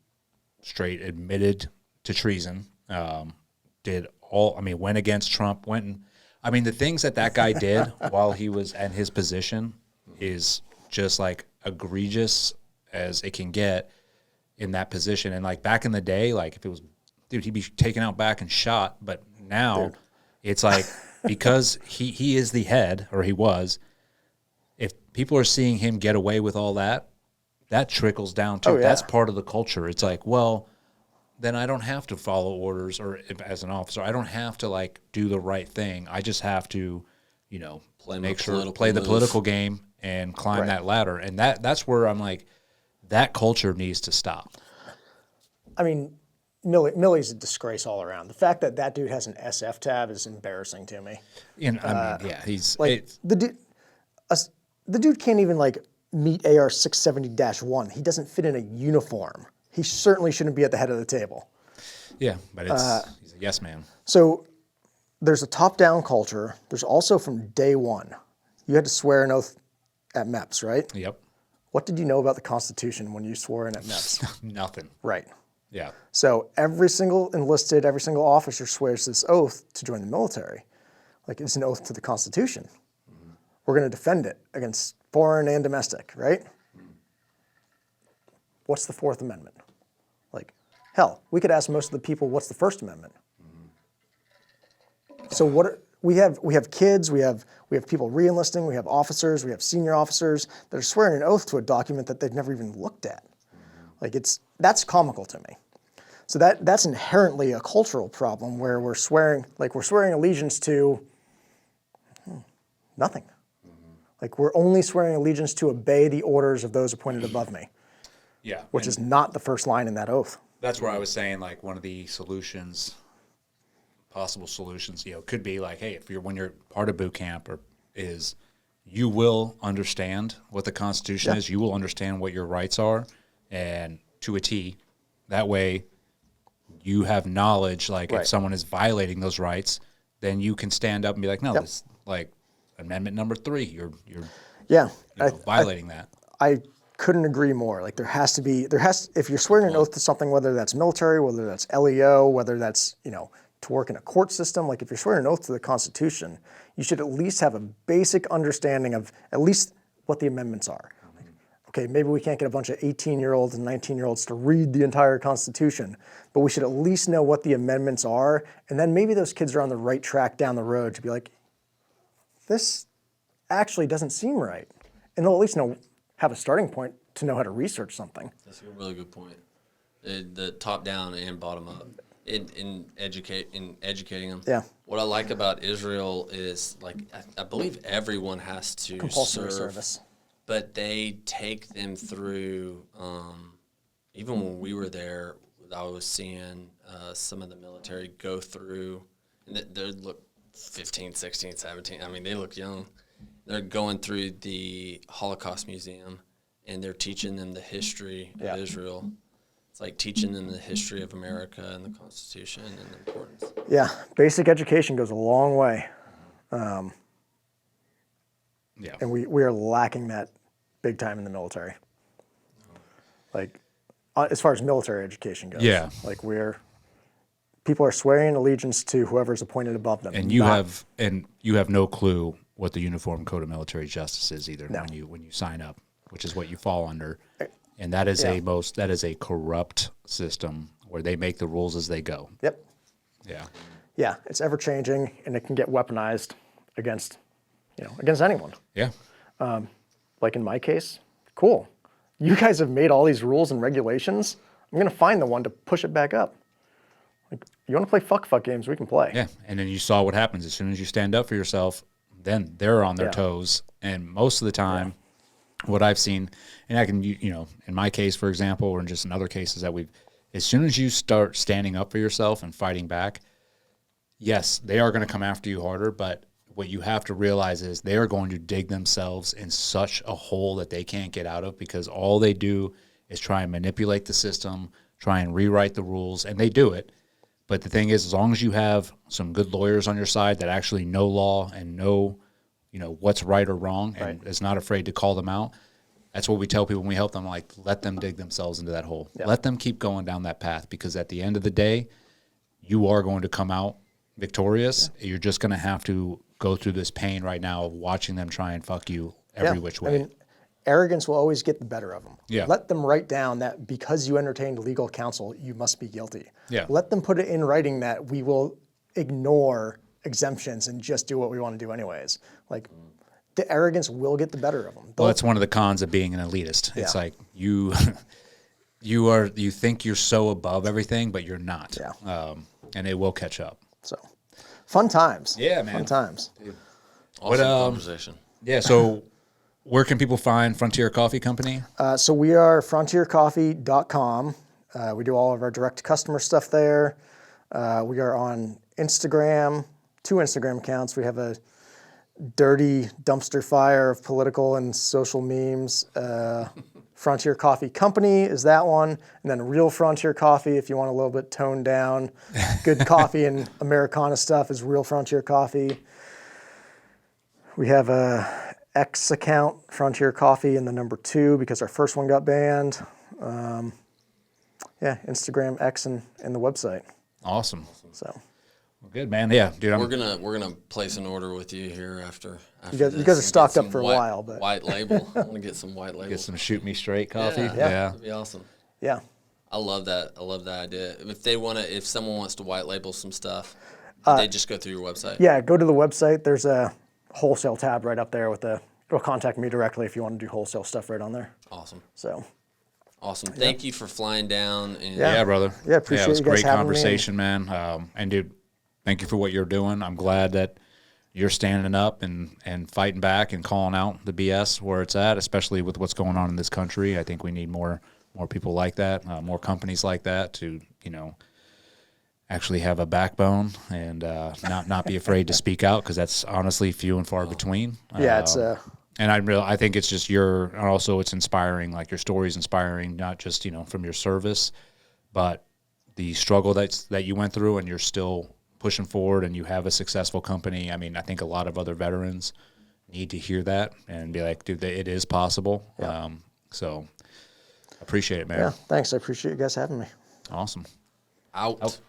straight admitted to treason, went against Trump, the things that guy did while he was in his position is just like egregious as it can get in that position. And like back in the day, like if it was, dude, he'd be taken out back and shot. But now it's like, because he is the head, or he was, if people are seeing him get away with all that, that trickles down too. That's part of the culture. It's like, well, then I don't have to follow orders, or as an officer, I don't have to like do the right thing. I just have to, play the political game and climb that ladder. And that's where I'm like, that culture needs to stop. I mean, Milley's a disgrace all around. The fact that dude has an SF tab is embarrassing to me. He's like the dude can't even like meet AR 670-1. He doesn't fit in a uniform. He certainly shouldn't be at the head of the table. Yeah, but he's a yes man. So there's a top-down culture. There's also from day one, you had to swear an oath at MEPS, right? Yep. What did you know about the Constitution when you swore in at MEPS? Nothing. Right. Yeah. So every single enlisted, every single officer swears this oath to join the military. Like, it's an oath to the Constitution. Mm-hmm. We're going to defend it against foreign and domestic, right? Mm-hmm. What's the Fourth Amendment? Like, hell, we could ask most of the people, what's the First Amendment? Mm-hmm. So we have kids, we have people re-enlisting, we have officers, we have senior officers that are swearing an oath to a document that they've never even looked at. Like, that's comical to me. So that's inherently a cultural problem where we're swearing allegiance to nothing. Mm-hmm. Like, we're only swearing allegiance to obey the orders of those appointed above me. Yeah. Which is not the first line in that oath. That's where I was saying, like, one of the possible solutions, could be like, hey, when you're part of boot camp, is you will understand what the Constitution is, you will understand what your rights are, and to a T. That way, you have knowledge. Like, if someone is violating those rights, then you can stand up and be like, no, this, like, Amendment number 3, you're violating that. I couldn't agree more. Like, if you're swearing an oath to something, whether that's military, whether that's LEO, whether that's, to work in a court system, like if you're swearing an oath to the Constitution, you should at least have a basic understanding of at least what the amendments are. Like, okay, maybe we can't get a bunch of 18-year-olds and 19-year-olds to read the entire Constitution, but we should at least know what the amendments are, and then maybe those kids are on the right track down the road to be like, this actually doesn't seem right. And they'll at least have a starting point to know how to research something. That's a really good point. The top down and bottom up. In educating them. Yeah. What I like about Israel is, like, I believe everyone has to compulsory serve, service, but they take them through. Even when we were there, I was seeing some of the military go through, and they look 15, 16, 17. I mean, they look young. They're going through the Holocaust Museum, and they're teaching them the history of Israel. Like teaching them the history of America and the Constitution and the importance. Yeah, basic education goes a long way. And we are lacking that big time in the military. Like, as far as military education goes. Yeah. Like, people are swearing allegiance to whoever's appointed above them. And you have no clue what the Uniform Code of Military Justice is either when you sign up, which is what you fall under. And that is a corrupt system where they make the rules as they go. Yep. Yeah. Yeah, it's ever changing, and it can get weaponized against anyone. Yeah. Like in my case, cool. You guys have made all these rules and regulations. I'm going to find the one to push it back up. Like, you want to play fuck games, we can play. Yeah. And then you saw what happens. As soon as you stand up for yourself, then they're on their toes. And most of the time, what I've seen, and I can, in my case, for example, or in just in other cases that as soon as you start standing up for yourself and fighting back, yes, they are going to come after you harder, but what you have to realize is they are going to dig themselves in such a hole that they can't get out of, because all they do is try and manipulate the system, try and rewrite the rules, and they do it. But the thing is, as long as you have some good lawyers on your side that actually know law and know, what's right or wrong, and is not afraid to call them out, that's what we tell people when we help them, like, let them dig themselves into that hole. Yeah. Let them keep going down that path, because at the end of the day, you are going to come out victorious. Yeah. You're just going to have to go through this pain right now of watching them try and fuck you every which way. I mean, arrogance will always get the better of them. Yeah. Let them write down that because you entertained legal counsel, you must be guilty. Yeah. Let them put it in writing that we will ignore exemptions and just do what we want to do anyways. Like, the arrogance will get the better of them. Well, that's one of the cons of being an elitist. It's like you think you're so above everything, but you're not. Yeah. And it will catch up. So, fun times. Yeah, man. Fun times. Dude. Awesome conversation. Yeah. So, where can people find Frontier Coffee Company? So we are frontiercoffee.com. We do all of our direct customer stuff there. We are on Instagram, 2 Instagram accounts. We have a dirty dumpster fire of political and social memes. Frontier Coffee Company is that one. And then Real Frontier Coffee, if you want a little bit toned down. Good coffee and Americana stuff is Real Frontier Coffee. We have a X account, Frontier Coffee, and the number 2 because our first one got banned. Instagram, X, and the website. Awesome. So. Well, good, man. Yeah, dude. We're gonna place an order with you here after you guys are stocked up for a while, but white label. I want to get some white label. Get some Shoot Me Straight coffee. Yeah, that'd be awesome. Yeah. I love that. I love that idea. If someone wants to white label some stuff, they just go through your website. Yeah, go to the website. There's a wholesale tab right up there it'll contact me directly if you want to do wholesale stuff right on there. Awesome. So. Awesome. Thank you for flying down. And yeah, brother. Yeah, appreciate it. It was you a guys great having conversation, man. And dude, thank you for what you're doing. I'm glad that you're standing up and fighting back and calling out the BS where it's at, especially with what's going on in this country. I think we need more people like that, more companies like that to, actually have a backbone and not be afraid to speak out, because that's honestly few and far between. Yeah, it's and I think it's just it's inspiring. Like, your story's inspiring, not just from your service, but the struggle that you went through, and you're still pushing forward, and you have a successful company. I mean, I think a lot of other veterans need to hear that and be like, dude, it is possible. Yeah. So appreciate it, man. Yeah, thanks. I appreciate you guys having me. Awesome. Out.